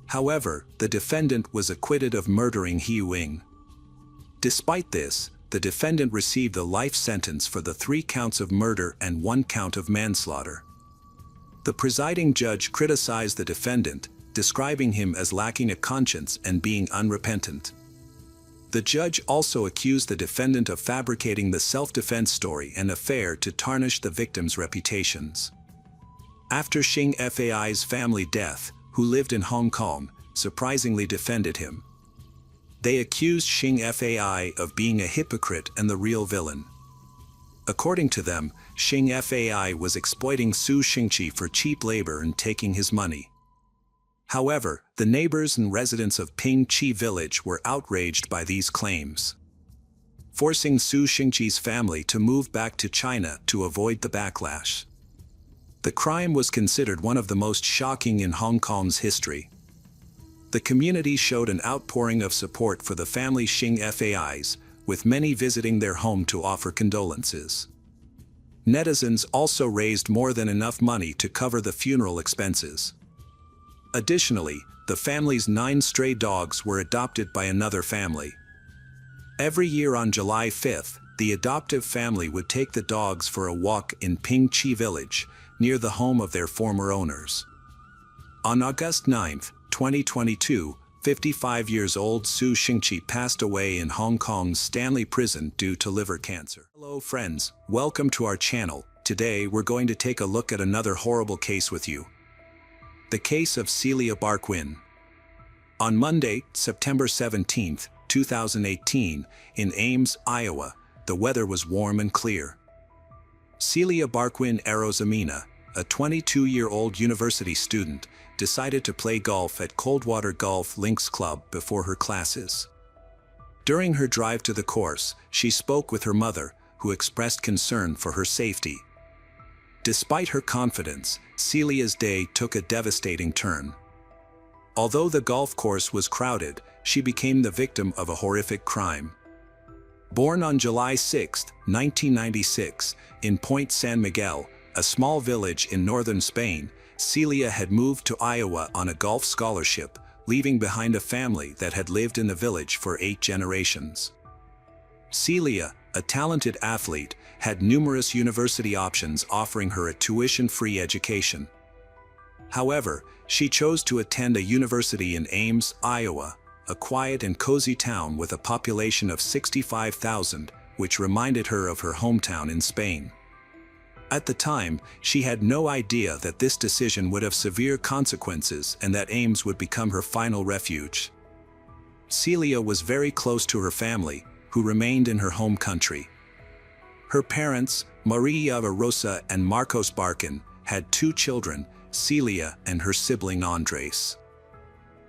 However, the defendant was acquitted of murdering Hiu Ying. Despite this, the defendant received a life sentence for the 3 counts of murder and 1 count of manslaughter. The presiding judge criticized the defendant, describing him as lacking a conscience and being unrepentant. The judge also accused the defendant of fabricating the self-defense story and affair to tarnish the victims' reputations. After Xing Fai's family death, who lived in Hong Kong, surprisingly defended him. They accused Xing Fai of being a hypocrite and the real villain. According to them, Xing Fai was exploiting Su Xingqi for cheap labor and taking his money. However, the neighbors and residents of Ping Chi village were outraged by these claims, forcing Su Xingqi's family to move back to China to avoid the backlash. The crime was considered one of the most shocking in Hong Kong's history. The community showed an outpouring of support for the family Xing Fai's, with many visiting their home to offer condolences. Netizens also raised more than enough money to cover the funeral expenses. Additionally, the family's 9 stray dogs were adopted by another family. Every year on July 5th, the adoptive family would take the dogs for a walk in Pingchi village, near the home of their former owners. On August 9, 2022, 55-year-old Su Xingqi passed away in Hong Kong's Stanley Prison due to liver cancer. Hello friends, welcome to our channel. Today we're going to take a look at another horrible case with you. The case of Celia Barquin. On Monday, September 17, 2018, in Ames, Iowa, the weather was warm and clear. Celia Barquin Arozamina, a 22-year-old university student, decided to play golf at Coldwater Golf Links Club before her classes. During her drive to the course, she spoke with her mother, who expressed concern for her safety. Despite her confidence, Celia's day took a devastating turn. Although the golf course was crowded, she became the victim of a horrific crime. Born on July 6, 1996, in Point San Miguel, a small village in northern Spain, Celia had moved to Iowa on a golf scholarship, leaving behind a family that had lived in the village for 8 generations. Celia, a talented athlete, had numerous university options offering her a tuition-free education. However, she chose to attend a university in Ames, Iowa, a quiet and cozy town with a population of 65,000, which reminded her of her hometown in Spain. At the time, she had no idea that this decision would have severe consequences and that Ames would become her final refuge. Celia was very close to her family, who remained in her home country. Her parents, Maria Rosa and Marcos Barquin, had 2 children, Celia and her sibling Andres.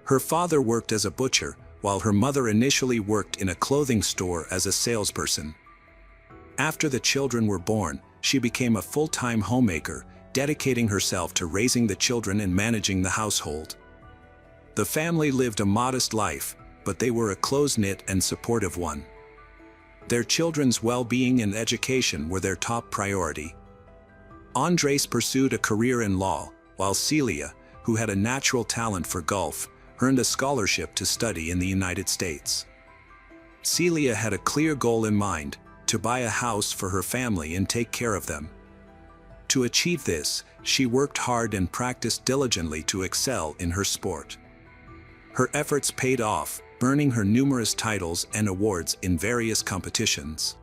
Her father worked as a butcher, while her mother initially worked in a clothing store as a salesperson. After the children were born, she became a full-time homemaker, dedicating herself to raising the children and managing the household. The family lived a modest life, but they were a close-knit and supportive one. Their children's well-being and education were their top priority. Andres pursued a career in law, while Celia, who had a natural talent for golf, earned a scholarship to study in the United States. Celia had a clear goal in mind: to buy a house for her family and take care of them. To achieve this, she worked hard and practiced diligently to excel in her sport. Her efforts paid off, earning her numerous titles and awards in various competitions.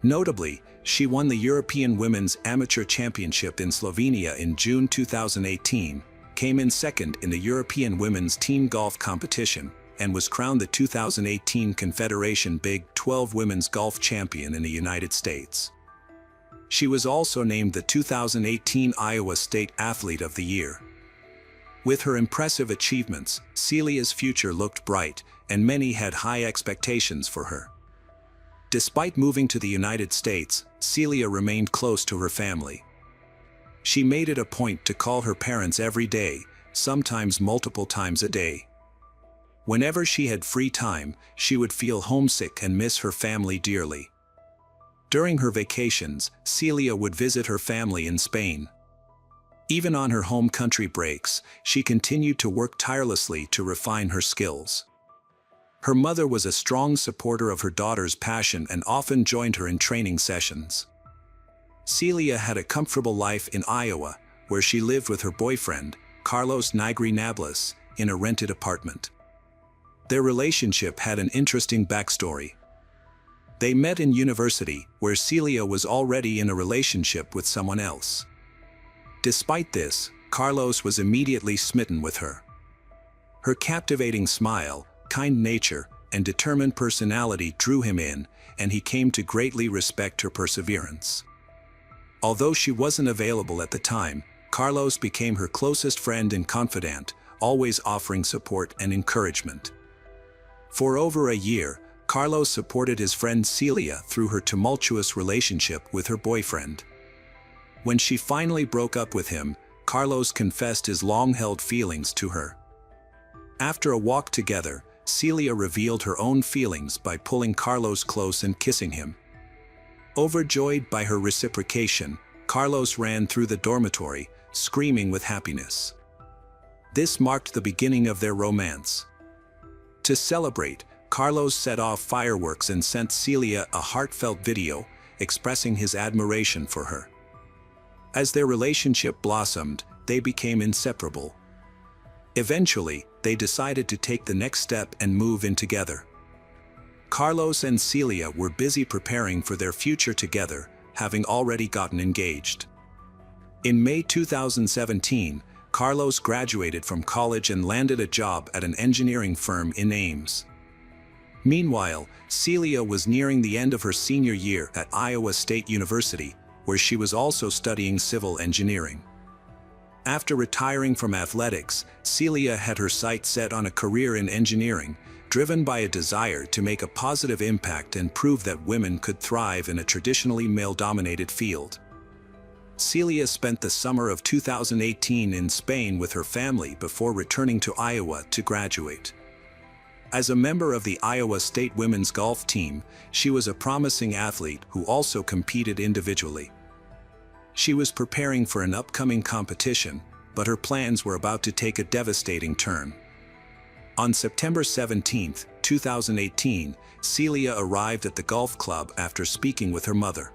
Notably, she won the European Women's Amateur Championship in Slovenia in June 2018, came in second in the European Women's Team Golf Competition, and was crowned the 2018 Confederation Big 12 Women's Golf Champion in the United States. She was also named the 2018 Iowa State Athlete of the Year. With her impressive achievements, Celia's future looked bright, and many had high expectations for her. Despite moving to the United States, Celia remained close to her family. She made it a point to call her parents every day, sometimes multiple times a day. Whenever she had free time, she would feel homesick and miss her family dearly. During her vacations, Celia would visit her family in Spain. Even on her home country breaks, she continued to work tirelessly to refine her skills. Her mother was a strong supporter of her daughter's passion and often joined her in training sessions. Celia had a comfortable life in Iowa, where she lived with her boyfriend, Carlos Nigri Nablas, in a rented apartment. Their relationship had an interesting backstory. They met in university, where Celia was already in a relationship with someone else. Despite this, Carlos was immediately smitten with her. Her captivating smile, kind nature, and determined personality drew him in, and he came to greatly respect her perseverance. Although she wasn't available at the time, Carlos became her closest friend and confidant, always offering support and encouragement. For over a year, Carlos supported his friend Celia through her tumultuous relationship with her boyfriend. When she finally broke up with him, Carlos confessed his long-held feelings to her. After a walk together, Celia revealed her own feelings by pulling Carlos close and kissing him. Overjoyed by her reciprocation, Carlos ran through the dormitory, screaming with happiness. This marked the beginning of their romance. To celebrate, Carlos set off fireworks and sent Celia a heartfelt video, expressing his admiration for her. As their relationship blossomed, they became inseparable. Eventually, they decided to take the next step and move in together. Carlos and Celia were busy preparing for their future together, having already gotten engaged. In May 2017, Carlos graduated from college and landed a job at an engineering firm in Ames. Meanwhile, Celia was nearing the end of her senior year at Iowa State University, where she was also studying civil engineering. After retiring from athletics, Celia had her sights set on a career in engineering, driven by a desire to make a positive impact and prove that women could thrive in a traditionally male-dominated field. Celia spent the summer of 2018 in Spain with her family before returning to Iowa to graduate. As a member of the Iowa State women's golf team, she was a promising athlete who also competed individually. She was preparing for an upcoming competition, but her plans were about to take a devastating turn. On September 17, 2018, Celia arrived at the golf club after speaking with her mother.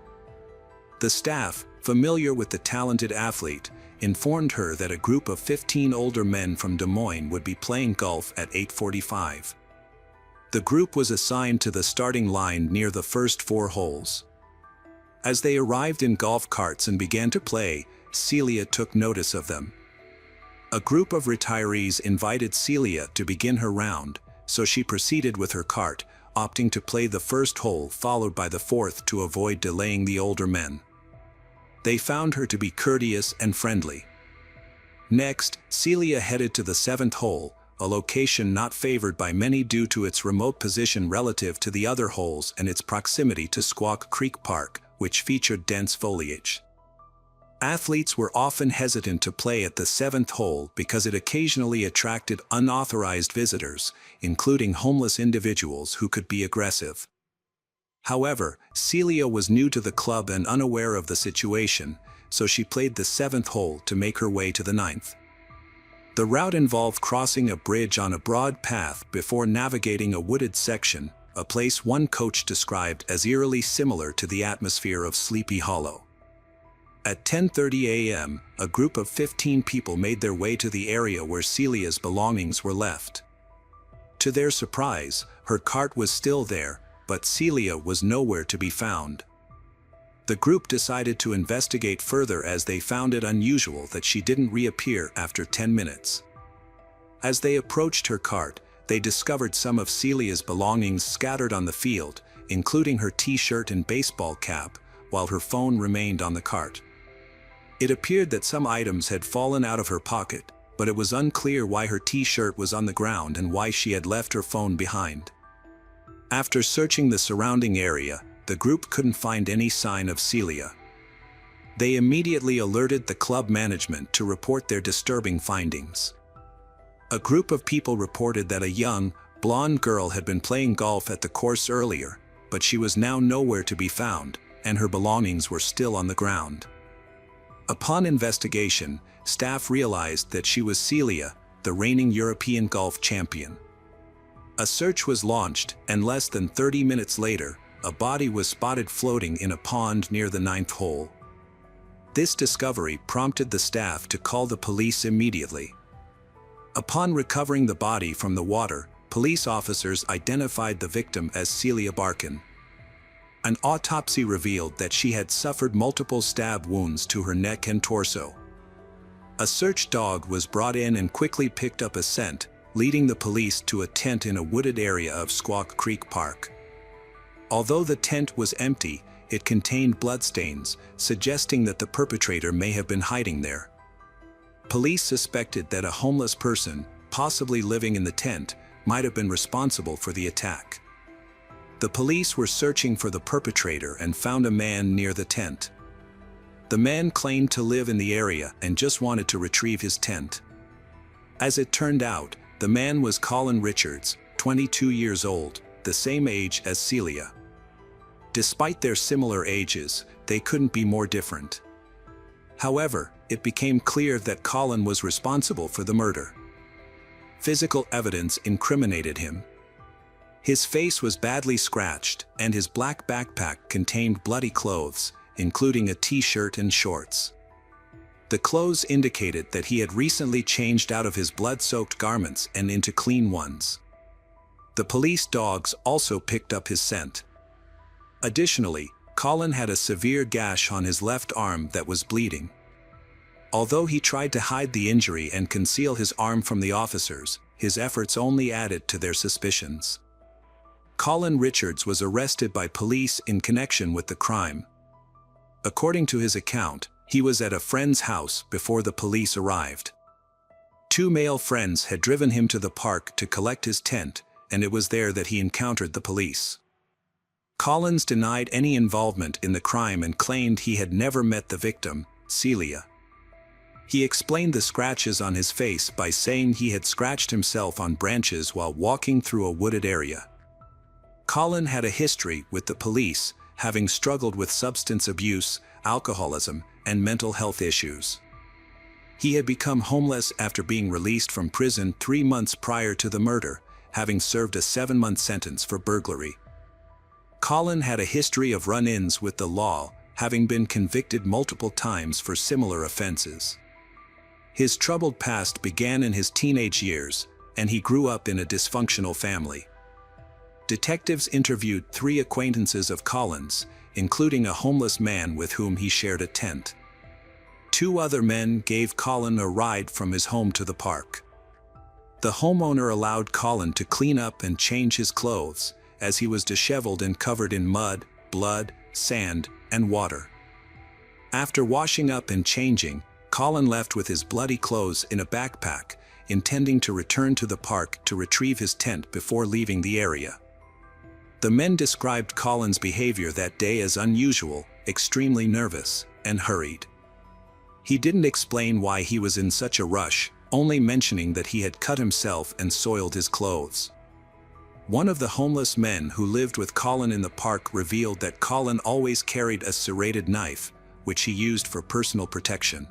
The staff, familiar with the talented athlete, informed her that a group of 15 older men from Des Moines would be playing golf at 8:45. The group was assigned to the starting line near the first 4 holes. As they arrived in golf carts and began to play, Celia took notice of them. A group of retirees invited Celia to begin her round, so she proceeded with her cart, opting to play the first hole followed by the 4th to avoid delaying the older men. They found her to be courteous and friendly. Next, Celia headed to the 7th hole, a location not favored by many due to its remote position relative to the other holes and its proximity to Squaw Creek Park, which featured dense foliage. Athletes were often hesitant to play at the 7th hole because it occasionally attracted unauthorized visitors, including homeless individuals who could be aggressive. However, Celia was new to the club and unaware of the situation, so she played the 7th hole to make her way to the 9th. The route involved crossing a bridge on a broad path before navigating a wooded section, a place one coach described as eerily similar to the atmosphere of Sleepy Hollow. At 10:30 a.m., a group of 15 people made their way to the area where Celia's belongings were left. To their surprise, her cart was still there, but Celia was nowhere to be found. The group decided to investigate further as they found it unusual that she didn't reappear after 10 minutes. As they approached her cart, they discovered some of Celia's belongings scattered on the field, including her t-shirt and baseball cap, while her phone remained on the cart. It appeared that some items had fallen out of her pocket, but it was unclear why her t-shirt was on the ground and why she had left her phone behind. After searching the surrounding area, the group couldn't find any sign of Celia. They immediately alerted the club management to report their disturbing findings. A group of people reported that a young, blonde girl had been playing golf at the course earlier, but she was now nowhere to be found, and her belongings were still on the ground. Upon investigation, staff realized that she was Celia, the reigning European golf champion. A search was launched, and less than 30 minutes later, a body was spotted floating in a pond near the 9th hole. This discovery prompted the staff to call the police immediately. Upon recovering the body from the water, police officers identified the victim as Celia Barkin. An autopsy revealed that she had suffered multiple stab wounds to her neck and torso. A search dog was brought in and quickly picked up a scent, leading the police to a tent in a wooded area of Squaw Creek Park. Although the tent was empty, it contained bloodstains, suggesting that the perpetrator may have been hiding there. Police suspected that a homeless person, possibly living in the tent, might have been responsible for the attack. The police were searching for the perpetrator and found a man near the tent. The man claimed to live in the area and just wanted to retrieve his tent. As it turned out, the man was Colin Richards, 22 years old, the same age as Celia. Despite their similar ages, they couldn't be more different. However, it became clear that Couldnt was responsible for the murder. Physical evidence incriminated him. His face was badly scratched, and his black backpack contained bloody clothes, including a t-shirt and shorts. The clothes indicated that he had recently changed out of his blood-soaked garments and into clean ones. The police dogs also picked up his scent. Additionally, Couldnt had a severe gash on his left arm that was bleeding. Although he tried to hide the injury and conceal his arm from the officers, his efforts only added to their suspicions. Couldnt Richards was arrested by police in connection with the crime. According to his account, he was at a friend's house before the police arrived. Two male friends had driven him to the park to collect his tent, and it was there that he encountered the police. Couldnt denied any involvement in the crime and claimed he had never met the victim, Celia. He explained the scratches on his face by saying he had scratched himself on branches while walking through a wooded area. Couldnt had a history with the police, having struggled with substance abuse, alcoholism, and mental health issues. He had become homeless after being released from prison 3 months prior to the murder, having served a 7-month sentence for burglary. Couldnt had a history of run-ins with the law, having been convicted multiple times for similar offenses. His troubled past began in his teenage years, and he grew up in a dysfunctional family. Detectives interviewed 3 acquaintances of Couldnt's, including a homeless man with whom he shared a tent. 2 other men gave Couldnt a ride from his home to the park. The homeowner allowed Couldnt to clean up and change his clothes, as he was disheveled and covered in mud, blood, sand, and water. After washing up and changing, Couldnt left with his bloody clothes in a backpack, intending to return to the park to retrieve his tent before leaving the area. The men described Couldnt's behavior that day as unusual, extremely nervous, and hurried. He didn't explain why he was in such a rush, only mentioning that he had cut himself and soiled his clothes. One of the homeless men who lived with Couldnt in the park revealed that Couldnt always carried a serrated knife, which he used for personal protection.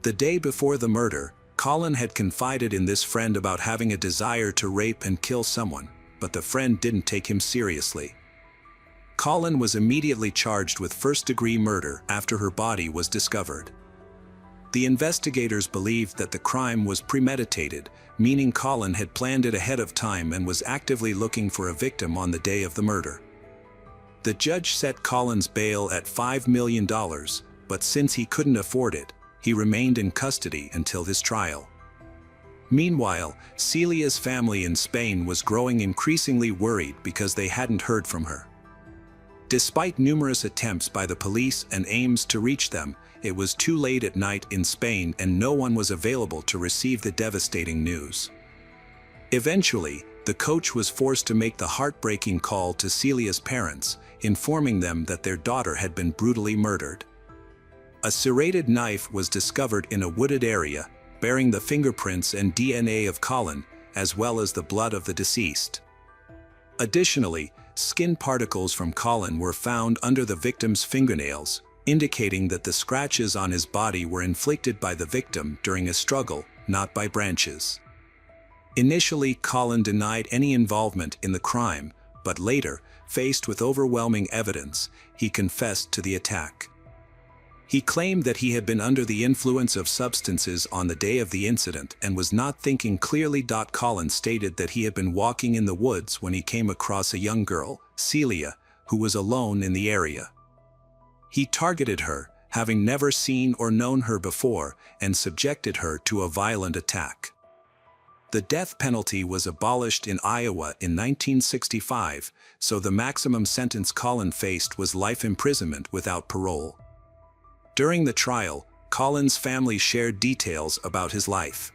The day before the murder, Couldnt had confided in this friend about having a desire to rape and kill someone, but the friend didn't take him seriously. Couldnt was immediately charged with first-degree murder after her body was discovered. The investigators believed that the crime was premeditated, meaning Couldnt had planned it ahead of time and was actively looking for a victim on the day of the murder. The judge set Couldnt's bail at $5 million, but since he couldn't afford it, he remained in custody until his trial. Meanwhile, Celia's family in Spain was growing increasingly worried because they hadn't heard from her. Despite numerous attempts by the police and aims to reach them, it was too late at night in Spain and no one was available to receive the devastating news. Eventually, the coach was forced to make the heartbreaking call to Celia's parents, informing them that their daughter had been brutally murdered. A serrated knife was discovered in a wooded area, bearing the fingerprints and DNA of Couldnt, as well as the blood of the deceased. Additionally, skin particles from Couldnt were found under the victim's fingernails, indicating that the scratches on his body were inflicted by the victim during a struggle, not by branches. Initially, Couldnt denied any involvement in the crime, but later, faced with overwhelming evidence, he confessed to the attack. He claimed that he had been under the influence of substances on the day of the incident and was not thinking clearly. Couldnt stated that he had been walking in the woods when he came across a young girl, Celia, who was alone in the area. He targeted her, having never seen or known her before, and subjected her to a violent attack. The death penalty was abolished in Iowa in 1965, so the maximum sentence Couldnt faced was life imprisonment without parole. During the trial, Couldnt's family shared details about his life.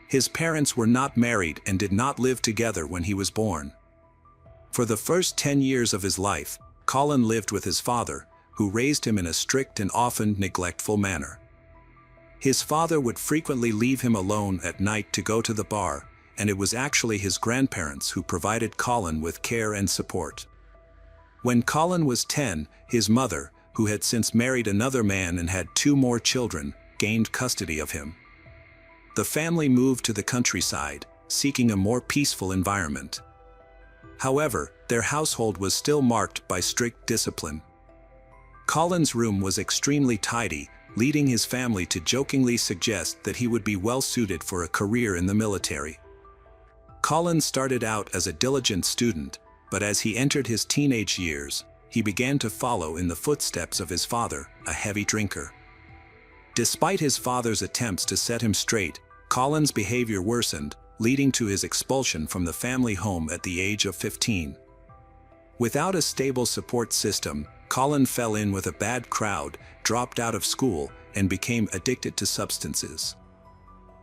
His parents were not married and did not live together when he was born. For the first 10 years of his life, Couldnt lived with his father, who raised him in a strict and often neglectful manner. His father would frequently leave him alone at night to go to the bar, and it was actually his grandparents who provided Colin with care and support. When Colin was 10, his mother, who had since married another man and had 2 more children, gained custody of him. The family moved to the countryside, seeking a more peaceful environment. However, their household was still marked by strict discipline. Colin's room was extremely tidy, leading his family to jokingly suggest that he would be well suited for a career in the military. Colin started out as a diligent student, but as he entered his teenage years, he began to follow in the footsteps of his father, a heavy drinker. Despite his father's attempts to set him straight, Colin's behavior worsened, leading to his expulsion from the family home at the age of 15. Without a stable support system, Colin fell in with a bad crowd, dropped out of school, and became addicted to substances.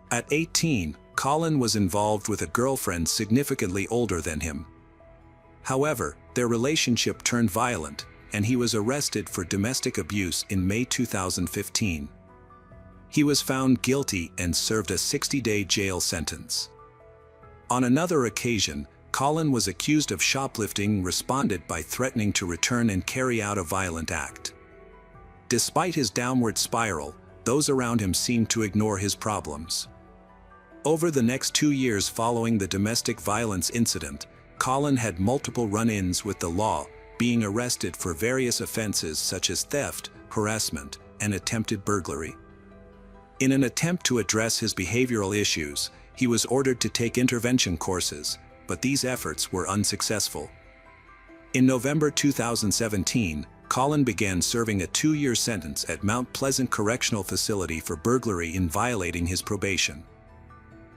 At 18, Colin was involved with a girlfriend significantly older than him. However, their relationship turned violent, and he was arrested for domestic abuse in May 2015. He was found guilty and served a 60-day jail sentence. On another occasion, Colin was accused of shoplifting and responded by threatening to return and carry out a violent act. Despite his downward spiral, those around him seemed to ignore his problems. Over the next 2 years following the domestic violence incident, Colin had multiple run-ins with the law, being arrested for various offenses such as theft, harassment, and attempted burglary. In an attempt to address his behavioral issues, he was ordered to take intervention courses, but these efforts were unsuccessful. In November 2017, Colin began serving a 2-year sentence at Mount Pleasant Correctional Facility for burglary in violating his probation.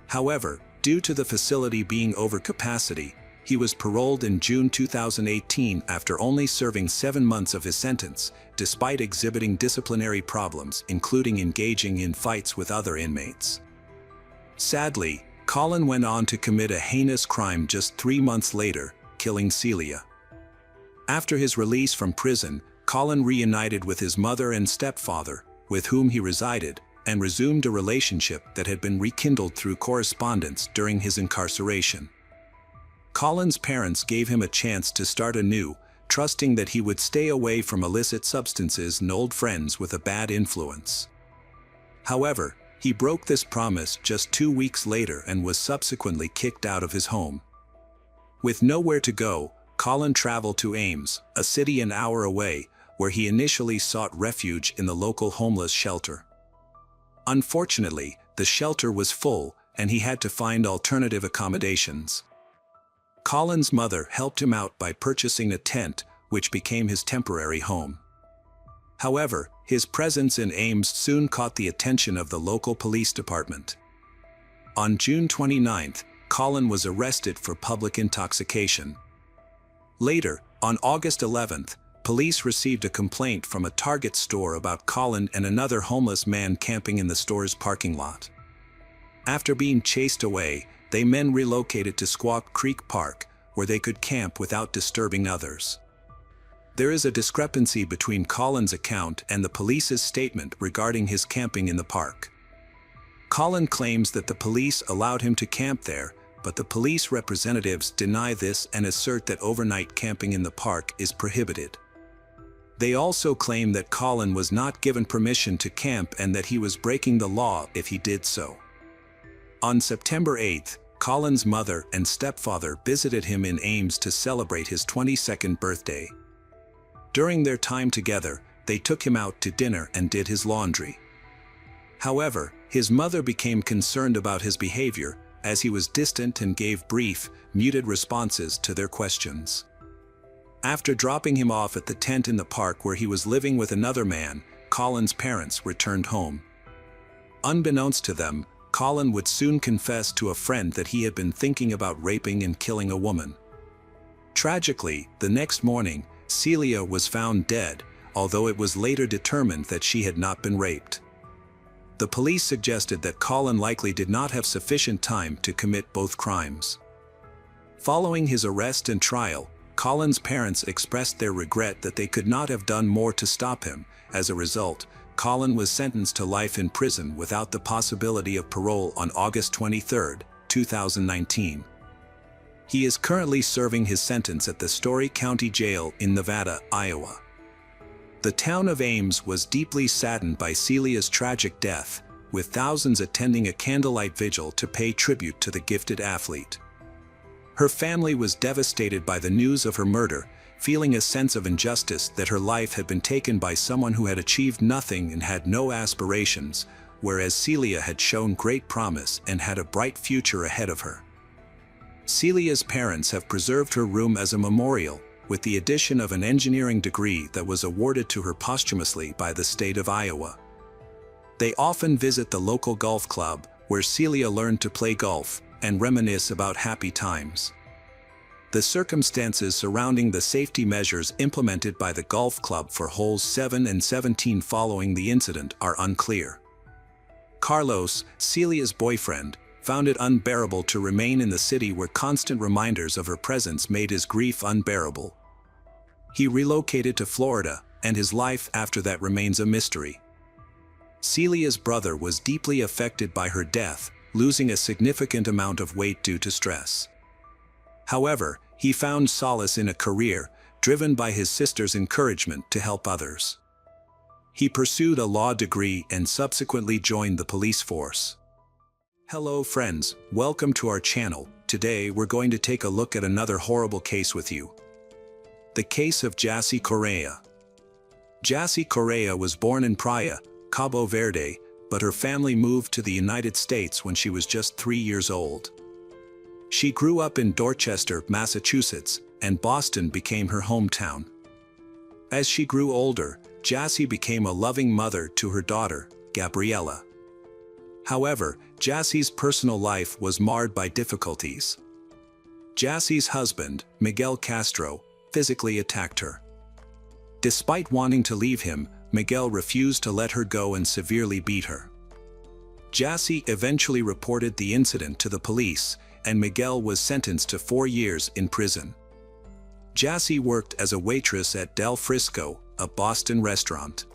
However, due to the facility being over capacity, he was paroled in June 2018 after only serving 7 months of his sentence, despite exhibiting disciplinary problems, including engaging in fights with other inmates. Sadly, Colin went on to commit a heinous crime just 3 months later, killing Celia. After his release from prison, Colin reunited with his mother and stepfather, with whom he resided, and resumed a relationship that had been rekindled through correspondence during his incarceration. Colin's parents gave him a chance to start anew, trusting that he would stay away from illicit substances and old friends with a bad influence. However, he broke this promise just 2 weeks later and was subsequently kicked out of his home. With nowhere to go, Colin traveled to Ames, a city an hour away, where he initially sought refuge in the local homeless shelter. Unfortunately, the shelter was full, and he had to find alternative accommodations. Colin's mother helped him out by purchasing a tent, which became his temporary home. However, his presence in Ames soon caught the attention of the local police department. On June 29, Colin was arrested for public intoxication. Later, on August 11, police received a complaint from a Target store about Colin and another homeless man camping in the store's parking lot. After being chased away, they men relocated to Squaw Creek Park, where they could camp without disturbing others. There is a discrepancy between Colin's account and the police's statement regarding his camping in the park. Colin claims that the police allowed him to camp there, but the police representatives deny this and assert that overnight camping in the park is prohibited. They also claim that Colin was not given permission to camp and that he was breaking the law if he did so. On September 8, Colin's mother and stepfather visited him in Ames to celebrate his 22nd birthday. During their time together, they took him out to dinner and did his laundry. However, his mother became concerned about his behavior, as he was distant and gave brief, muted responses to their questions. After dropping him off at the tent in the park where he was living with another man, Colin's parents returned home. Unbeknownst to them, Colin would soon confess to a friend that he had been thinking about raping and killing a woman. Tragically, the next morning, Celia was found dead, although it was later determined that she had not been raped. The police suggested that Colin likely did not have sufficient time to commit both crimes. Following his arrest and trial, Colin's parents expressed their regret that they could not have done more to stop him. As a result, Colin was sentenced to life in prison without the possibility of parole on August 23, 2019. He is currently serving his sentence at the Story County Jail in Nevada, Iowa. The town of Ames was deeply saddened by Celia's tragic death, with thousands attending a candlelight vigil to pay tribute to the gifted athlete. Her family was devastated by the news of her murder, feeling a sense of injustice that her life had been taken by someone who had achieved nothing and had no aspirations, whereas Celia had shown great promise and had a bright future ahead of her. Celia's parents have preserved her room as a memorial, with the addition of an engineering degree that was awarded to her posthumously by the state of Iowa. They often visit the local golf club, where Celia learned to play golf, and reminisce about happy times. The circumstances surrounding the safety measures implemented by the golf club for holes 7 and 17 following the incident are unclear. Carlos, Celia's boyfriend, found it unbearable to remain in the city where constant reminders of her presence made his grief unbearable. He relocated to Florida, and his life after that remains a mystery. Celia's brother was deeply affected by her death, losing a significant amount of weight due to stress. However, he found solace in a career driven by his sister's encouragement to help others. He pursued a law degree and subsequently joined the police force. Hello friends, welcome to our channel. Today we're going to take a look at another horrible case with you. The case of Jassy Correa. Jassy Correa was born in Praia, Cabo Verde, but her family moved to the United States when she was just 3 years old. She grew up in Dorchester, Massachusetts, and Boston became her hometown. As she grew older, Jassy became a loving mother to her daughter, Gabriella. However, Jassy's personal life was marred by difficulties. Jassy's husband, Miguel Castro, physically attacked her. Despite wanting to leave him, Miguel refused to let her go and severely beat her. Jassy eventually reported the incident to the police, and Miguel was sentenced to 4 years in prison. Jassy worked as a waitress at Del Frisco, a Boston restaurant.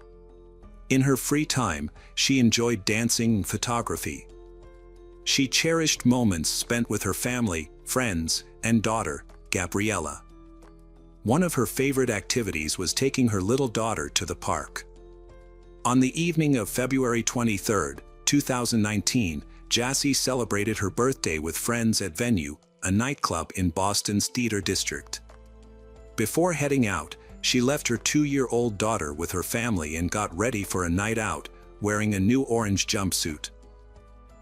In her free time, she enjoyed dancing and photography. She cherished moments spent with her family, friends, and daughter, Gabriella. One of her favorite activities was taking her little daughter to the park. On the evening of February 23, 2019, Jassy celebrated her birthday with friends at Venue, a nightclub in Boston's Theater District. Before heading out, she left her 2-year-old daughter with her family and got ready for a night out, wearing a new orange jumpsuit.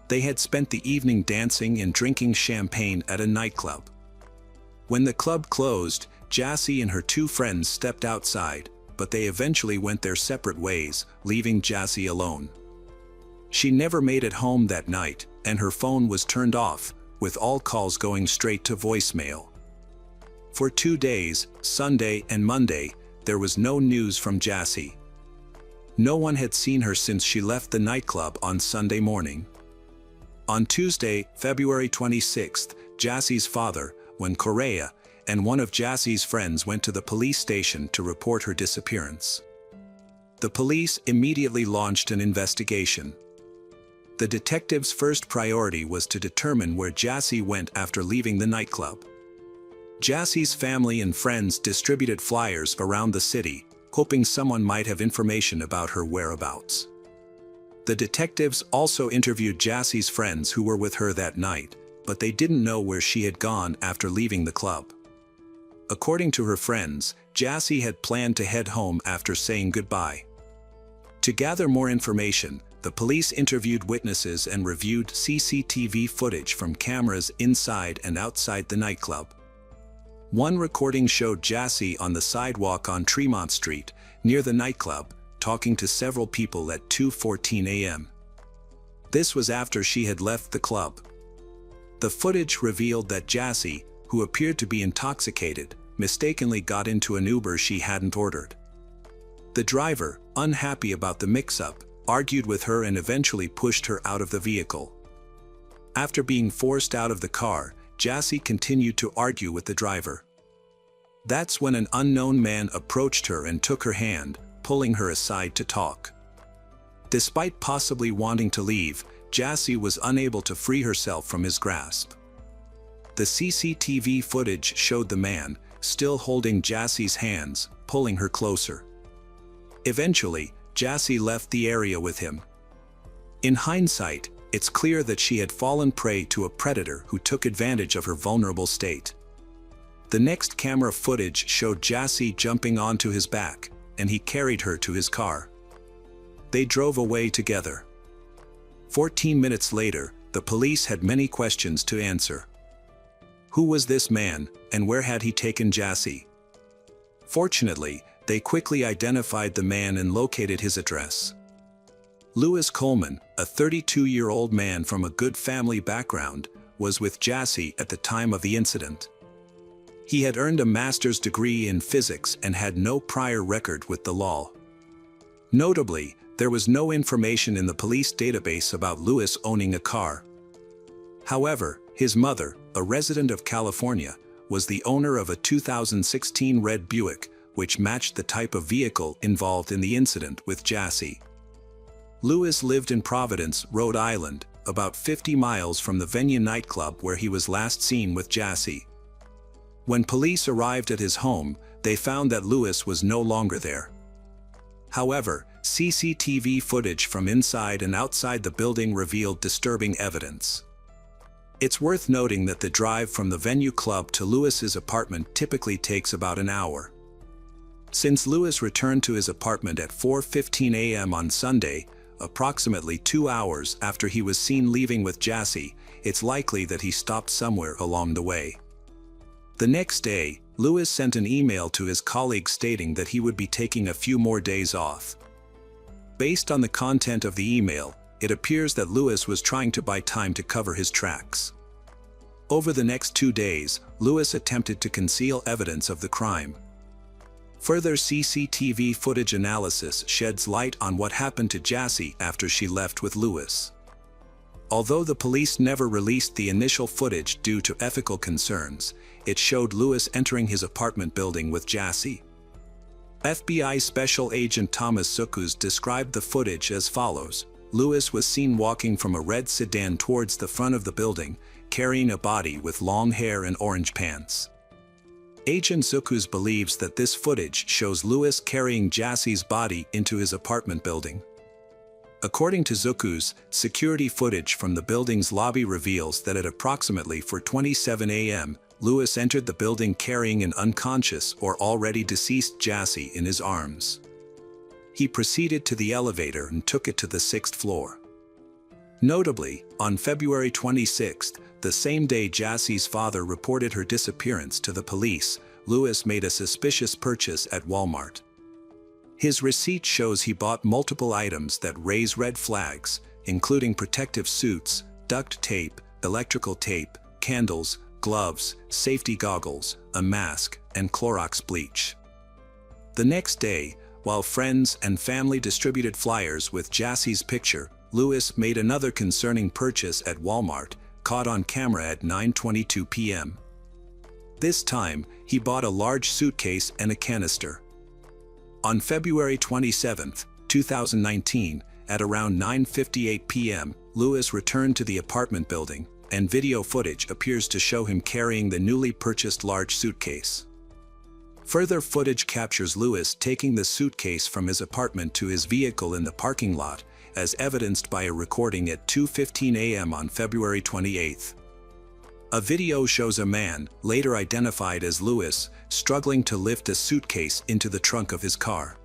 They had spent the evening dancing and drinking champagne at a nightclub. When the club closed, Jassy and her 2 friends stepped outside, but they eventually went their separate ways, leaving Jassy alone. She never made it home that night, and her phone was turned off, with all calls going straight to voicemail. For 2 days, Sunday and Monday, there was no news from Jassy. No one had seen her since she left the nightclub on Sunday morning. On Tuesday, February 26th, Jassy's father, Juan Correa, and one of Jassy's friends went to the police station to report her disappearance. The police immediately launched an investigation. The detectives' first priority was to determine where Jassy went after leaving the nightclub. Jassy's family and friends distributed flyers around the city, hoping someone might have information about her whereabouts. The detectives also interviewed Jassy's friends who were with her that night, but they didn't know where she had gone after leaving the club. According to her friends, Jassy had planned to head home after saying goodbye. To gather more information, the police interviewed witnesses and reviewed CCTV footage from cameras inside and outside the nightclub. One recording showed Jassy on the sidewalk on Tremont Street, near the nightclub, talking to several people at 2:14 a.m. This was after she had left the club. The footage revealed that Jassy, who appeared to be intoxicated, mistakenly got into an Uber she hadn't ordered. The driver, unhappy about the mix-up, argued with her and eventually pushed her out of the vehicle. After being forced out of the car, Jassy continued to argue with the driver. That's when an unknown man approached her and took her hand, pulling her aside to talk. Despite possibly wanting to leave, Jassy was unable to free herself from his grasp. The CCTV footage showed the man, still holding Jassy's hands, pulling her closer. Eventually, Jassy left the area with him. In hindsight, it's clear that she had fallen prey to a predator who took advantage of her vulnerable state. The next camera footage showed Jassy jumping onto his back, and he carried her to his car. They drove away together. 14 minutes later, the police had many questions to answer. Who was this man, and where had he taken Jassy? Fortunately, they quickly identified the man and located his address. Louis Coleman, a 32-year-old man from a good family background, was with Jassy at the time of the incident. He had earned a master's degree in physics and had no prior record with the law. Notably, there was no information in the police database about Louis owning a car. However, his mother, a resident of California, was the owner of a 2016 red Buick, which matched the type of vehicle involved in the incident with Jassy. Louis lived in Providence, Rhode Island, about 50 miles from the venue nightclub where he was last seen with Jassy. When police arrived at his home, they found that Louis was no longer there. However, CCTV footage from inside and outside the building revealed disturbing evidence. It's worth noting that the drive from the venue club to Louis's apartment typically takes about an hour. Since Louis returned to his apartment at 4:15 a.m. on Sunday, approximately 2 hours after he was seen leaving with Jassy, it's likely that he stopped somewhere along the way. The next day, Louis sent an email to his colleague stating that he would be taking a few more days off. Based on the content of the email, it appears that Louis was trying to buy time to cover his tracks. Over the next 2 days, Louis attempted to conceal evidence of the crime. Further CCTV footage analysis sheds light on what happened to Jassy after she left with Louis. Although the police never released the initial footage due to ethical concerns, it showed Louis entering his apartment building with Jassy. FBI Special Agent Thomas Zukus described the footage as follows. Louis was seen walking from a red sedan towards the front of the building, carrying a body with long hair and orange pants. Agent Zukus believes that this footage shows Louis carrying Jassy's body into his apartment building. According to Zukus, security footage from the building's lobby reveals that at approximately 4:27 a.m., Louis entered the building carrying an unconscious or already deceased Jassy in his arms. He proceeded to the elevator and took it to the 6th floor. Notably, on February 26th, the same day Jassy's father reported her disappearance to the police, Louis made a suspicious purchase at Walmart. His receipt shows he bought multiple items that raise red flags, including protective suits, duct tape, electrical tape, candles, gloves, safety goggles, a mask, and Clorox bleach. The next day, while friends and family distributed flyers with Jassy's picture, Louis made another concerning purchase at Walmart, caught on camera at 9:22 p.m. This time, he bought a large suitcase and a canister. On February 27, 2019, at around 9:58 p.m., Louis returned to the apartment building, and video footage appears to show him carrying the newly purchased large suitcase. Further footage captures Louis taking the suitcase from his apartment to his vehicle in the parking lot, as evidenced by a recording at 2:15 a.m. on February 28. A video shows a man, later identified as Louis, struggling to lift a suitcase into the trunk of his car.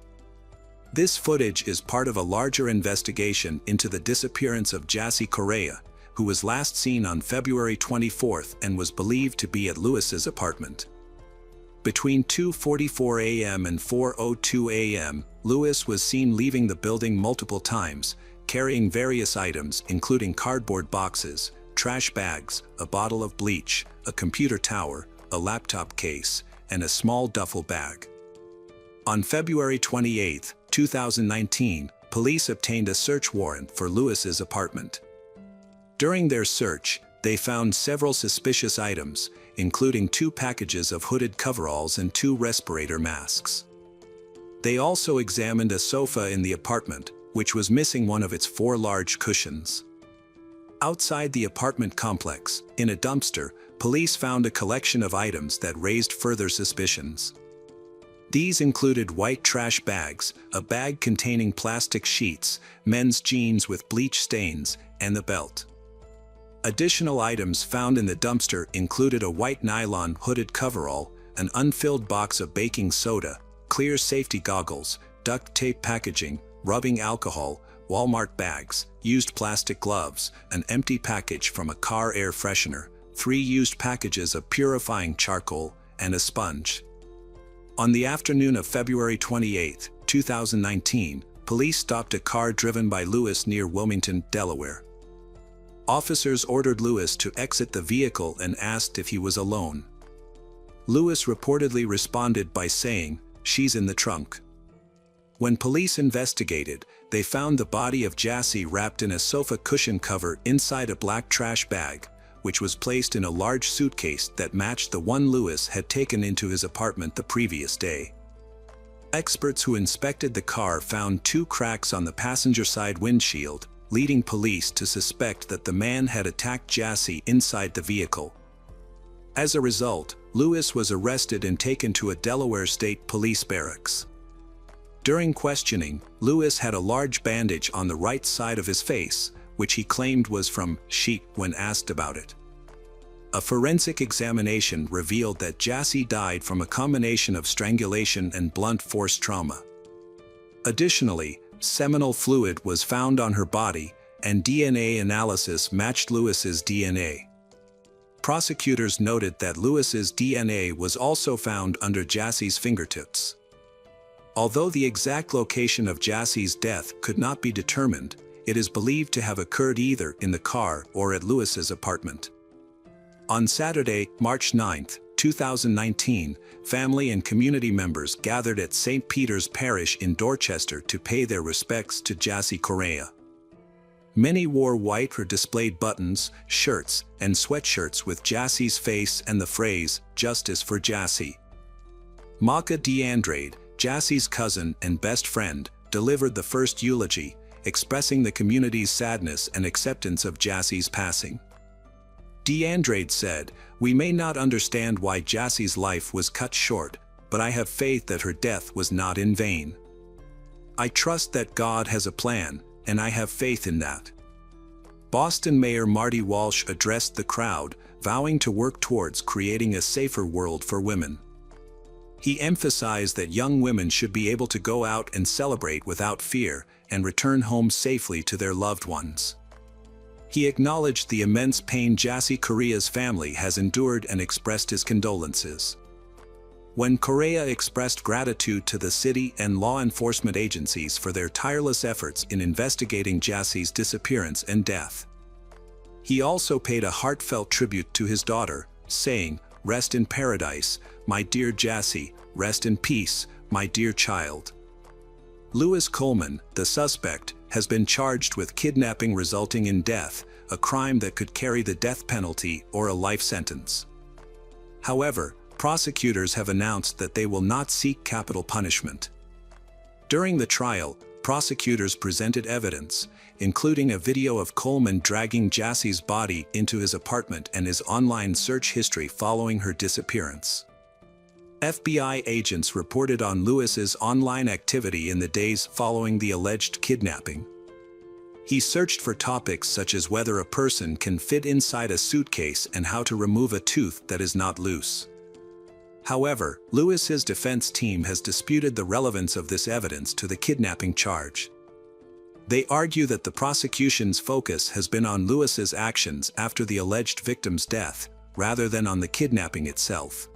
This footage is part of a larger investigation into the disappearance of Jassy Correa, who was last seen on February 24 and was believed to be at Louis's apartment. Between 2:44 a.m. and 4:02 a.m., Louis was seen leaving the building multiple times, carrying various items including cardboard boxes, trash bags, a bottle of bleach, a computer tower, a laptop case, and a small duffel bag. On February 28, 2019, police obtained a search warrant for Louis's apartment. During their search, they found several suspicious items, including 2 packages of hooded coveralls and 2 respirator masks. They also examined a sofa in the apartment, which was missing one of its 4 large cushions. Outside the apartment complex, in a dumpster, police found a collection of items that raised further suspicions. These included white trash bags, a bag containing plastic sheets, men's jeans with bleach stains, and the belt. Additional items found in the dumpster included a white nylon hooded coverall, an unfilled box of baking soda, clear safety goggles, duct tape packaging, rubbing alcohol, Walmart bags, used plastic gloves, an empty package from a car air freshener, 3 used packages of purifying charcoal, and a sponge. On the afternoon of February 28, 2019, police stopped a car driven by Lewis near Wilmington, Delaware. Officers ordered Lewis to exit the vehicle and asked if he was alone. Lewis reportedly responded by saying, "She's in the trunk." When police investigated, they found the body of Jassy wrapped in a sofa cushion cover inside a black trash bag, which was placed in a large suitcase that matched the one Lewis had taken into his apartment the previous day. Experts who inspected the car found 2 cracks on the passenger side windshield, leading police to suspect that the man had attacked Jassy inside the vehicle. As a result, Lewis was arrested and taken to a Delaware State Police barracks. During questioning, Lewis had a large bandage on the right side of his face, which he claimed was from sheet when asked about it. A forensic examination revealed that Jassy died from a combination of strangulation and blunt force trauma. Additionally, seminal fluid was found on her body, and DNA analysis matched Lewis's DNA. Prosecutors noted that Lewis's DNA was also found under Jassy's fingertips. Although the exact location of Jassy's death could not be determined, it is believed to have occurred either in the car or at Lewis's apartment. On Saturday, March 9, 2019, family and community members gathered at St. Peter's Parish in Dorchester to pay their respects to Jassy Correa. Many wore white or displayed buttons, shirts, and sweatshirts with Jassy's face and the phrase, "Justice for Jassy." Maka DeAndrade, Jassy's cousin and best friend, delivered the first eulogy, expressing the community's sadness and acceptance of Jassy's passing. DeAndrade said, "We may not understand why Jassy's life was cut short, but I have faith that her death was not in vain. I trust that God has a plan, and I have faith in that." Boston Mayor Marty Walsh addressed the crowd, vowing to work towards creating a safer world for women. He emphasized that young women should be able to go out and celebrate without fear and return home safely to their loved ones. He acknowledged the immense pain Jassy Correa's family has endured and expressed his condolences. When Correa expressed gratitude to the city and law enforcement agencies for their tireless efforts in investigating Jassy's disappearance and death. He also paid a heartfelt tribute to his daughter, saying, "Rest in paradise, my dear Jassy, rest in peace, my dear child." Lewis Coleman, the suspect, has been charged with kidnapping resulting in death, a crime that could carry the death penalty or a life sentence. However, prosecutors have announced that they will not seek capital punishment. During the trial, prosecutors presented evidence, including a video of Coleman dragging Jassy's body into his apartment and his online search history following her disappearance. FBI agents reported on Lewis's online activity in the days following the alleged kidnapping. He searched for topics such as whether a person can fit inside a suitcase and how to remove a tooth that is not loose. However, Lewis's defense team has disputed the relevance of this evidence to the kidnapping charge. They argue that the prosecution's focus has been on Lewis's actions after the alleged victim's death, rather than on the kidnapping itself.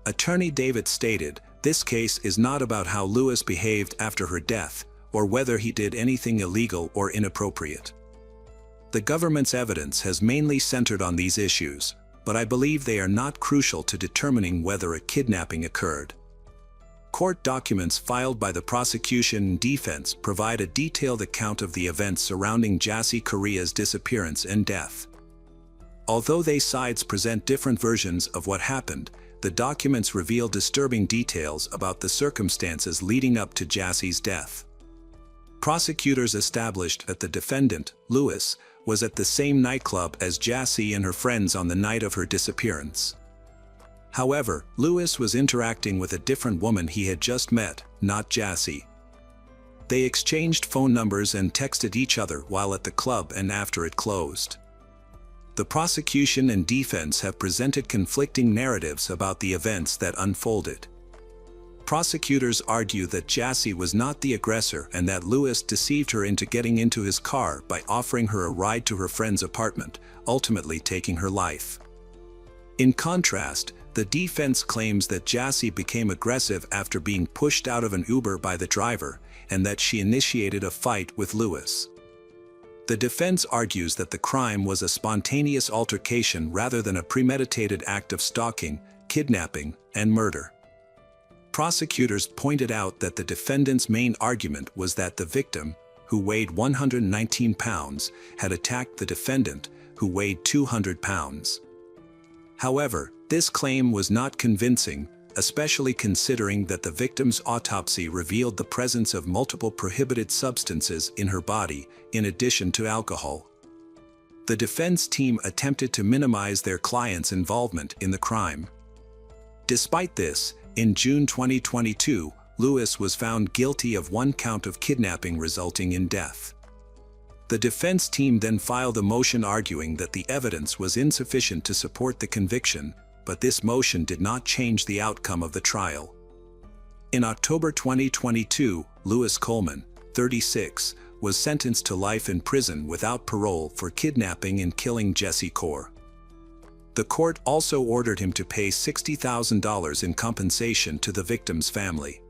Attorney David stated, "This case is not about how Lewis behaved after her death, or whether he did anything illegal or inappropriate. The government's evidence has mainly centered on these issues, but I believe they are not crucial to determining whether a kidnapping occurred." Court documents filed by the prosecution and defense provide a detailed account of the events surrounding Jassy Correa's disappearance and death. Although they sides present different versions of what happened, the documents reveal disturbing details about the circumstances leading up to Jassy's death. Prosecutors established that the defendant, Lewis, was at the same nightclub as Jassy and her friends on the night of her disappearance. However, Lewis was interacting with a different woman he had just met, not Jassy. They exchanged phone numbers and texted each other while at the club and after it closed. The prosecution and defense have presented conflicting narratives about the events that unfolded. Prosecutors argue that Jassy was not the aggressor and that Lewis deceived her into getting into his car by offering her a ride to her friend's apartment, ultimately taking her life. In contrast, the defense claims that Jassy became aggressive after being pushed out of an Uber by the driver, and that she initiated a fight with Lewis. The defense argues that the crime was a spontaneous altercation rather than a premeditated act of stalking, kidnapping, and murder. Prosecutors pointed out that the defendant's main argument was that the victim, who weighed 119 pounds, had attacked the defendant, who weighed 200 pounds. However, this claim was not convincing, especially considering that the victim's autopsy revealed the presence of multiple prohibited substances in her body, in addition to alcohol. The defense team attempted to minimize their client's involvement in the crime. Despite this, in June 2022, Lewis was found guilty of one count of kidnapping resulting in death. The defense team then filed a motion arguing that the evidence was insufficient to support the conviction, but this motion did not change the outcome of the trial. In October 2022, Lewis Coleman, 36, was sentenced to life in prison without parole for kidnapping and killing Jesse Core. The court also ordered him to pay $60,000 in compensation to the victim's family.